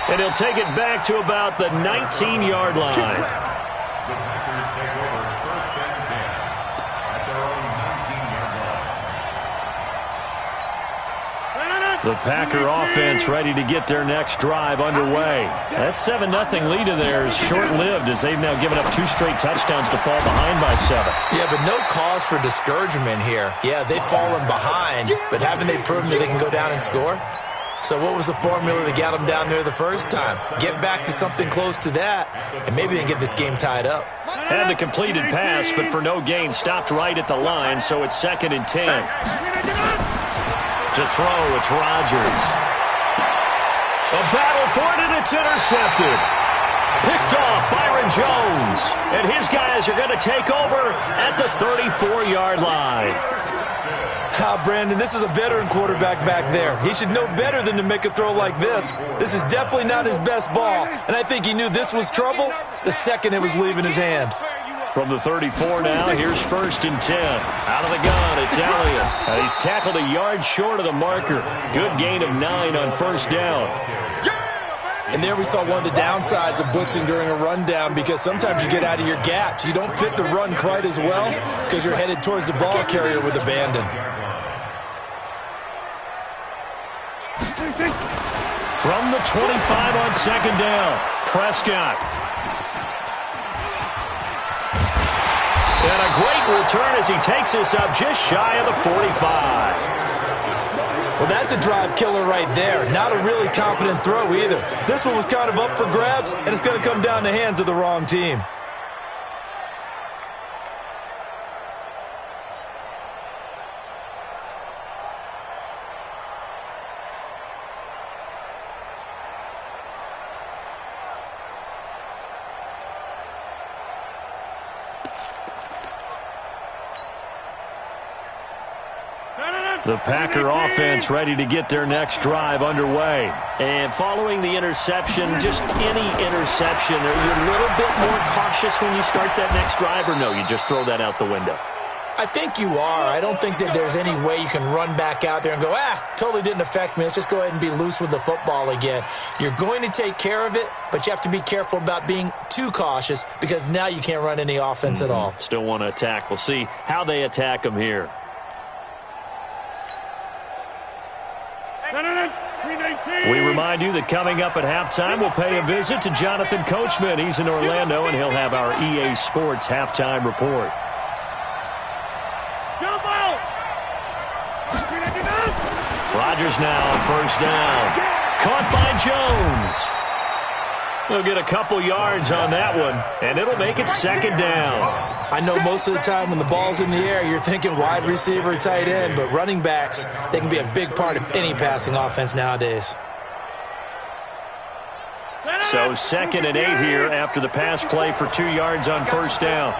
And he'll take it back to about the 19-yard line. The Packers take over 1st and 10 at their own 19-yard line. The Packer offense ready to get their next drive underway. That 7-0 lead of theirs short-lived as they've now given up 2 straight touchdowns to fall behind by 7. Yeah, but no cause for discouragement here. Yeah, they've fallen behind, but haven't they proven that they can go down and score? So what was the formula that got them down there the first time? Get back to something close to that, and maybe they can get this game tied up. Had the completed pass, but for no gain, stopped right at the line, so it's 2nd and 10. To throw, it's Rodgers. A battle for it, and it's intercepted. Picked off Byron Jones. And his guys are going to take over at the 34-yard line. Brandon, this is a veteran quarterback back there. He should know better than to make a throw like this. This is definitely not his best ball, and I think he knew this was trouble the second it was leaving his hand. From the 34 now, here's 1st and 10. Out of the gun, it's Elliott. He's tackled a yard short of the marker. Good gain of 9 on 1st down. And there we saw one of the downsides of blitzing during a rundown, because sometimes you get out of your gaps. You don't fit the run quite as well because you're headed towards the ball carrier with abandon. From the 25 on 2nd down, Prescott. And a great return as he takes this up just shy of the 45. Well, that's a drive killer right there. Not a really confident throw either. This one was kind of up for grabs, and it's going to come down the hands of the wrong team. The Packer offense ready to get their next drive underway. And following the interception, just any interception, are you a little bit more cautious when you start that next drive, or no, you just throw that out the window? I think you are. I don't think that there's any way you can run back out there and go, totally didn't affect me. Let's just go ahead and be loose with the football again. You're going to take care of it, but you have to be careful about being too cautious because now you can't run any offense at all. Still want to attack. We'll see how they attack them here. We remind you that coming up at halftime, we'll pay a visit to Jonathan Coachman. He's in Orlando, and he'll have our EA Sports halftime report. Rodgers now on first down. Caught by Jones. We'll get a couple yards on that one, and it'll make it second down. I know most of the time when the ball's in the air, you're thinking wide receiver, tight end, but running backs, they can be a big part of any passing offense nowadays. So 2nd and 8 here after the pass play for 2 yards on first down.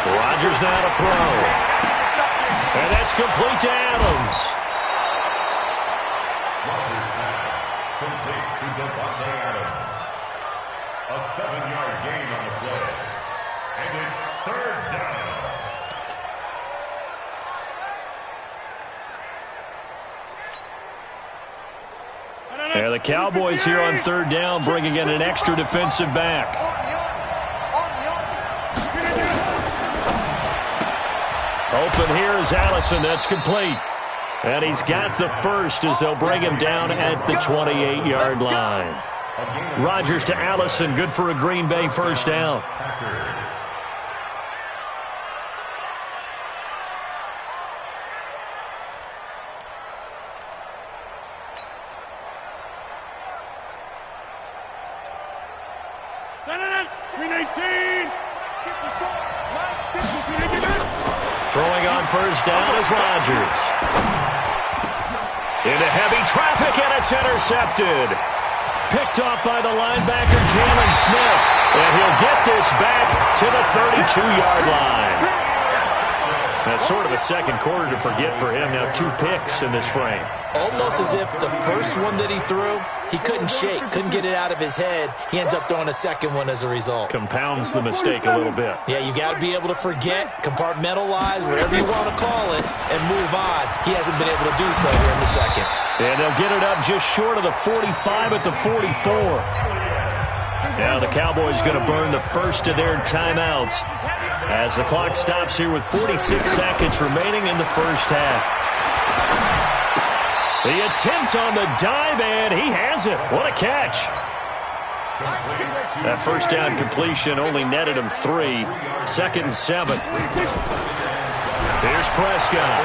Rodgers now to throw. And that's complete to Adams. Rodgers pass complete to Devontae Adams. A 7-yard gain on the play. And it's 3rd down. Yeah, the Cowboys here on 3rd down, bringing in an extra defensive back. Open here is Allison. That's complete. And he's got the first as they'll bring him down at the 28-yard line. Rodgers to Allison. Good for a Green Bay first down. Throwing on first down is Rodgers. Into heavy traffic, and it's intercepted. Picked off by the linebacker, Jalen Smith. And he'll get this back to the 32-yard line. That's sort of a second quarter to forget for him. Now 2 picks in this frame. Almost as if the first one that he threw, he couldn't shake, couldn't get it out of his head. He ends up throwing a second one as a result. Compounds the mistake a little bit. Yeah, you got to be able to forget, compartmentalize, whatever you want to call it, and move on. He hasn't been able to do so here in the second. And they'll get it up just short of the 45 at the 44. Now the Cowboys going to burn the first of their timeouts as the clock stops here with 46 seconds remaining in the first half. The attempt on the dive, and he has it. What a catch. That first down completion only netted him 3. 2nd and 7. Here's Prescott.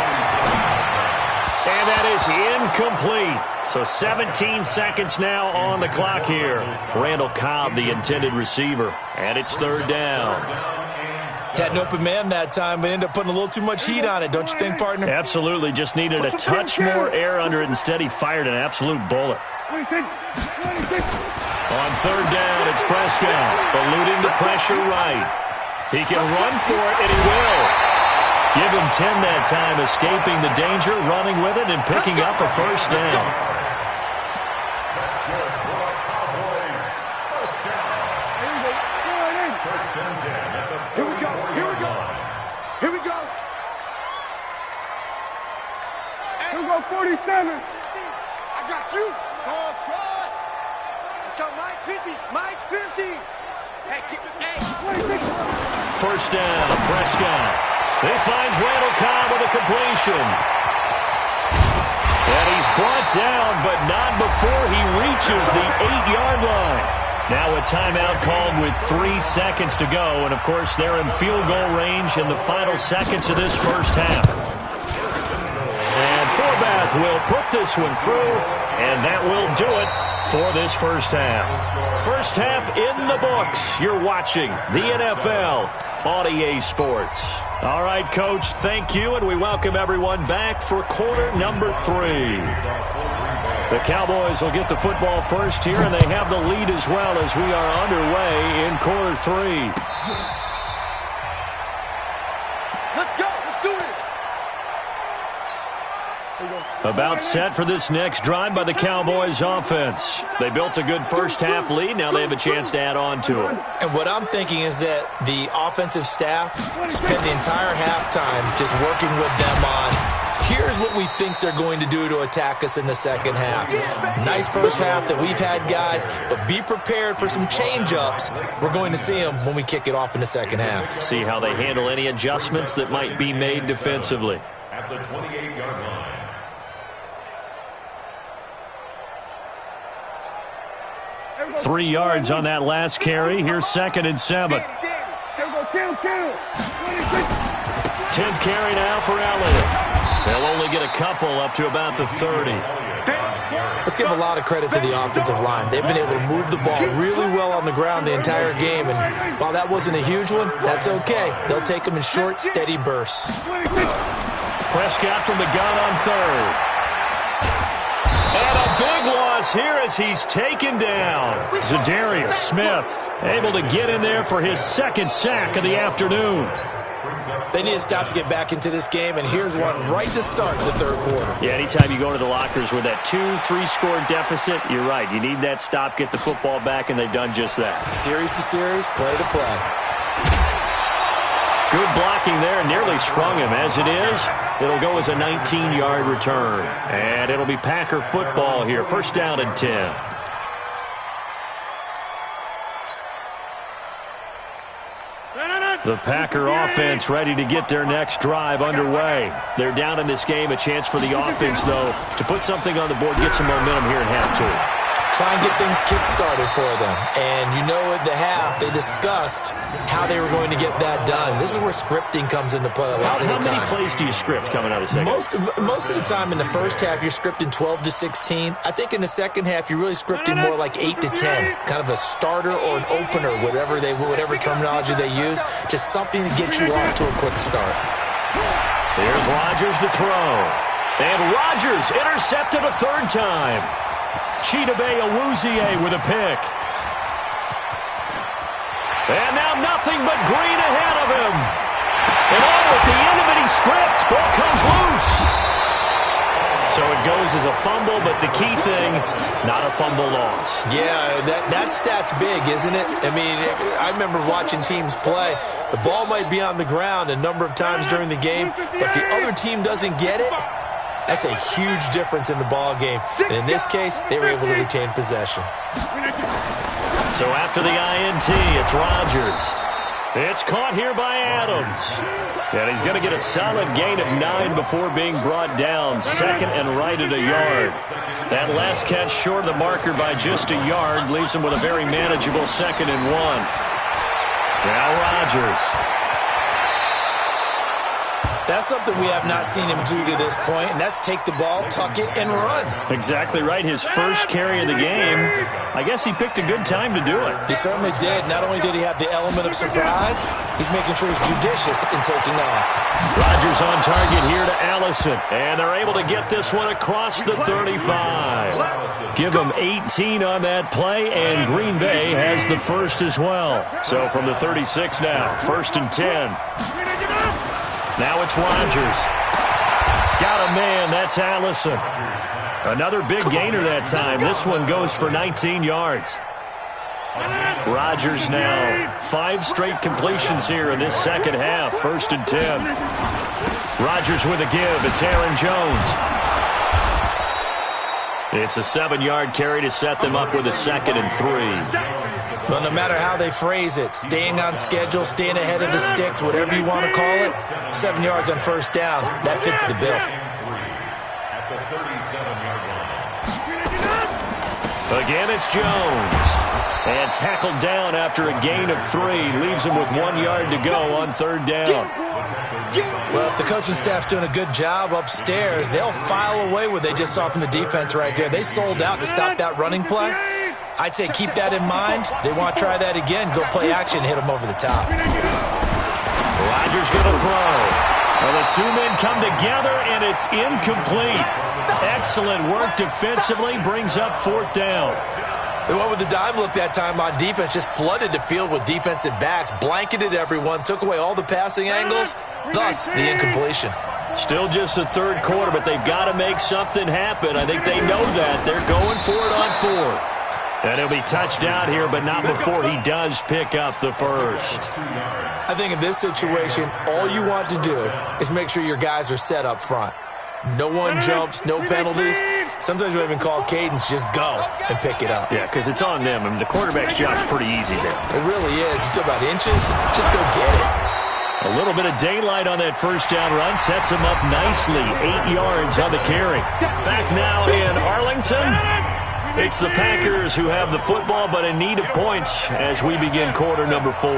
And that is incomplete. So 17 seconds now on the clock here. Randall Cobb, the intended receiver. And it's 3rd down. Had an open man that time, but ended up putting a little too much heat on it, don't you think, partner? Absolutely. Just needed a touch more air under it. Instead, he fired an absolute bullet. On 3rd down, it's Prescott. Eluding the pressure right. He can run for it, and he will. Give him 10 that time, escaping the danger, running with it, and picking up a first down. Here we go. Here we go. Here we go. Here we go, 47. I got you. Go on, Troy. Let's go, Mike 50. Mike 50. Hey, hey. First down, Prescott. He finds Randall Cobb with a completion. And he's brought down, but not before he reaches the 8-yard line. Now a timeout called with 3 seconds to go. And, of course, they're in field goal range in the final seconds of this first half. And Forbath will put this one through, and that will do it for this first half. First half in the books. You're watching the NFL on EA Sports. All right, Coach, thank you, and we welcome everyone back for quarter number 3. The Cowboys will get the football first here, and they have the lead as well as we are underway in quarter 3. About set for this next drive by the Cowboys offense. They built a good first-half lead. Now they have a chance to add on to it. And what I'm thinking is that the offensive staff spent the entire halftime just working with them on, here's what we think they're going to do to attack us in the second half. Nice first half that we've had, guys, but be prepared for some change-ups. We're going to see them when we kick it off in the second half. See how they handle any adjustments that might be made defensively. At the 28-yard line. 3 yards on that last carry. Here's 2nd and 7. 10th carry now for Elliott. They'll only get a couple up to about the 30. Let's give a lot of credit to the offensive line. They've been able to move the ball really well on the ground the entire game, and while that wasn't a huge one, that's okay. They'll take them in short, steady bursts. Prescott from the gun on 3rd. And a big loss here as he's taken down. Zadarius Smith able to get in there for his 2nd sack of the afternoon. They need to stop to get back into this game, and here's one right to start the 3rd quarter. Yeah, anytime you go to the lockers with that 2-3 score deficit, you're right. You need that stop, get the football back, and they've done just that. Series to series, play to play. Good blocking there, nearly sprung him. As it is, it'll go as a 19-yard return. And it'll be Packer football here. 1st down and 10. The Packer offense ready to get their next drive underway. They're down in this game. A chance for the offense, though, to put something on the board, get some momentum here in half 2. Try and get things kick-started for them. And you know at the half, they discussed how they were going to get that done. This is where scripting comes into play a lot of the time. How many plays do you script coming out of the second? Most of the time in the first half, you're scripting 12 to 16. I think in the second half, you're really scripting more like 8 to 10. Kind of a starter or an opener, whatever terminology they use. Just something to get you off to a quick start. Here's Rodgers to throw. And Rodgers intercepted a 3rd time. Chidobe Awuzie with a pick. And now nothing but green ahead of him. And at the end of it, he stripped. Ball comes loose. So it goes as a fumble, but the key thing, not a fumble loss. Yeah, that stat's big, isn't it? I mean, I remember watching teams play. The ball might be on the ground a number of times during the game, but the other team doesn't get it. That's a huge difference in the ball game. And in this case, they were able to retain possession. So after the INT, it's Rodgers. It's caught here by Adams. And he's going to get a solid gain of 9 before being brought down. 2nd and right at a yard. That last catch short of the marker by just a yard leaves him with a very manageable 2nd and 1. Now Rodgers. That's something we have not seen him do to this point, and that's take the ball, tuck it, and run. Exactly right. His first carry of the game. I guess he picked a good time to do it. He certainly did. Not only did he have the element of surprise, he's making sure he's judicious in taking off. Rodgers on target here to Allison, and they're able to get this one across the 35. Give him 18 on that play, and Green Bay has the first as well. So from the 36 now, 1st and 10. Now it's Rodgers. Got a man. That's Allison. Another big gainer that time. This one goes for 19 yards. Rodgers now. 5 straight completions here in this second half. 1st and 10. Rodgers with a give. It's Aaron Jones. It's a 7-yard carry to set them up with a 2nd and 3. Well, no matter how they phrase it, staying on schedule, staying ahead of the sticks, whatever you want to call it, 7 yards on 1st down, that fits the bill. At the 37-yard line. Again, it's Jones. And tackled down after a gain of 3. Leaves him with 1 yard to go on 3rd down. Well, if the coaching staff's doing a good job upstairs, they'll file away what they just saw from the defense right there. They sold out to stop that running play. I'd say keep that in mind. They want to try that again. Go play action, hit them over the top. Rodgers going to throw. Well, the 2 men come together, and it's incomplete. Excellent work defensively. Brings up 4th down. They went with the dime look that time on defense, just flooded the field with defensive backs, blanketed everyone, took away all the passing angles, thus the incompletion. Still just the third quarter, but they've got to make something happen. I think they know that. They're going for it on fourth. And he'll be touchdown here, but not before he does pick up the first. I think in this situation, all you want to do is make sure your guys are set up front. No one jumps, no penalties. Sometimes we even call cadence, just go and pick it up. Yeah, because it's on them. I mean, the quarterback's job's pretty easy there. It really is. You talk about inches, just go get it. A little bit of daylight on that first down run sets him up nicely. 8 yards on the carry. Back now in Arlington. It's the Packers who have the football, but in need of points as we begin quarter number 4.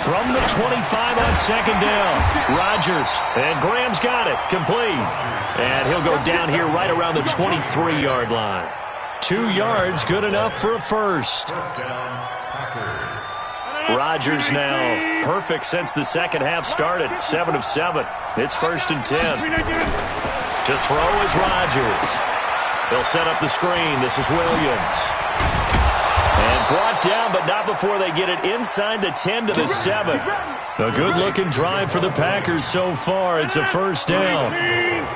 From the 25 on second down, Rodgers, and Graham's got it, complete. And he'll go down here right around the 23-yard line. 2 yards, good enough for a first. Rodgers now perfect since the second half started, 7 of 7. It's 1st and 10. To throw is Rodgers. They'll set up the screen. This is Williams. And brought down, but not before they get it inside the 10 to the 7. A good-looking drive for the Packers so far. It's a first down.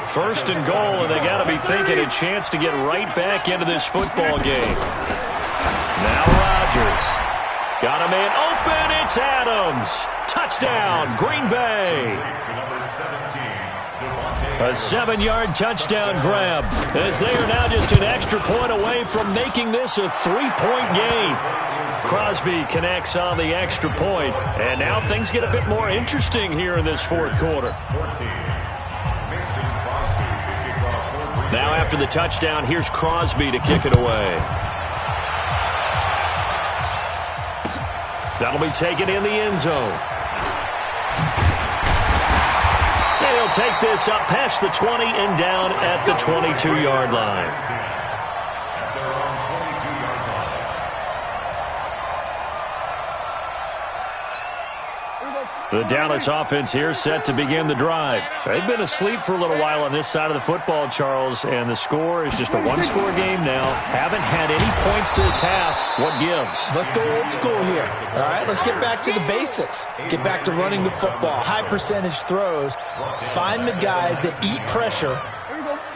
1st and goal, and they got to be thinking a chance to get right back into this football game. Now Rodgers. Got a man open. It's Adams. Touchdown, Green Bay. A 7-yard touchdown grab, as they are now just an extra point away from making this a 3-point game. Crosby connects on the extra point, and now things get a bit more interesting here in this fourth quarter. Now after the touchdown, here's Crosby to kick it away. That'll be taken in the end zone. And he'll take this up past the 20 and down at the 22-yard line. The Dallas offense here set to begin the drive. They've been asleep for a little while on this side of the football, Charles, and the score is just a one-score game now. Haven't had any points this half. What gives? Let's go old school here, all right? Let's get back to the basics. Get back to running the football, high-percentage throws. Find the guys that eat pressure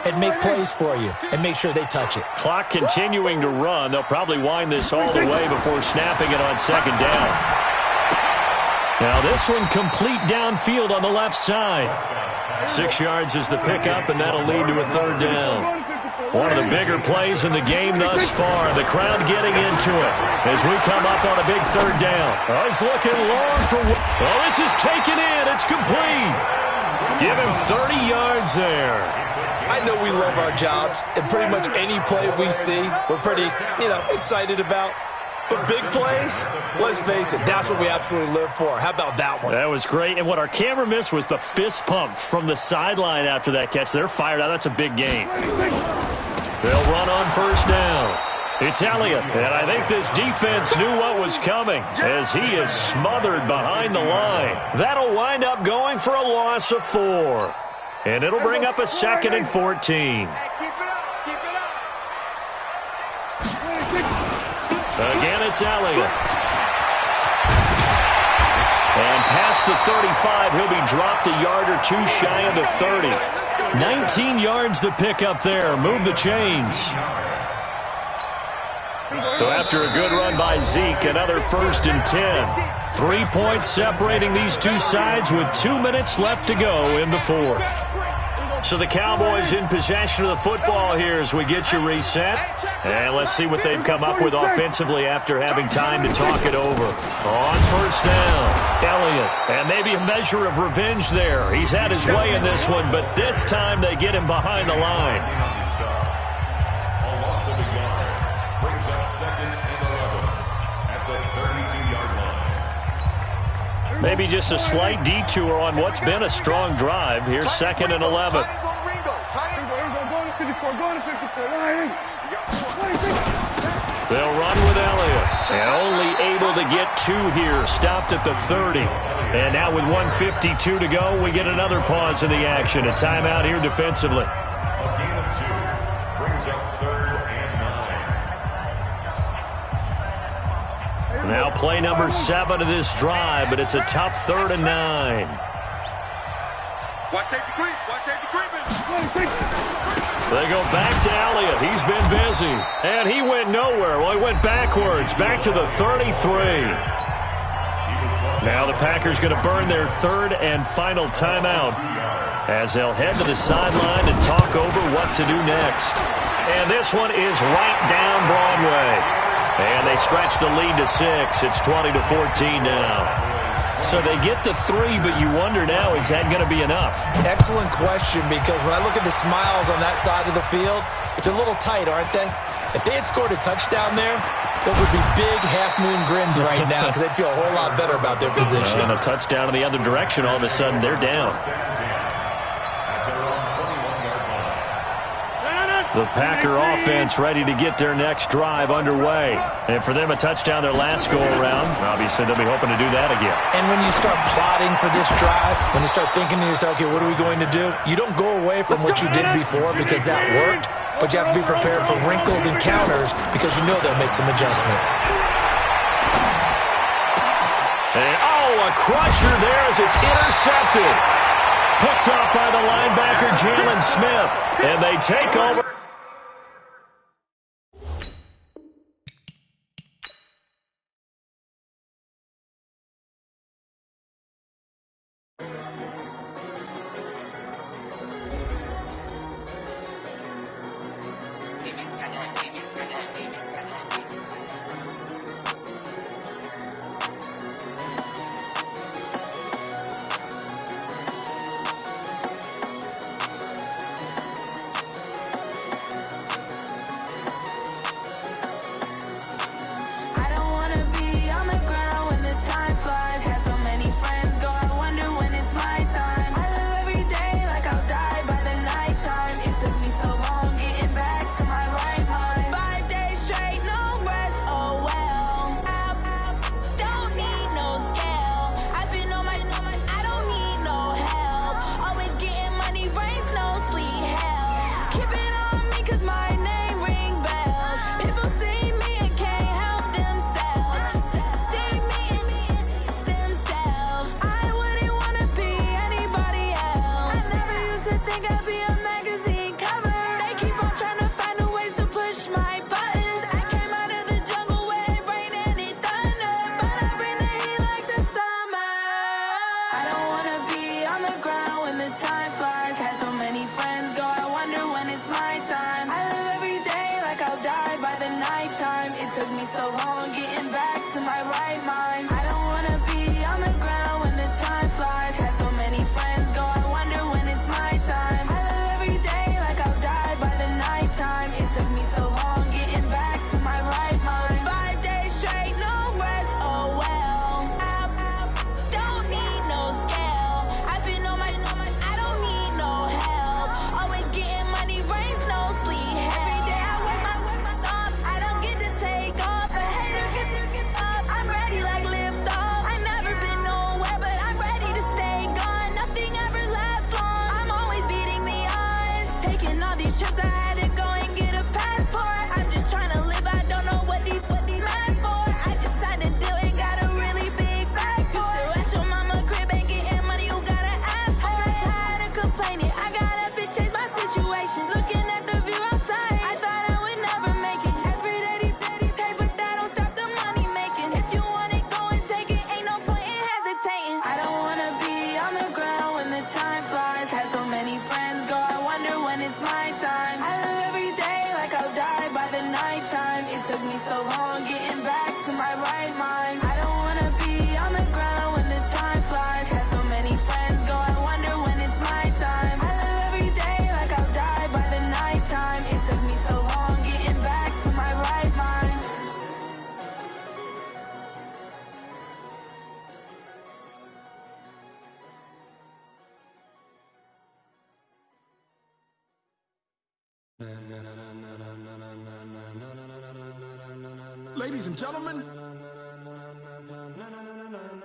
and make plays for you and make sure they touch it. Clock continuing to run. They'll probably wind this all the way before snapping it on second down. Now this one complete downfield on the left side. 6 yards is the pickup, and that'll lead to a third down. One of the bigger plays in the game thus far. The crowd getting into it as we come up on a big third down. Oh, he's looking long for... Oh, this is taken in. It's complete. Give him 30 yards there. I know we love our jobs, and pretty much any play we see, we're pretty, excited about. But big plays, let's face it, that's what we absolutely live for. How about that one? That was great. And what our camera missed was the fist pump from the sideline after that catch. They're fired out. That's a big game. They'll run on first down. It's Elliott. And I think this defense knew what was coming as he is smothered behind the line. That'll wind up going for a loss of 4. And it'll bring up a 2nd and 14. Again, it's Elliott. And past the 35, he'll be dropped a yard or 2 shy of the 30. 19 yards to pick up there. Move the chains. So after a good run by Zeke, another 1st and 10. 3 points separating these two sides with 2 minutes left to go in the fourth. So the Cowboys in possession of the football here as we get you reset. And let's see what they've come up with offensively after having time to talk it over. On first down, Elliott. And maybe a measure of revenge there. He's had his way in this one, but this time they get him behind the line. A loss of a yard brings up 2nd and 11 at the 32-yard line. Maybe just a slight detour on what's been a strong drive. Here's 2nd and 11. They'll run with Elliott. And only able to get 2 here. Stopped at the 30. And now with 1:52 to go, we get another pause in the action. A timeout here defensively. A gain of 2 brings up 3rd and 9. Now play number 7 of this drive, but it's a tough 3rd and 9. Watch safety creep. Watch safety creeping. They go back to Elliott. He's been busy. And he went nowhere. Well, he went backwards, back to the 33. Now the Packers going to burn their third and final timeout as they'll head to the sideline to talk over what to do next. And this one is right down Broadway. And they stretch the lead to 6. It's 20-14 now. So they get the 3, but you wonder now, is that going to be enough? Excellent question, because when I look at the smiles on that side of the field, they're a little tight, aren't they? If they had scored a touchdown there, those would be big half-moon grins right now because they'd feel a whole lot better about their position. And a touchdown in the other direction, all of a sudden they're down. The Packer offense ready to get their next drive underway. And for them, a touchdown their last go-around. Obviously, they'll be hoping to do that again. And when you start plotting for this drive, when you start thinking to yourself, okay, what are we going to do? You don't go away from what you did before because that worked, but you have to be prepared for wrinkles and counters because you know they'll make some adjustments. And, a crusher there as it's intercepted. Picked up by the linebacker, Jalen Smith. And they take over.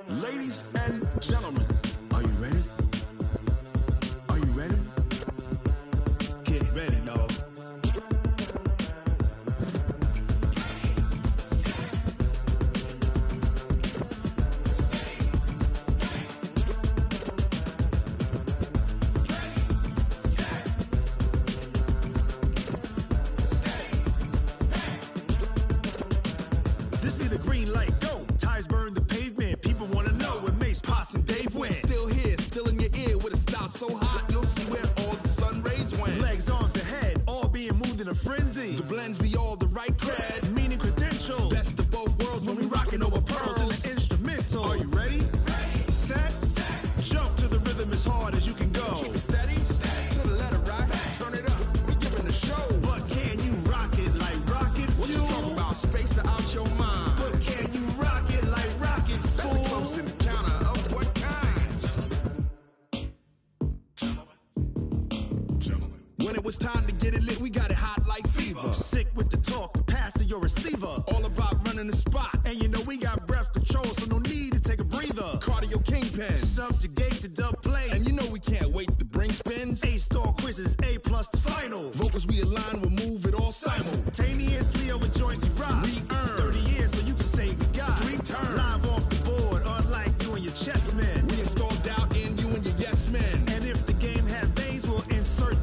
Ladies and gentlemen, are you ready? Are you ready? Get ready, dog. blends me all the right cred. Meaning credentials. Best of both worlds when we rockin' over pearls in the instrumental. Are you ready? Set. Jump to the rhythm as hard as you can go. Keep it steady. To the letter right. Turn it up. We giving a show. But can you rock it like rocket fuel? What you talking about? Space out your mind. But can you rock it like rockets, fool? That's a close encounter of what kind? Gentlemen. When it was time to get it lit, we got it hot like fever. Sick with the talk, pass to your receiver. All about running the spot. And you know we got breath control, so no need to take a breather. Cardio kingpin, subjugate the dub play. And you know we can't wait to bring spins. A-star quizzes, A+ the final. Vocals we align, we'll move it all simultaneously over joints we rock. We earn 30 years, so you can say we got 3 turns. Live off the board, unlike you and your chess men. We install doubt in you and your yes men. And if the game had veins, we'll insert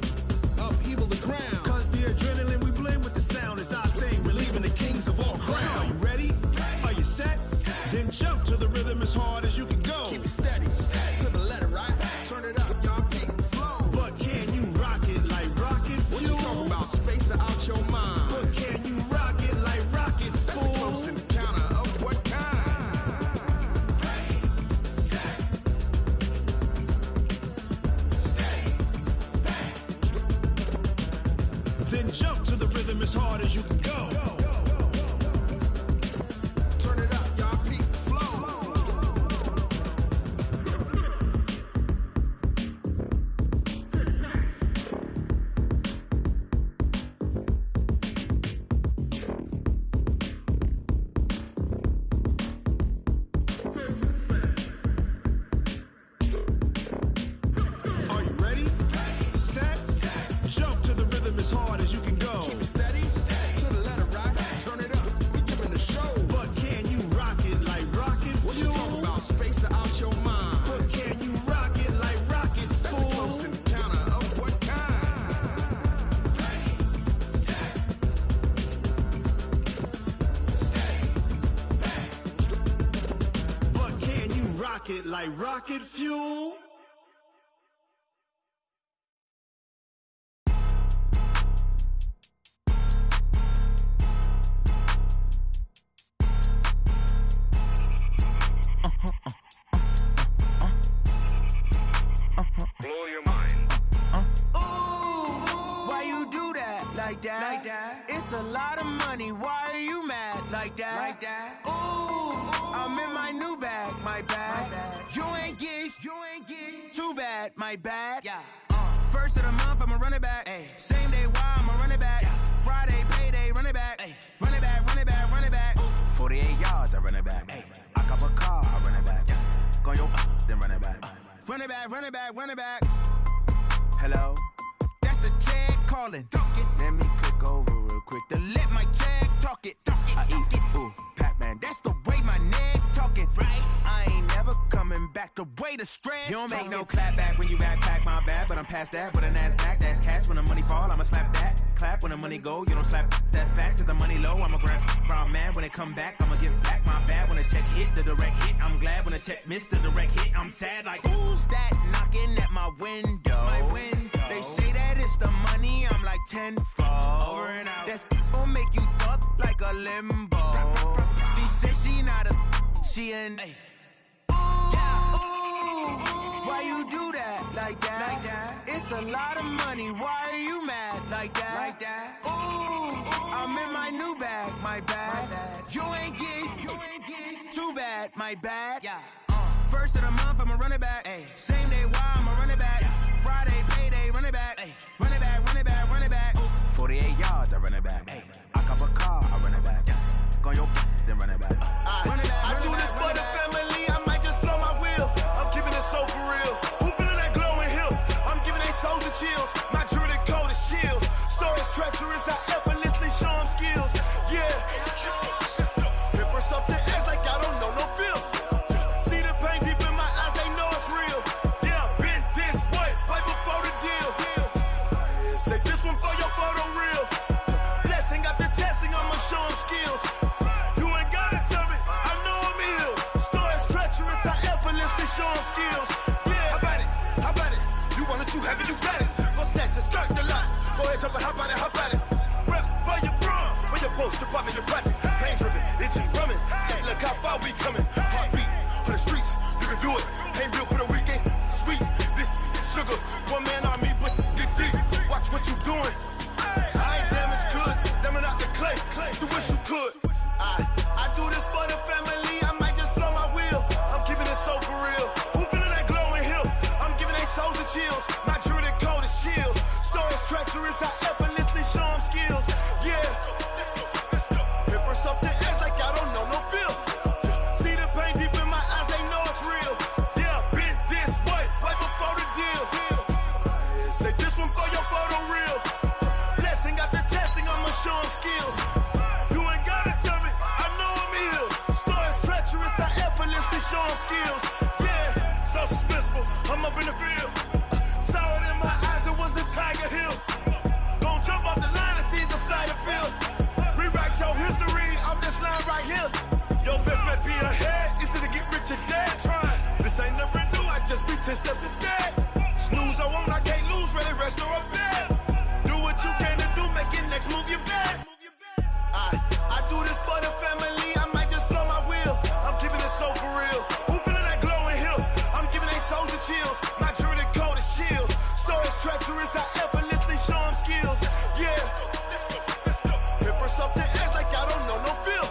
upheaval the ground. Cause the adrenaline we blend with the sound is our thing. We're leaving the kings of all crowns. Are you ready? Are you set? Then jump to the rhythm as hard as you can go. Keep it steady. To the letter right. Turn it up, y'all keep the flow. But can you rock it like rocket fuel? What you talking about? Space out your mind. But can you rock it like rockets, fool? That's a close encounter of what kind? Then jump to the rhythm as hard as you can go. Turn it up, y'all peak flow. Are you ready? Set. Jump to the rhythm as hard as you can go. Keep it steady. To the letter right. Turn it up. We giving a show. But can you rock it like rocket fuel? What you talking about? Space out your mind. But can you rock it like rockets, fool? That's a close encounter of what kind? But can you rock it like rocket fuel? Blow your mind. Why you do that like that? Like that? It's a lot of money. Why are you mad like that? Like that? Ooh, I'm in my new bag, my bad. You ain't get too bad, my bad. Yeah. First of the month, I'ma run it back. Ay. Same day, why I'ma run it back. Yeah. Friday, payday, run it back. Ay. Run it back, run it back, run it back. 48 yards, I run it back. Ay. I cop a car, I run it back. Yeah. Go yo, then run it back. Run it back, run it back, run it back. Hello? That's the jag calling. Let me click over real quick to let my jag talk it. I eat it, ooh, Pac-Man. That's the way my neck talking. Right? I ain't never coming back the way the stress. You don't make no clap back when you backpack, my bad. But I'm past that with a NASDAQ. That's cash when the money fall, I'ma slap that. Clap when the money go, you don't slap. That's facts. If the money low, I'ma grab brown man. When it come back, I'ma give back my bad. When the check hit, the direct hit. I'm glad when the check missed the direct hit. I'm sad like, who's that knocking at my window? My window. They say that it's the money, I'm like tenfold. Over and out. That's gon' make you up like a limbo. She said she not a, she an. Why you do that like that? Like that? It's a lot of money. Why are you mad like that? Like that? Ooh, I'm in my new bag, my bad. You ain't get too bad, my bad. Yeah. First of the month, I'ma run it back. Ay. Same day, why I'ma run it back. Yeah. Friday, payday, run it back. Ay. Run it back, run it back, run it back. 48 yards, I run it back. Ay. I cop a car, I run it back. Yeah. Go yo, then run it back. Run it back, I do this for the family, I might just blow my wheel. I'm keeping it so for real. Who feeling that glowing hill? I'm giving they soldier chills. My jewelry cold as chill. Stories treacherous, I effortlessly show them skills. Yeah. Ripper stuff the edge like I don't know no bill. See the pain deep in my eyes, they know it's real. Yeah, been this way, way before the deal. Say this one for your photo reel. Blessing after testing, I'ma show them skills. You ain't gotta tell me, I know I'm ill. Stories treacherous, I effortlessly show them skills. Yeah, how about it? How about it? You want it, you have it, you got it. Go snatch it, skirt the lot. Go ahead, jump it, how about it? How about it? Rep for your bro. treacherous, I effortlessly show them skills. Yeah. Hit first off the edge like I don't know no feel. See the pain deep in my eyes, they know it's real. Yeah, been this way, right before the deal. Say this one for your photo reel. Blessing after testing, I'ma show them skills. You ain't gotta tell me, I know I'm ill. Stories treacherous, I effortlessly show them skills. Yeah, so suspenseful, I'm up in the field. Saw it in my eyes, it was the Tiger Hill. Gon' jump off the line and see the flight of field. Rewrite your history, I'm this line right here. Your best bet be ahead, easy to get rich or dead. Try, this ain't never new, I just be 10 steps instead. Snooze I won't, I can't lose, ready, rest or a bed. Do what you can to do, make it next move your best. I do this for the family, I might just blow my wheel. I'm keeping it so for real. Who feeling that glowing hill? I'm giving they soldier chills. My jewelry code is chill. Stories treacherous, I effortlessly show them skills. Yeah. Hit first off the edge like I don't know no feel.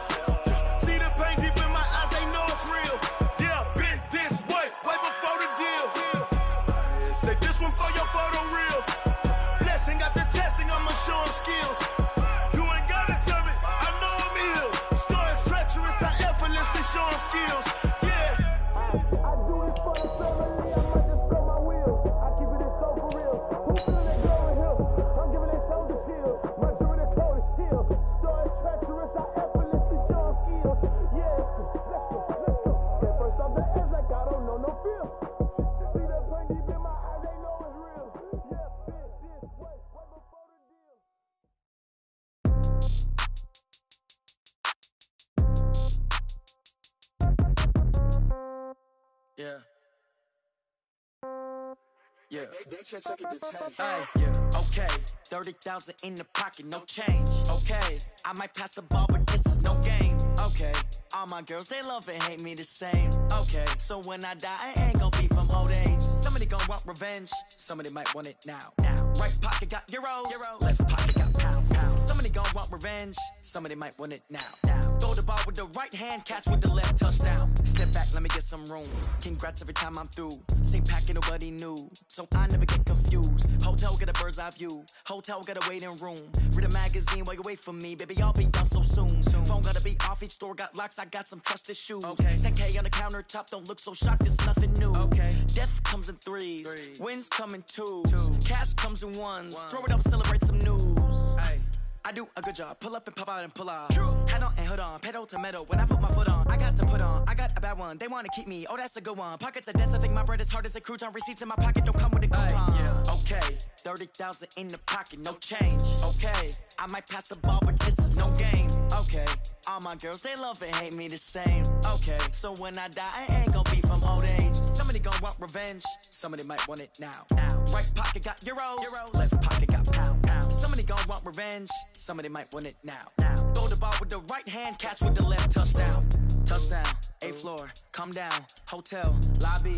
See the pain deep in my eyes, they know it's real. Yeah, been this way, way before the deal. Say this one for your photo reel. Blessing after testing, I'ma show them skills. You ain't gotta tell me, I know I'm ill. Stories treacherous, I effortlessly show them skills. Yeah. I do this for the family, I might just blow my wheel. I keep it so for real. Who feeling that glowing hill? I'm giving they soldier chills. My jewelry code is chill. Stories treacherous, I effortlessly show them skills. Yeah, let's go. Get first off the edge like I don't know no feel. See that pain deep in my eyes, they know it's real. Yeah, been this way, way before the deal. Yeah. Yeah. Hey, yeah. Okay. 30,000 in the pocket, no change. Okay. I might pass the ball, but this is no game. Okay. All my girls, they love and hate me the same. Okay. So when I die, I ain't gon' be from old age. Somebody gon' want revenge. Somebody might want it now. Right pocket got euros. Left pocket got pound. Somebody gon' want revenge. Somebody might want it now. Throw the ball with the right hand, catch with the left, touchdown. Step back, let me get some room. Congrats every time I'm through. Same packet, nobody knew. So I never get confused. Hotel get a bird's eye view. Hotel get a waiting room. Read a magazine while you wait for me. Baby, I'll be done so soon. Phone gotta be off, each store got locks. I got some trusted shoes. 10K on the countertop, don't look so shocked, it's nothing new. Death comes in threes. Wins come in twos. Cash comes in ones. Throw it up, celebrate some news. I do a good job. Pull up and pop out and pull out. Head on and hood on. Pedal to metal. When I put my foot on, I got to put on. I got a bad one. They want to keep me. Oh, that's a good one. Pockets are dense. I think my bread is hard as a crouton. Receipts in my pocket don't come with a coupon. Okay. 30,000 in the pocket. No change. Okay. I might pass the ball, but this is no game. Okay. All my girls, they love and hate me the same. Okay. So when I die, I ain't gon' be from old age. Somebody gon' want revenge. Somebody might want it now. Right pocket got euros. Left pocket got pound. Somebody gon' want revenge. Somebody might want it now. Throw the ball with the right hand, catch with the left, touchdown. Touchdown, 8th floor, come down, hotel, lobby.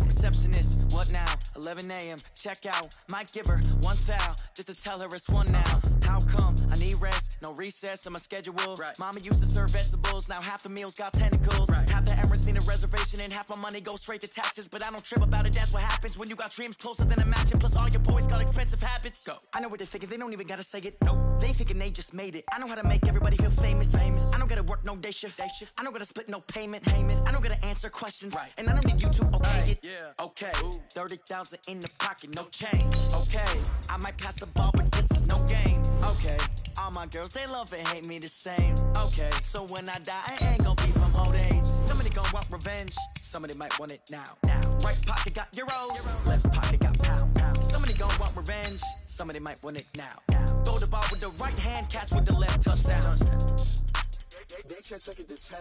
Receptionist, what now? 11 a.m., check out. Might give her one foul, just to tell her it's one now. How come? I need rest, no recess in my schedule. Mama used to serve vegetables, now half the meals got tentacles. Half the Emirates need a reservation and half my money goes straight to taxes. But I don't trip about it, that's what happens when you got dreams closer than imagine. Plus all your boys got expensive habits. Go. I know what they're thinking, they don't even gotta say it. Nope. They thinking they just made it. I know how to make everybody feel famous. I don't gotta work no day shift. I don't gotta split no payment. I don't gotta answer questions. And I don't need you to okay it. Okay, 30,000 in the pocket, no change. Okay, I might pass the ball, but this is no game. Okay, all my girls, they love and hate me the same. Okay, so when I die, I ain't gon' be from old age. Somebody gon' want revenge. Somebody might want it now. Right pocket got euros. Left pocket got pound. Somebody gon' want revenge. Somebody might want it now. Throw the ball with the right hand, catch with the left, touchdown. They can't take it to 10.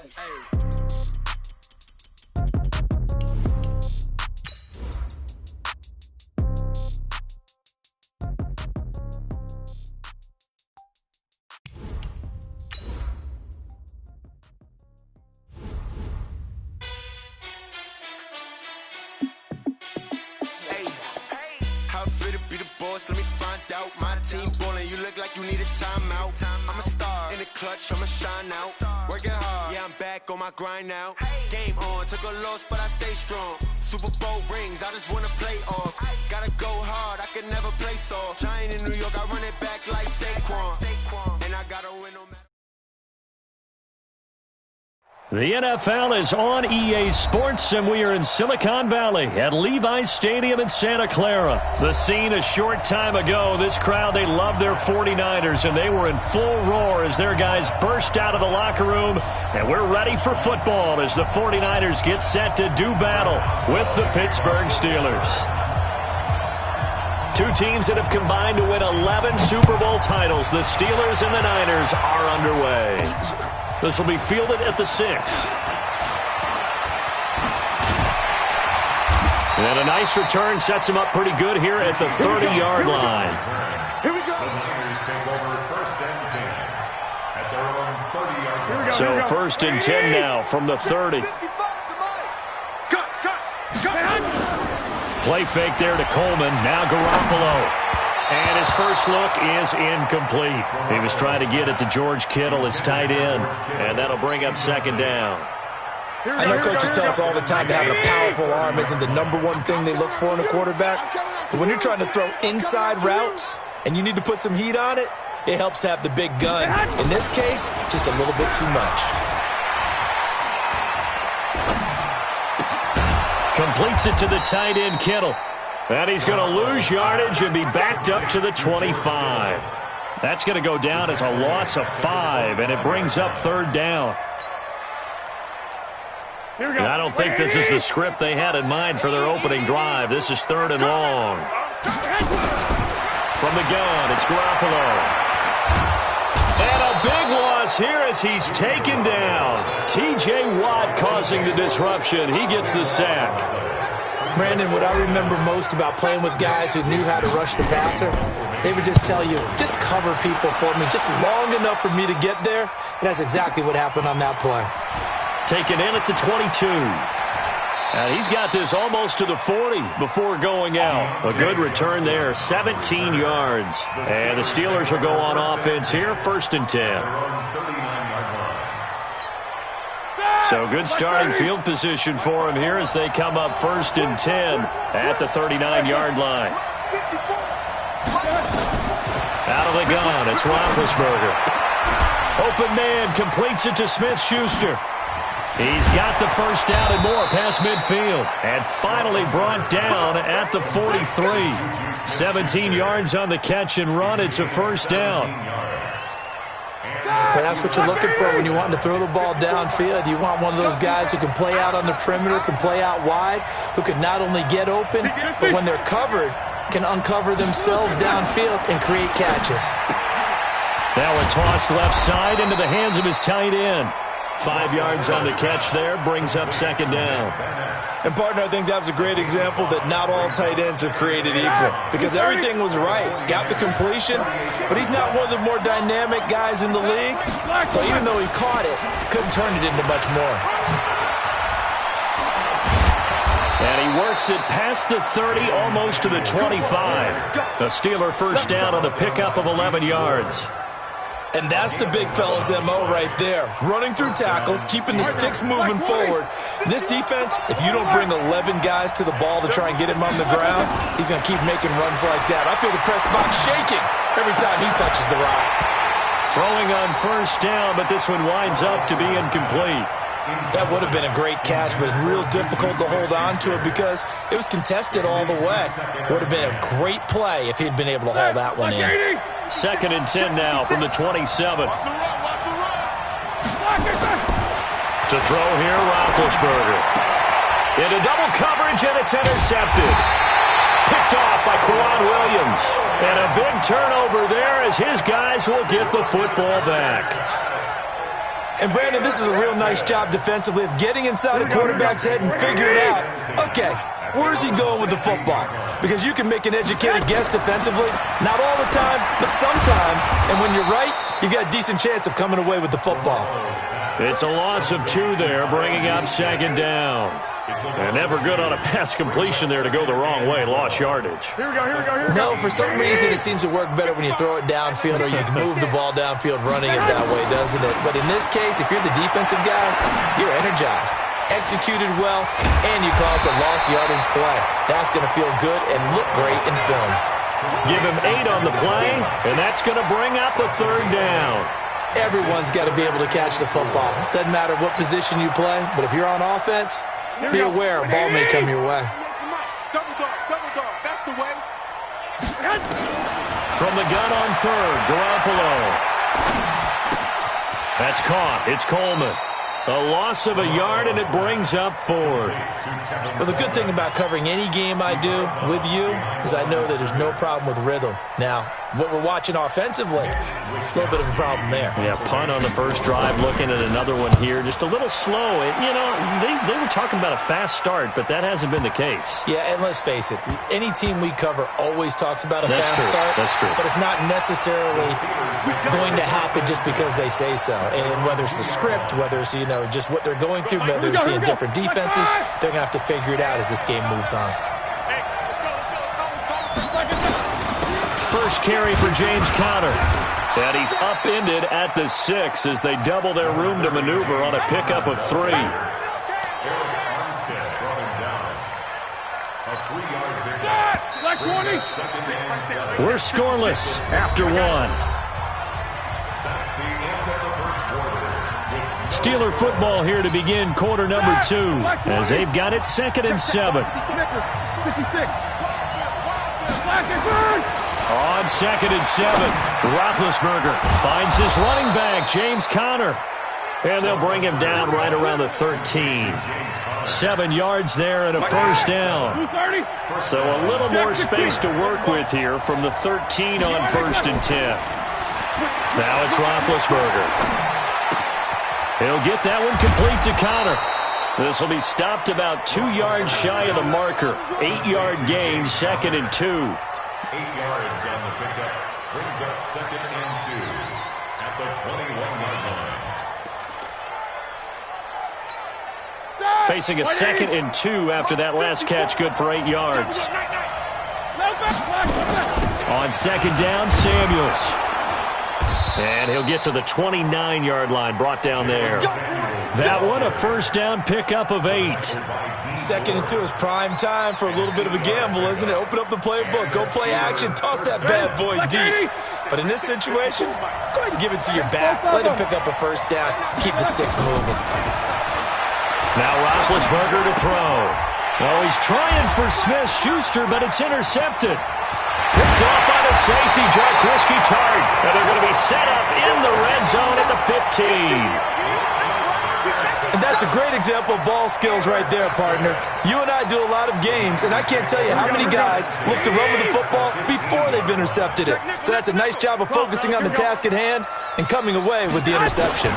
Let me find out. My team ballin', you look like you need a timeout. I'm a star in the clutch, I'ma shine out. Working hard, yeah, I'm back on my grind now. Game on, took a loss, but I stay strong. Super Bowl rings, I just wanna play off. Gotta go hard, I could never play soft. Giant in New York, I run it back like Saquon. And I gotta win no matter. The NFL is on EA Sports, and we are in Silicon Valley at Levi's Stadium in Santa Clara. The scene a short time ago, this crowd, they love their 49ers, and they were in full roar as their guys burst out of the locker room, and we're ready for football as the 49ers get set to do battle with the Pittsburgh Steelers. Two teams that have combined to win 11 Super Bowl titles. The Steelers and the Niners are underway. This will be fielded at the 6. And a nice return sets him up pretty good here at the 30-yard line. Here we go. The Niners take over first and 10 at their own 30-yard line. So first and 10 now from the 30. Play fake there to Coleman. Now Garoppolo. And his first look is incomplete. He was trying to get it to George Kittle, his tight end. And that'll bring up second down. I know coaches tell us all the time that having a powerful arm isn't the number one thing they look for in a quarterback. But when you're trying to throw inside routes and you need to put some heat on it, it helps to have the big gun. In this case, just a little bit too much. Completes it to the tight end, Kittle. And he's going to lose yardage and be backed up to the 25. That's going to go down as a loss of 5, and it brings up third down. And I don't think this is the script they had in mind for their opening drive. This is third and long. From the gun, it's Garoppolo. And a big loss here as he's taken down. T.J. Watt causing the disruption. He gets the sack. Brandon, what I remember most about playing with guys who knew how to rush the passer, they would just tell you, just cover people for me, just long enough for me to get there. And that's exactly what happened on that play. Taken in at the 22. And he's got this almost to the 40 before going out. A good return there, 17 yards. And the Steelers will go on offense here, first and 10. So good starting field position for him here as they come up first and 10 at the 39-yard line. Out of the gun, it's Roethlisberger. Open man completes it to Smith-Schuster. He's got the first down and more past midfield. And finally brought down at the 43. 17 yards on the catch and run. It's a first down. But that's what you're looking for when you want to throw the ball downfield. You want one of those guys who can play out on the perimeter, can play out wide, who can not only get open, but when they're covered, can uncover themselves downfield and create catches. Now a toss left side into the hands of his tight end. 5 yards on the catch there, brings up second down. And, partner, I think that was a great example that not all tight ends are created equal because everything was right. Got the completion, but he's not one of the more dynamic guys in the league. So even though he caught it, couldn't turn it into much more. And he works it past the 30, almost to the 25. The Steeler first down on the pickup of 11 yards. And that's the big fella's MO right there. Running through tackles, keeping the sticks moving forward. This defense, if you don't bring 11 guys to the ball to try and get him on the ground, he's going to keep making runs like that. I feel the press box shaking every time he touches the rock. Throwing on first down, but this one winds up to be incomplete. That would have been a great catch, but it's real difficult to hold on to it because it was contested all the way. Would have been a great play if he'd been able to hold that one in. Second and 10 now from the 27. To throw here, Roethlisberger. Into double coverage, and it's intercepted. Picked off by Kwan Williams. And a big turnover there as his guys will get the football back. And, Brandon, this is a real nice job defensively of getting inside a quarterback's head and figuring out, okay, where's he going with the football? Because you can make an educated guess defensively. Not all the time, but sometimes. And when you're right, you've got a decent chance of coming away with the football. It's a loss of 2 there, bringing up second down. And never good on a pass completion there to go the wrong way. Lost yardage. Here we go. No, for some reason it seems to work better when you throw it downfield or you can move the ball downfield running it that way, doesn't it? But in this case, if you're the defensive guys, you're energized, executed well, and you caused a lost yardage play. That's going to feel good and look great in film. Give him 8 on the play, and that's going to bring up a third down. Everyone's got to be able to catch the football. Doesn't matter what position you play, but if you're on offense, be aware a ball may come your way. Double dog, that's the way. From the gun on third, Garoppolo. That's caught. It's Coleman. A loss of a yard, and it brings up fourth. Well, the good thing about covering any game I do with you is I know that there's no problem with rhythm. Now, what we're watching offensively, a little bit of a problem there. Yeah, punt on the first drive, looking at another one here. Just a little slow. You know, they were talking about a fast start, but that hasn't been the case. Yeah, and let's face it, any team we cover always talks about a That's fast true. start. That's true. But it's not necessarily going to happen just because they say so. And whether it's the script, whether it's, you know, just what they're going through, whether they're seeing different defenses, they're going to have to figure it out as this game moves on. First carry for James Conner. And he's upended at the 6 as they double their room to maneuver on a pickup of 3. We're scoreless after 1. Steeler football here to begin quarter number 2 as they've got it 2nd and 7. On 2nd and 7, Roethlisberger finds his running back, James Conner. And they'll bring him down right around the 13. 7 yards there and a first down. So a little more space to work with here from the 13 on 1st and 10. Now it's Roethlisberger. He'll get that one complete to Conner. This will be stopped about 2 yards shy of the marker. 8-yard gain, 2nd and 2. 8 yards on the pickup. Brings up 2nd and 2 at the 21-yard line. Facing a 2nd and 2 after that last catch, good for 8 yards. On 2nd down, Samuels. And he'll get to the 29-yard line, brought down there. That one, a first down pickup of 8. 2nd and 2 is prime time for a little bit of a gamble, isn't it? Open up the playbook, go play action, toss that bad boy deep. But in this situation, go ahead and give it to your back. Let him pick up a first down. Keep the sticks moving. Now Roethlisberger to throw. Oh, he's trying for Smith-Schuster, but it's intercepted. Picked off by the safety, Jack Risky Tart. And they're going to be set up in the red zone at the 15. And that's a great example of ball skills right there, partner. You and I do a lot of games, and I can't tell you how many guys look to run with the football before they've intercepted it. So that's a nice job of focusing on the task at hand and coming away with the interception.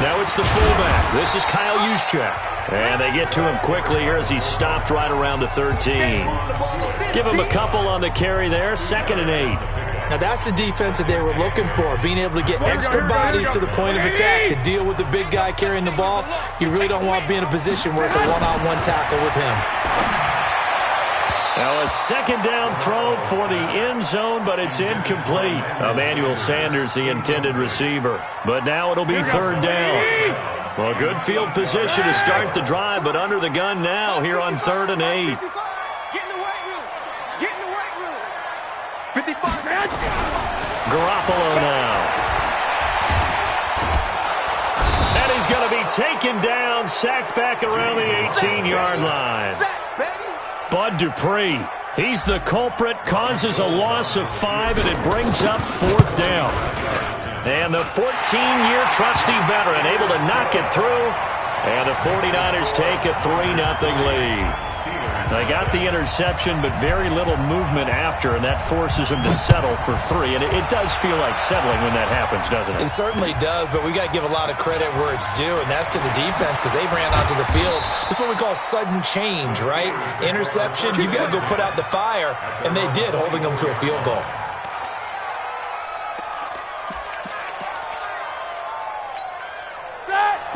Now it's the fullback. This is Kyle Juszczyk. And they get to him quickly here as he's stopped right around the 13. Give him a couple on the carry there, 2nd and 8. Now that's the defense that they were looking for, being able to get extra bodies to the point of attack to deal with the big guy carrying the ball. You really don't want to be in a position where it's a one-on-one tackle with him. Now a 2nd down throw for the end zone, but it's incomplete. Emmanuel Sanders, the intended receiver. But now it'll be 3rd down. Well, good field position to start the drive, but under the gun now here on 3rd and 8. Get in the weight room. Get in the weight room. 55. Garoppolo now. And he's going to be taken down, sacked back around the 18-yard line. Bud Dupree, he's the culprit, causes a loss of 5, and it brings up 4th down. And the 14-year trusty veteran able to knock it through, and the 49ers take a 3-0 lead. They got the interception, but very little movement after, and that forces them to settle for 3. And it does feel like settling when that happens, doesn't it? It certainly does, but we got to give a lot of credit where it's due, and that's to the defense because they ran onto the field. This is what we call sudden change, right? Interception, you got to go put out the fire, and they did, holding them to a field goal.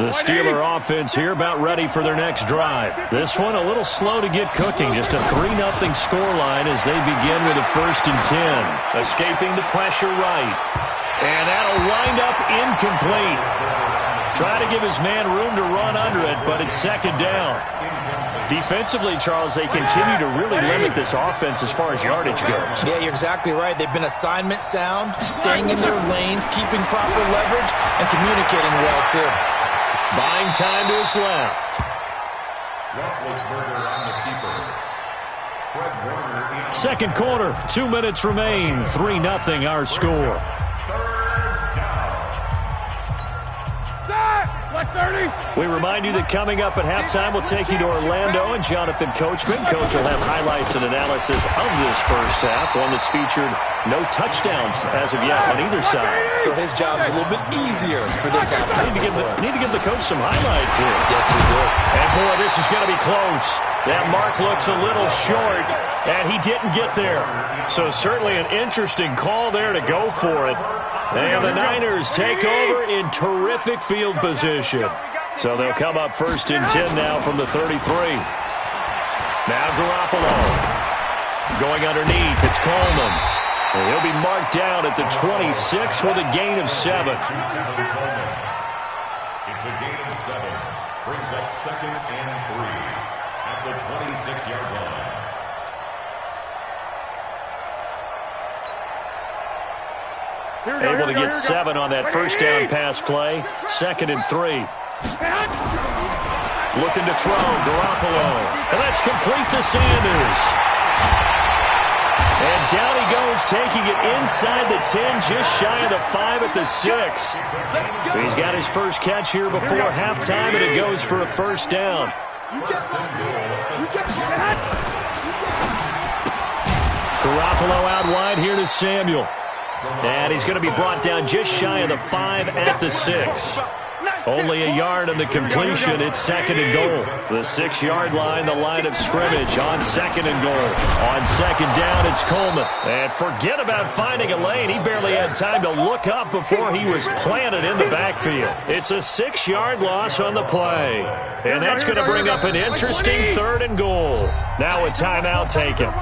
The Steeler offense here about ready for their next drive. This one a little slow to get cooking. Just a 3-0 scoreline as they begin with a 1st and 10. Escaping the pressure right. And that'll wind up incomplete. Try to give his man room to run under it, but it's 2nd down. Defensively, Charles, they continue to really limit this offense as far as yardage goes. Yeah, you're exactly right. They've been assignment sound, staying in their lanes, keeping proper leverage, and communicating well, too. Buying time to his left. Roethlisberger on the keeper. Fred Warner in. Second quarter, 2 minutes remain. 3-0 our score. We remind you that coming up at halftime, we'll take you to Orlando and Jonathan Coachman. Coach will have highlights and analysis of this first half, one that's featured no touchdowns as of yet on either side. So his job's a little bit easier for this halftime. Need to give the coach some highlights here. Yes, we do. And boy, this is going to be close. That mark looks a little short, and he didn't get there. So certainly an interesting call there to go for it. And the Niners take over in terrific field position. So they'll come up 1st and 10 now from the 33. Now Garoppolo. Going underneath, it's Coleman. And he'll be marked down at the 26 with a gain of 7. It's a gain of 7. Brings up 2nd and 3 at the 26-yard line. Able to get 7 on that first down pass play. 2nd and 3. Looking to throw, Garoppolo. And that's complete to Sanders. And down he goes, taking it inside the 10, just shy of the 5 at the 6. He's got his first catch here before halftime, and it goes for a first down. Garoppolo out wide here to Samuel. And he's going to be brought down just shy of the 5 at the 6. Only a yard on the completion. It's 2nd and goal. The 6-yard line, the line of scrimmage on 2nd and goal. On 2nd down, it's Coleman. And forget about finding a lane. He barely had time to look up before he was planted in the backfield. It's a 6-yard loss on the play. And that's going to bring up an interesting 3rd and goal. Now a timeout taken.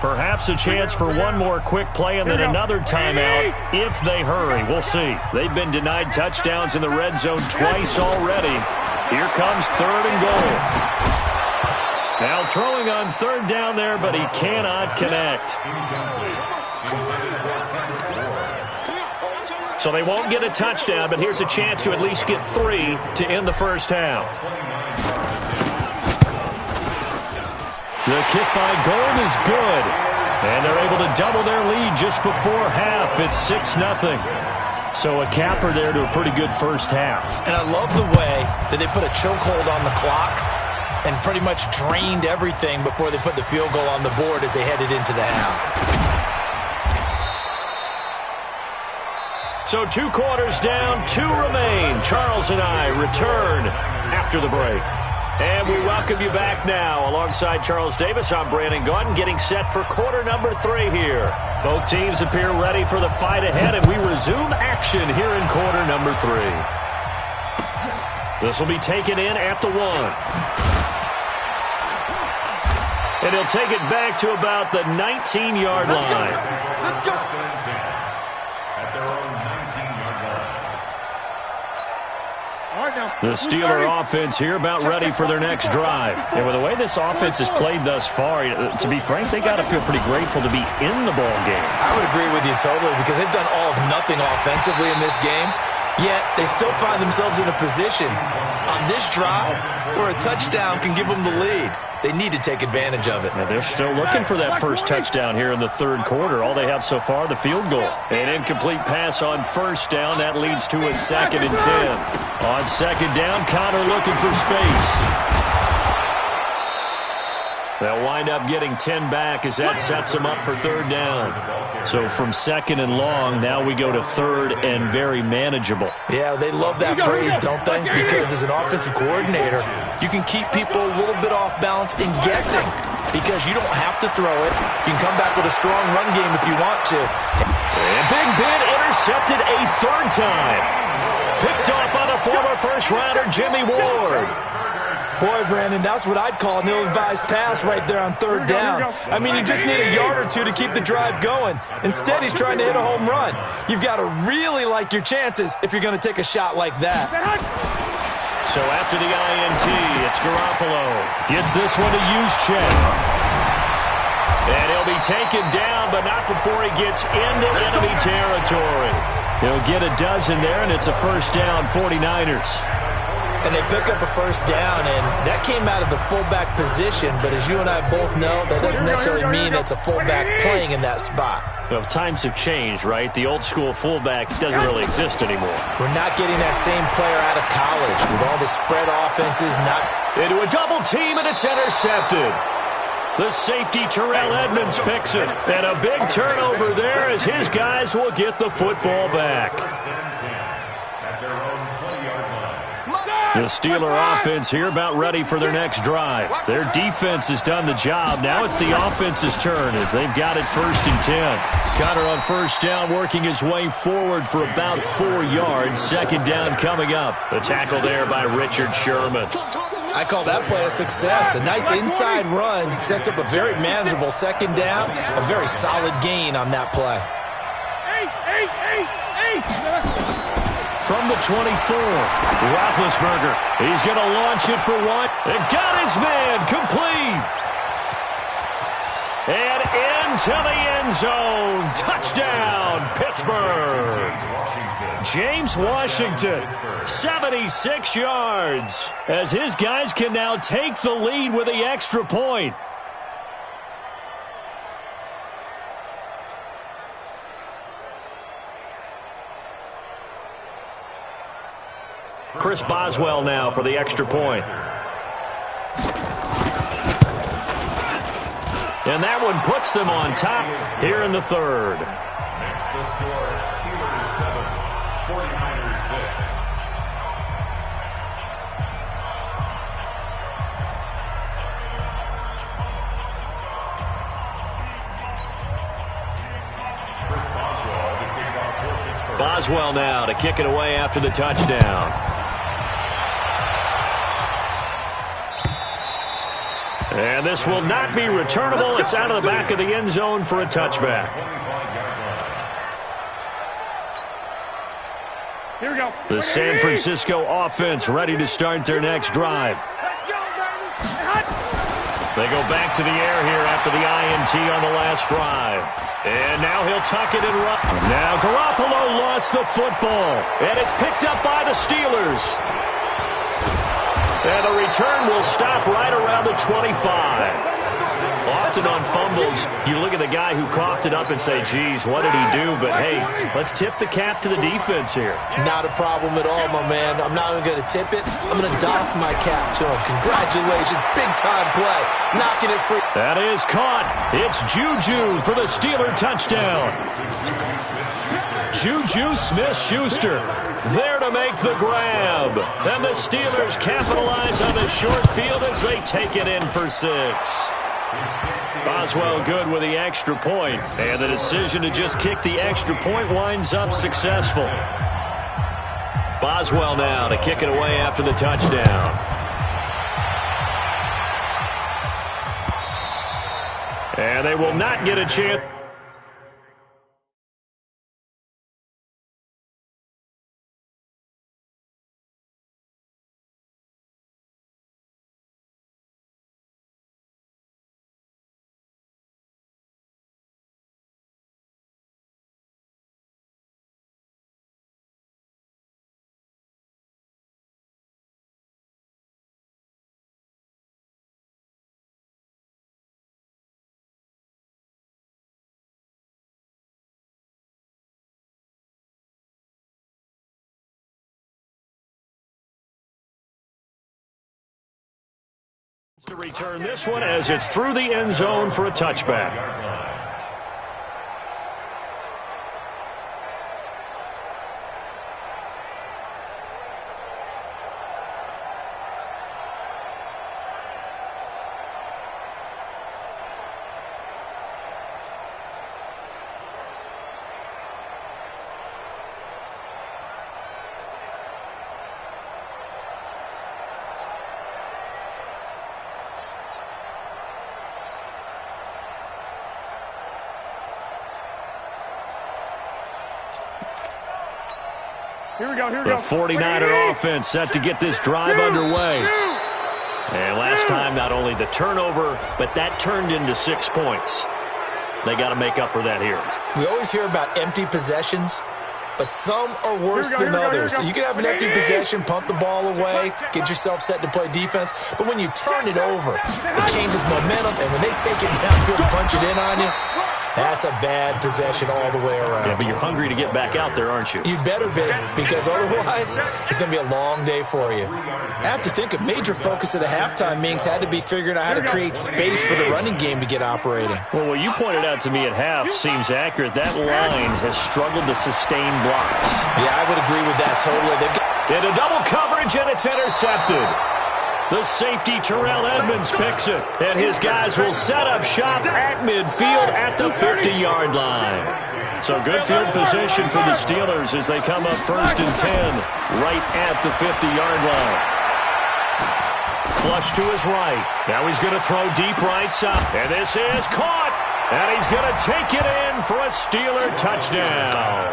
Perhaps a chance for one more quick play and then another timeout if they hurry. We'll see. They've been denied touchdowns in the red zone twice already. Here comes 3rd and goal. Now throwing on 3rd down there, but he cannot connect. So they won't get a touchdown, but here's a chance to at least get 3 to end the first half. The kick by Gold is good. And they're able to double their lead just before half. It's 6-0. So a capper there to a pretty good first half. And I love the way that they put a chokehold on the clock and pretty much drained everything before they put the field goal on the board as they headed into the half. So 2 quarters down, 2 remain. Charles and I return after the break. And we welcome you back now. Alongside Charles Davis, I'm Brandon Gaudin, getting set for quarter number 3 here. Both teams appear ready for the fight ahead, and we resume action here in quarter number 3. This will be taken in at the 1. And he'll take it back to about the 19-yard line. Let's go. At their own 19-yard line. The Steeler offense here about ready for their next drive. And with the way this offense has played thus far, to be frank, they got to feel pretty grateful to be in the ball game. I would agree with you totally because they've done all of nothing offensively in this game, yet they still find themselves in a position on this drive where a touchdown can give them the lead. They need to take advantage of it. Now they're still looking for that first touchdown here in the 3rd quarter. All they have so far, the field goal. An incomplete pass on 1st down. That leads to a 2nd and 10. On 2nd down, Connor looking for space. They'll wind up getting 10 back as that sets them up for 3rd down. So from 2nd and long, now we go to 3rd and very manageable. Yeah, they love that phrase, don't they? Because as an offensive coordinator, you can keep people a little bit off balance and guessing because you don't have to throw it. You can come back with a strong run game if you want to. And Big Ben intercepted a 3rd time. Picked off by the former first-rounder Jimmy Ward. Boy, Brandon, that's what I'd call an ill-advised pass right there on 3rd down. I mean, you just need a yard or 2 to keep the drive going. Instead, he's trying to hit a home run. You've got to really like your chances if you're going to take a shot like that. So after the INT, it's Garoppolo. Gets this one to Juszczyk. And he'll be taken down, but not before he gets into enemy territory. He'll get a dozen there, and it's a first down, 49ers. And they pick up a first down, and that came out of the fullback position. But as you and I both know, that doesn't necessarily mean it's a fullback playing in that spot. Well, times have changed, right? The old-school fullback doesn't really exist anymore. We're not getting that same player out of college with all the spread offenses. Into a double team, and it's intercepted. The safety, Terrell Edmonds, picks it. And a big turnover there as his guys will get the football back. The Steeler offense here about ready for their next drive. Their defense has done the job. Now it's the offense's turn as they've got it 1st and 10. Connor on first down working his way forward for about 4 yards. Second down coming up. The tackle there by Richard Sherman. I call that play a success. A nice inside run sets up a very manageable second down. A very solid gain on that play. From the 24, Roethlisberger. He's going to launch it for one. And got his man complete. And into the end zone. Touchdown, Pittsburgh. James Washington, 76 yards. As his guys can now take the lead with the extra point. Chris Boswell now for the extra point. And that one puts them on top here in the third. Next the score, Steelers 7, 49ers 6. Chris Boswell to kick off for Pittsburgh. Boswell now to kick it away after the touchdown. And this will not be returnable. It's out of the back of the end zone for a touchback. Here we go. The San Francisco offense ready to start their next drive. They go back to the air here after the INT on the last drive. And now he'll tuck it and run. Now Garoppolo lost the football. And it's picked up by the Steelers. And the return will stop right around the 25. Often on fumbles, you look at the guy who coughed it up and say, geez, what did he do? But, hey, let's tip the cap to the defense here. Not a problem at all, my man. I'm not even going to tip it. I'm going to doff my cap to him. Congratulations. Big-time play. Knocking it free. That is caught. It's Juju for the Steeler touchdown. Juju Smith-Schuster there to make the grab. And the Steelers capitalize on the short field as they take it in for 6. Boswell good with the extra point. And the decision to just kick the extra point winds up successful. Boswell now to kick it away after the touchdown. And they will not get a chance. To return this one as it's through the end zone for a touchback. The 49er offense set to get this drive underway. And last time, not only the turnover, but that turned into 6 points. They got to make up for that here. We always hear about empty possessions, but some are worse than others. You can have an empty possession, punt the ball away, get yourself set to play defense, but when you turn it over, it changes momentum, and when they take it downfield and punch it in on you, that's a bad possession all the way around. Yeah, but you're hungry to get back out there, aren't you? You better be, because otherwise it's going to be a long day for you. I have to think a major focus of the halftime meetings had to be figuring out how to create space for the running game to get operating. Well, what you pointed out to me at half seems accurate. That line has struggled to sustain blocks. Yeah, I would agree with that totally. Into double coverage, and it's intercepted. The safety, Terrell Edmonds, picks it, and his guys will set up shop at midfield at the 50-yard line. So good field position for the Steelers as they come up 1st and 10 right at the 50-yard line. Flush to his right. Now he's going to throw deep right side, and this is caught, and he's going to take it in for a Steeler touchdown.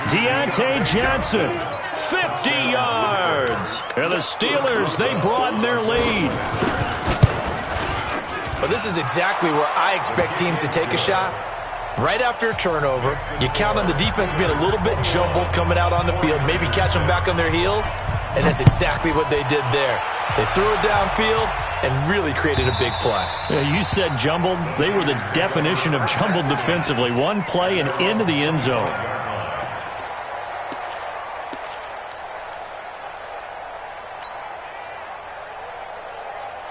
Deontay Johnson, 50 yards. And the Steelers, they broaden their lead. Well, this is exactly where I expect teams to take a shot. Right after a turnover, you count on the defense being a little bit jumbled coming out on the field, maybe catch them back on their heels, and that's exactly what they did there. They threw it downfield and really created a big play. Yeah, you said jumbled. They were the definition of jumbled defensively. One play and into the end zone.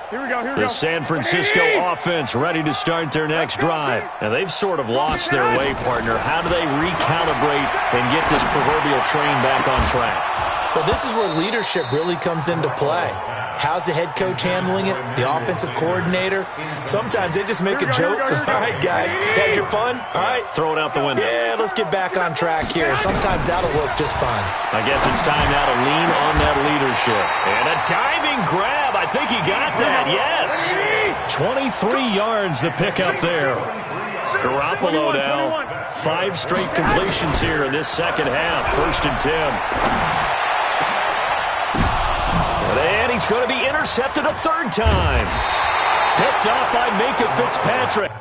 The San Francisco offense ready to start their next drive. And they've sort of lost their way, partner. How do they recalibrate and get this proverbial train back on track? Well, this is where leadership really comes into play. How's the head coach handling it? The offensive coordinator? Sometimes they just make a joke. All right, guys, had your fun? All right. Throw it out the window. Yeah, let's get back on track here. And sometimes that'll work just fine. I guess it's time now to lean on that leadership. And a diving grab. I think he got that. Yes. 23 yards the pick up there. Garoppolo now. 5 straight completions here in this second half. 1st and 10. And he's going to be intercepted a 3rd time. Picked up by Minkah Fitzpatrick.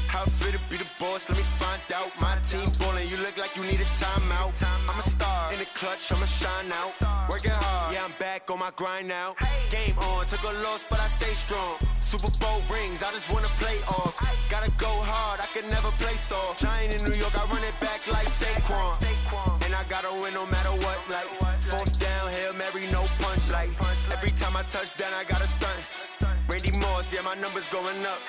How fit to be the boss? Let me find out. My team ballin', you look like you need a timeout. I'm a star in the clutch, I'ma shine out. Working hard, yeah, I'm back on my grind now. Game on, took a loss, but I stay strong. Super Bowl rings, I just wanna play off. Gotta go hard, I can never play soft. Giant in New York, I run it back like Saquon. And I gotta win no matter what, like 4th down, Hail Mary, no punch. Like every time I touch down, I gotta stunt. Randy Moss, yeah, my numbers going up.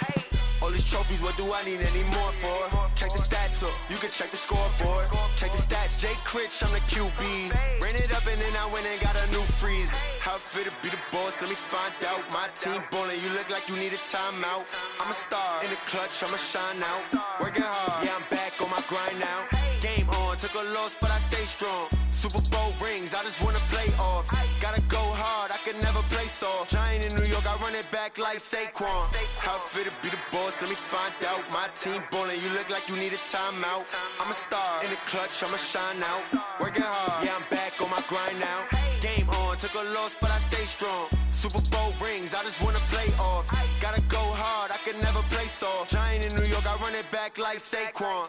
All these trophies, what do I need any more for? Check the stats up, you can check the scoreboard. Check the stats, Jake Critch, I'm the QB. Ran it up and then I went and got a new freeze. How fit to be the boss, let me find out. My team ballin', you look like you need a timeout. I'm a star in the clutch, I'ma shine out. Working hard, yeah, I'm back on my grind now. Game on, took a loss, but I stay strong. Super Bowl rings, I just wanna play off. Gotta go hard, I can never play soft. Giant in New York, I run it back like Saquon. How fit to be the boss, let me find out. My team ballin', you look like you need a timeout. I'm a star in the clutch, I'ma shine out. Working hard, yeah, I'm back on my grind now. Game on, took a loss, but I stay strong. Super Bowl rings, I just wanna play off. Gotta go hard, I can never play soft. Giant in New York, I run it back like Saquon.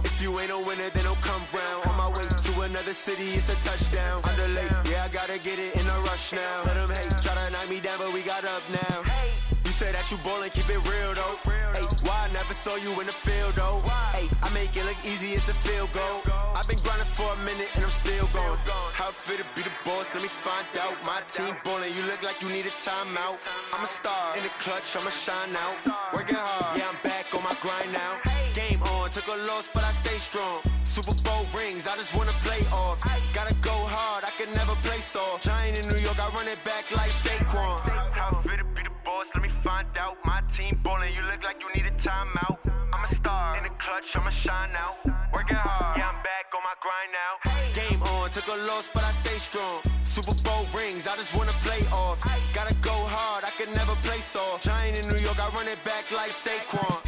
If you ain't a winner, then don't come round. On my way to another city, it's a touchdown. Under late, yeah, I gotta get it in a rush now. Let them hate, try to knock me down, but we got up now. You say that you ballin', keep it real though. Hey, why I never saw you in the field though? Hey, I make it look easy, it's a field goal. I've been grinding for a minute and I'm still going. How fit to be the boss, let me find out. My team ballin', you look like you need a timeout. I'm a star in the clutch, I'ma shine out. Working hard, yeah, I'm back on my grind now. Game on, took a loss, but I stay strong. Super Bowl rings, I just wanna play off. Gotta go hard, I can never play soft. Giant in New York, I run it back like Saquon. How fit to be the boss, let me find out. My team ballin', you look like you need a timeout. I'm a star in the clutch, I'ma shine out. Working hard, yeah, I'm back on my grind now. Game on, took a loss, but I stay strong. strong. Super Bowl rings, I just wanna play off. Gotta go hard, I can never play soft. Giant in New York, I run it back like Saquon.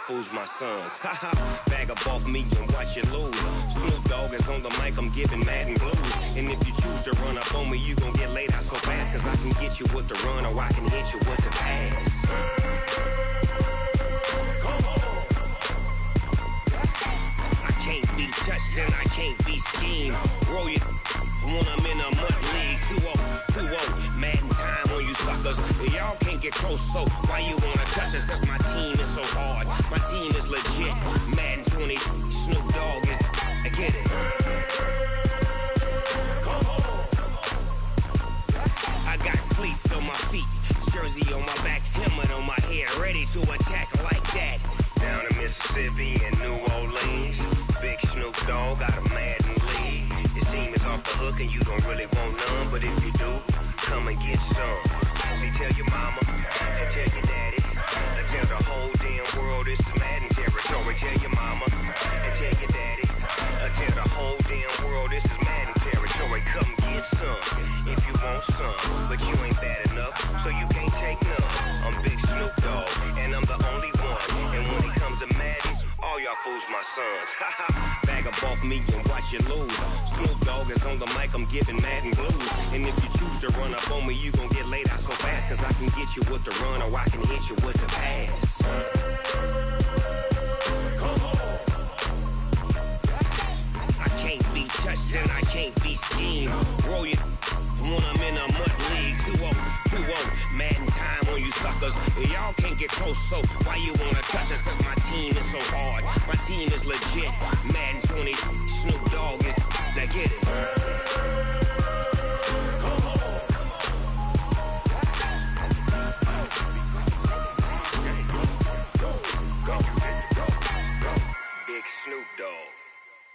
Fools my sons. Haha, bag up off me and watch you lose. Snoop Dogg is on the mic, I'm giving Madden blues. And if you choose to run up on me, you gon' get laid out so fast. Cause I can get you with the run or I can hit you with the pass. I can't be touched and I can't be schemed. Roll you when I'm in a mud league. 2-0, Madden time on you suckers. Y'all can't get close, so why you wanna touch us? Cause my team is so hard. My team is legit. Madden 20, Snoop Dogg is. I get it. I got cleats on my feet, jersey on my back, helmet on my head, ready to attack like that. Down in Mississippi and New Orleans, big Snoop Dogg got a Madden league. His team is off the hook and you don't really want none, but if you do, come and get some. See, tell your mama and tell your daddy, and tell the whole damn world this is Madden territory. Tell your mama and tell your daddy, and tell the whole damn world this is Madden territory. Come get some if you want some, but you ain't bad enough, so you can't take none. I'm Big Snoop Dogg, and I'm the only one. And when it comes to Madden, all y'all fools my sons. Bag up off me and watch you lose. Snoop Dogg is on the mic, I'm giving Madden blues. And if you choose to run up on me, you gon' get laid out so fast. Cause I can get you with the run or I can hit you with the pass. I can't be touched and I can't be schemed. Roll you when I'm in a mud league. 2-0, Madden time on you suckers. Y'all can't get close, so why you wanna touch us? Cause my team is so hard. My team is legit. Madden 20, Snoop Dogg is. Now get it. Big Snoop Dogg.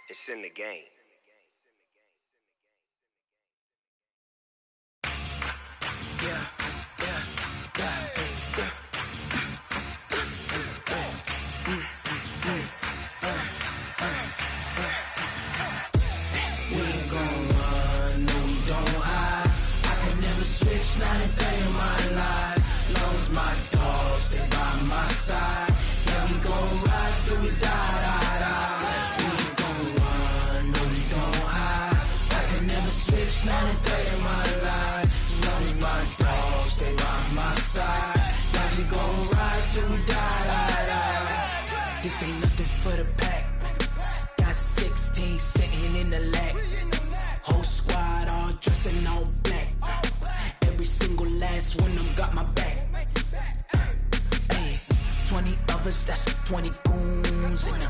It's in the game. Not a day in my life. Long as my dogs, they by my side. Yeah, we gon' ride till we die. We ain't gon' run, no, we don't hide. I can never switch, not a day in my life. As long as my dogs, they by my side. Yeah, we gon' ride till we die. This ain't nothing for the pack. Got 16 sitting in the lap. Whole squad all dressing all black. Every single last one of them got my back. Hey, 20 of us, that's 20 goons. And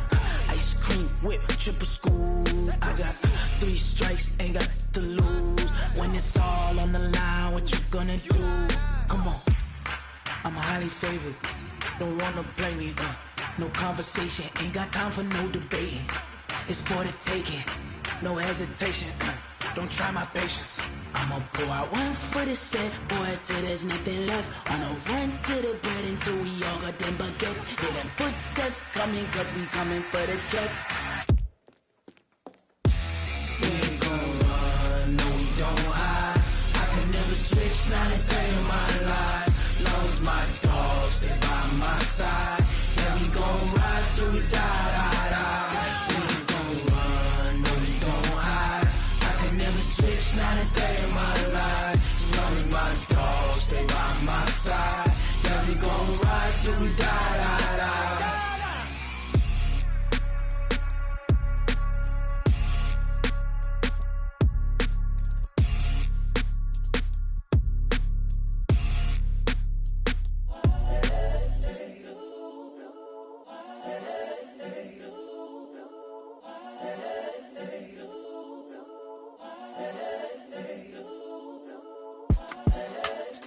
ice cream whip, triple scoop. I got 3 strikes, ain't got to lose. When it's all on the line, what you gonna do? Come on, I'm highly favored. Don't wanna blame me, no conversation, ain't got time for no debating. It's for the taking, no hesitation, don't try my patience. I'ma pour out one for the set, boy, till there's nothing left. On a run to the bread until we all got them baguettes. Hear them footsteps coming, cause we coming for the check. We ain't gon' run, no, we don't hide. I can never switch, not a day in my life.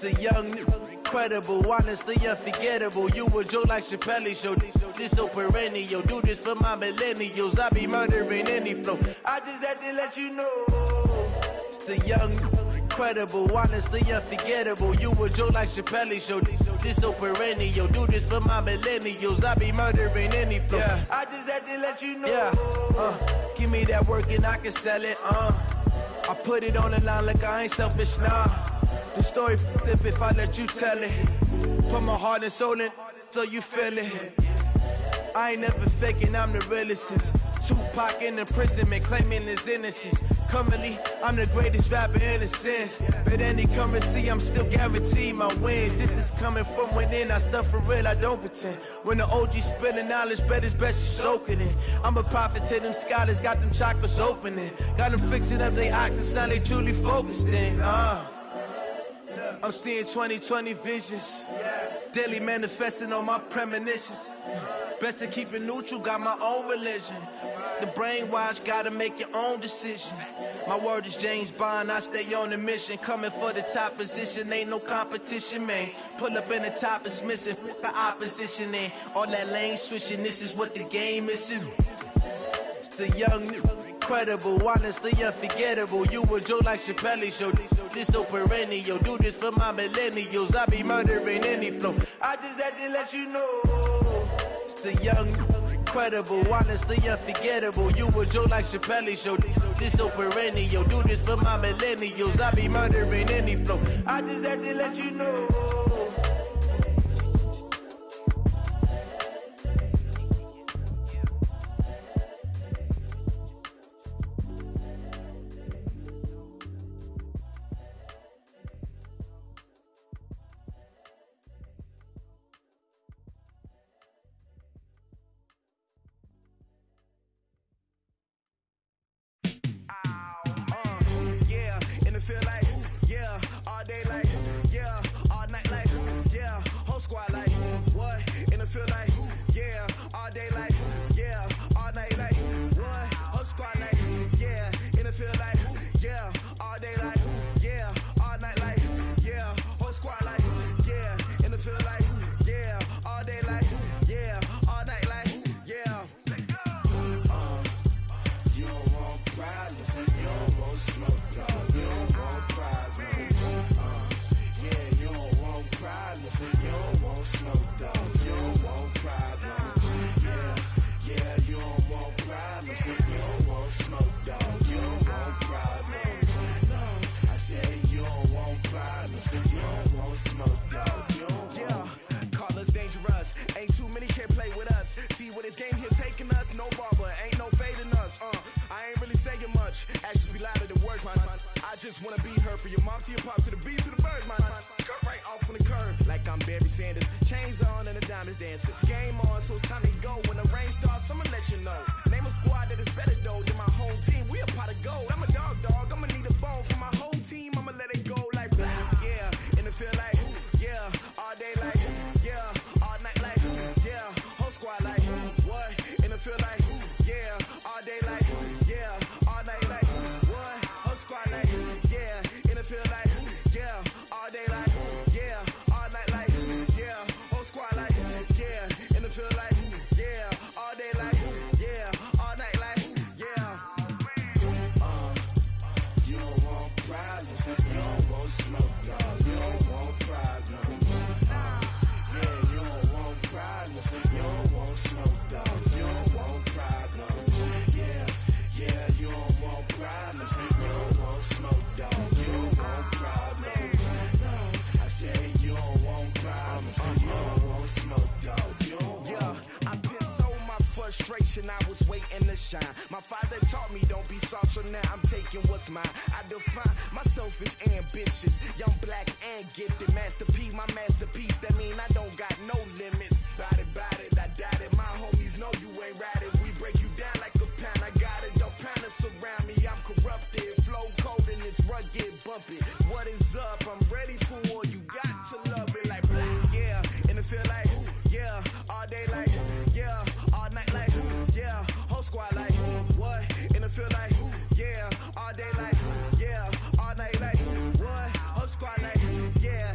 The young, incredible, honestly unforgettable. You a joke like Chappelle Show. This so perennial. Do this for my millennials. I be murdering any flow. I just had to let you know. It's the young, incredible, honestly unforgettable. You a joke like Chappelle Show. This so perennial. Do this for my millennials. I be murdering any flow. Yeah. I just had to let you know. Yeah. Give me that work and I can sell it. I put it on the line like I ain't selfish, nah. The story flip if I let you tell it. Put my heart and soul in so you feel it. I ain't never faking, I'm the realest since Tupac in imprisonment, claiming his innocence. Currently, I'm the greatest rapper in a sense. But any currency, I'm still guaranteed my wins. This is coming from within, I stuff for real, I don't pretend. When the OG spilling knowledge, bet it's best you soak it in. I'm a prophet to them scholars, got them chakras opening. Got them fixing up they octaves, now they truly focused in. I'm seeing 2020 visions. Daily manifesting on my premonitions. Best to keep it neutral, got my own religion. The brainwash, gotta make your own decision. My word is James Bond, I stay on the mission. Coming for the top position, ain't no competition, man. Pull up in the top, it's missing, the opposition ain't. All that lane switching, this is what the game is. It's the young, incredible, honestly unforgettable. You a joke like Chappelle Show. This so perennial. Do this for my millennials. I be murdering any flow. I just had to let you know. It's the young, incredible, honestly unforgettable. You a joke like Chappelle Show. This so perennial. Do this for my millennials. I be murdering any flow. I just had to let you know. I was waiting to shine. My father taught me don't be soft, so now I'm taking what's mine. I define myself as ambitious, young, black, and gifted. Master P, my masterpiece. That mean I don't got no limits. Bout it, I doubt it. My homies know you ain't ratted. We break you down like a pound. I got it, don't panic surround me. I'm corrupted, flow cold and it's rugged, bumpy. What is up? I'm ready for war. You got to love it like black, yeah. And it feel like, yeah, all day like, yeah, all night like, yeah, whole squad like, what? And it feel like, yeah, all day like, yeah, all night like, what? Whole squad like, yeah,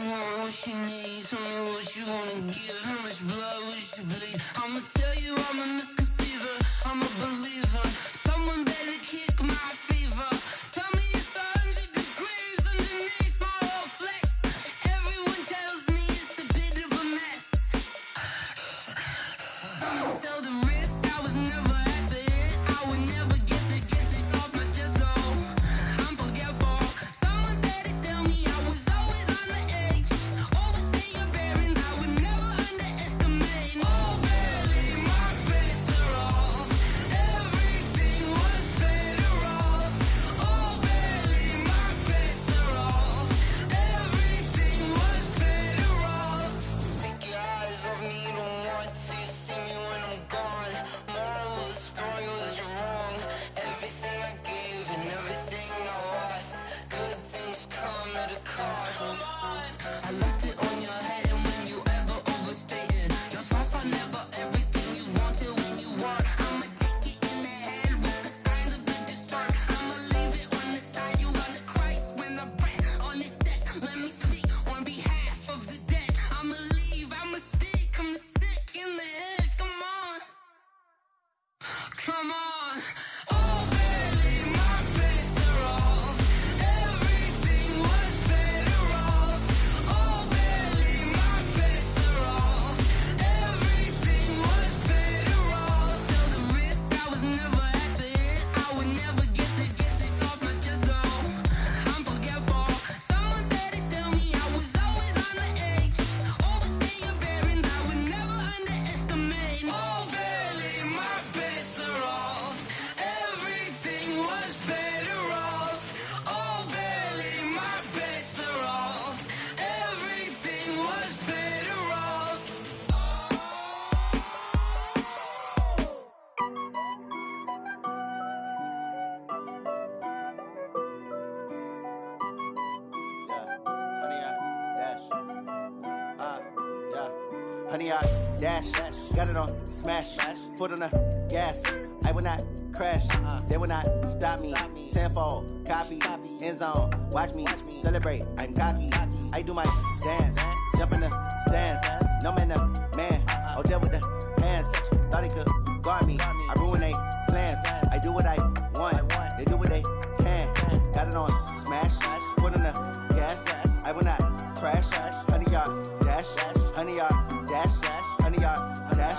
want, what she needs. Tell me what you wanna give. How much blood would you bleed? I'ma tell you I'm a misconceiver. I'm a believer. Someone better kick my fever. Tell me it's 100 degrees underneath my whole flesh. Everyone tells me it's a bit of a mess. I'ma tell the risk I was never at the end. I would never get this off my chest, though. I'm forgetful. Someone better tell me I was always on the edge. Overstay your bearings, I would never underestimate. Oh, barely, my bets are off. Everything was better off. Oh, barely, my bets are off. Everything was better off. Take your eyes off me, don't want to see me when I'm gone. Moral of the story was you're wrong. Everything I gave and everything I lost. Good things come at a cost. I left it on your head, and when you ever overstated your thoughts are never everything you wanted when you want. I'ma take it in the head with the signs of the distort. I'ma leave it on the side. You on the Christ when the breath on the set. Let me speak on behalf of the dead. I'ma leave, I'ma speak. I'm sick in the head. Come on, come on. Oh, barely, my bets are off. Everything was better off. Oh, barely, my bets are off. Everything was better off. Tell the risk I was never at the end. I would never get this off my chest, though. I'm forgetful. Someone better tell me I was always on the edge. Overstay your bearings, I would never underestimate. Oh, barely, my bets are off. Everything was better off. Oh, barely, my bets are off. Everything was better off. Honey, I dash, got it on smash, foot on the gas. I will not crash, they will not stop me. Tenfold, copy, end zone, watch me celebrate. I'm cocky, I do my dance, jump in the stands. No man, the man, oh, deal with the hands. Thought he could guard me, I ruin they plans. I do what I want, they do what they can. Got it on smash, foot on the gas. I will not crash, honey, y'all dash, honey, y'all dash, honey, y'all dash,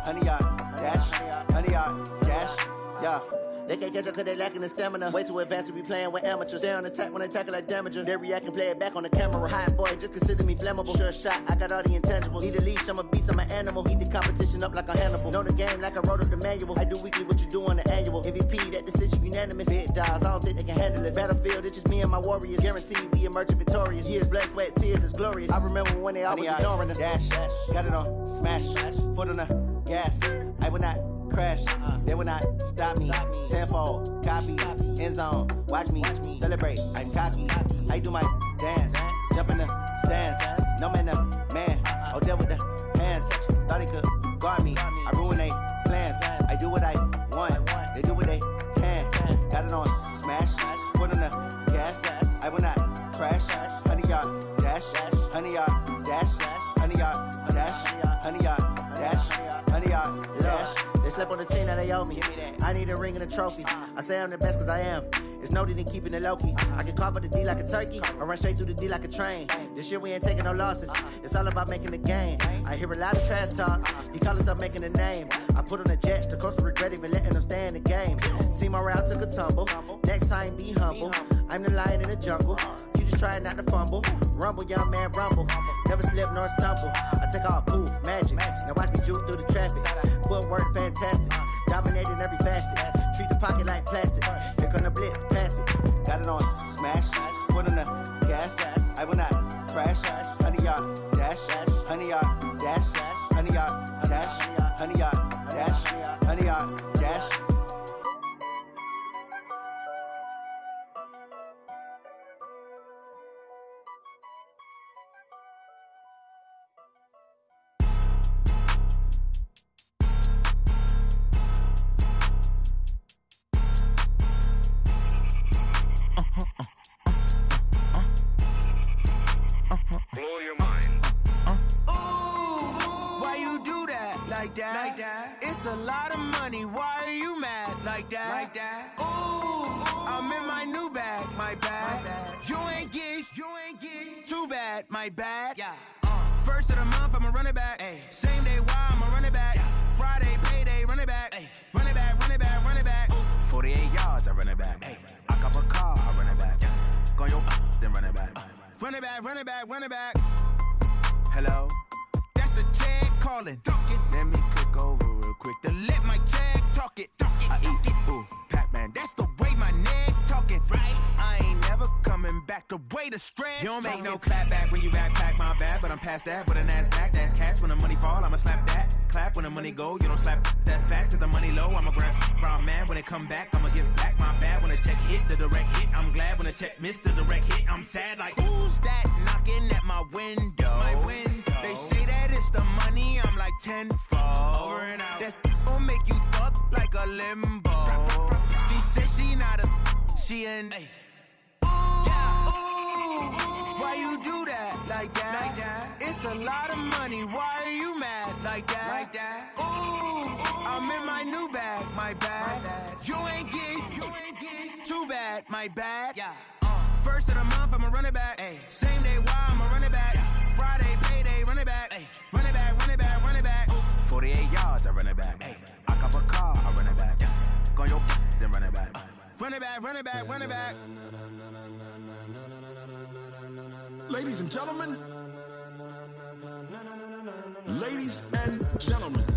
honey, y'all dash, honey, y'all dash, yeah. They can't catch up cause they lacking the stamina. Way too advanced to be playing with amateurs. Stay on attack when they tackle like damager. They react and play it back on the camera. Hot boy, just consider me flammable. Sure shot, I got all the intangibles. Need a leash, I'm a beast, I'm an animal. Eat the competition up like a Hannibal. Know the game like I wrote up the manual. I do weekly what you do on the annual. MVP, that decision unanimous. Big dogs, I don't think they can handle it. Battlefield, it's just me and my warriors. Guaranteed we emerging victorious. Years, blood, sweat, tears, it's glorious. I remember when they always ignoring us. Dash, got it on smash, foot on the gas. I will not crash, they will not stop me. Tenfold, copy, end zone, watch me celebrate. I'm cocky, I do my dance, jump in the stands. No man, the man, oh, deal with the hands. Thought he could guard me, I ruin they plans. I do what I want, they do what they can. Got it on smash, foot on the gas. I will not crash, honey, y'all dash, honey, y'all dash, honey, y'all dash, honey, y'all dash, honey, y'all dash. They slept on the team that they owe me. I need a ring and a trophy. I say I'm the best cause I am. It's no need in keeping it low-key. I can carve up the D like a turkey or run straight through the D like a train. This year we ain't taking no losses. It's all about making the game. I hear a lot of trash talk. He call himself making a name. I put on the Jets. The coach will regret even letting them stay in the game. Team morale took a tumble. Next time be humble. I'm the lion in the jungle. You just trying not to fumble. Rumble, young man, rumble. Never slip nor stumble. I take off, poof, magic. Now watch me juke through the traffic. Footwork fantastic. Dominating every facet. Treat the pocket like plastic. Here come the blitz, pass it. Got it on smash, foot on the gas. I will not crash, honey, y'all dash, honey, y'all dash, honey, y'all dash, honey, y'all dash, honey, y'all dash. Blow that. It's a lot of money, why are you mad like that? Ooh, I'm in my new bag, my bad. You ain't get too bad, my bad. First of the month, I'ma run it back. Same day, why I'ma run it back. Friday, payday, run it back. Run it back, run it back, run it back. 48 yards, I run it back. I cop a car, I run it back. Go your then run it back. Run it back, run it back, run it back. Hello? That's the jag calling. Let me click over real quick to let my jag talk it. I eat it, ooh, Pac-Man. That's the way my neck talking. Right? I ain't never coming back the way the stress. You don't make no clap back when you backpack, my bad. But I'm past that with a NASDAQ. That's cash when the money fall, I'ma slap that. Clap when the money go, you don't slap. That's facts. If the money low, I'ma grab brown man. When it come back, I'ma give back my bad. When the check hit, the direct hit. I'm glad when the check missed the direct hit. I'm sad like, who's that knocking at my window? My window. They say that it's the money, I'm like tenfold. Over and out. That's gon' make you up like a limbo. She said she not a, she an. Why you do that like that? It's a lot of money, why are you mad like that? Ooh, I'm in my new bag, my bad. You ain't get too bad, my bad. First of the month, I'ma run it back. Same day, why I'ma run it back. Friday, payday, run it back. Run it back, run it back, run it back. 48 yards, I run it back. I cop a car, I run it back. Go your then run it back. Run it back, run it back, run it back. Ladies and gentlemen. Ladies and gentlemen.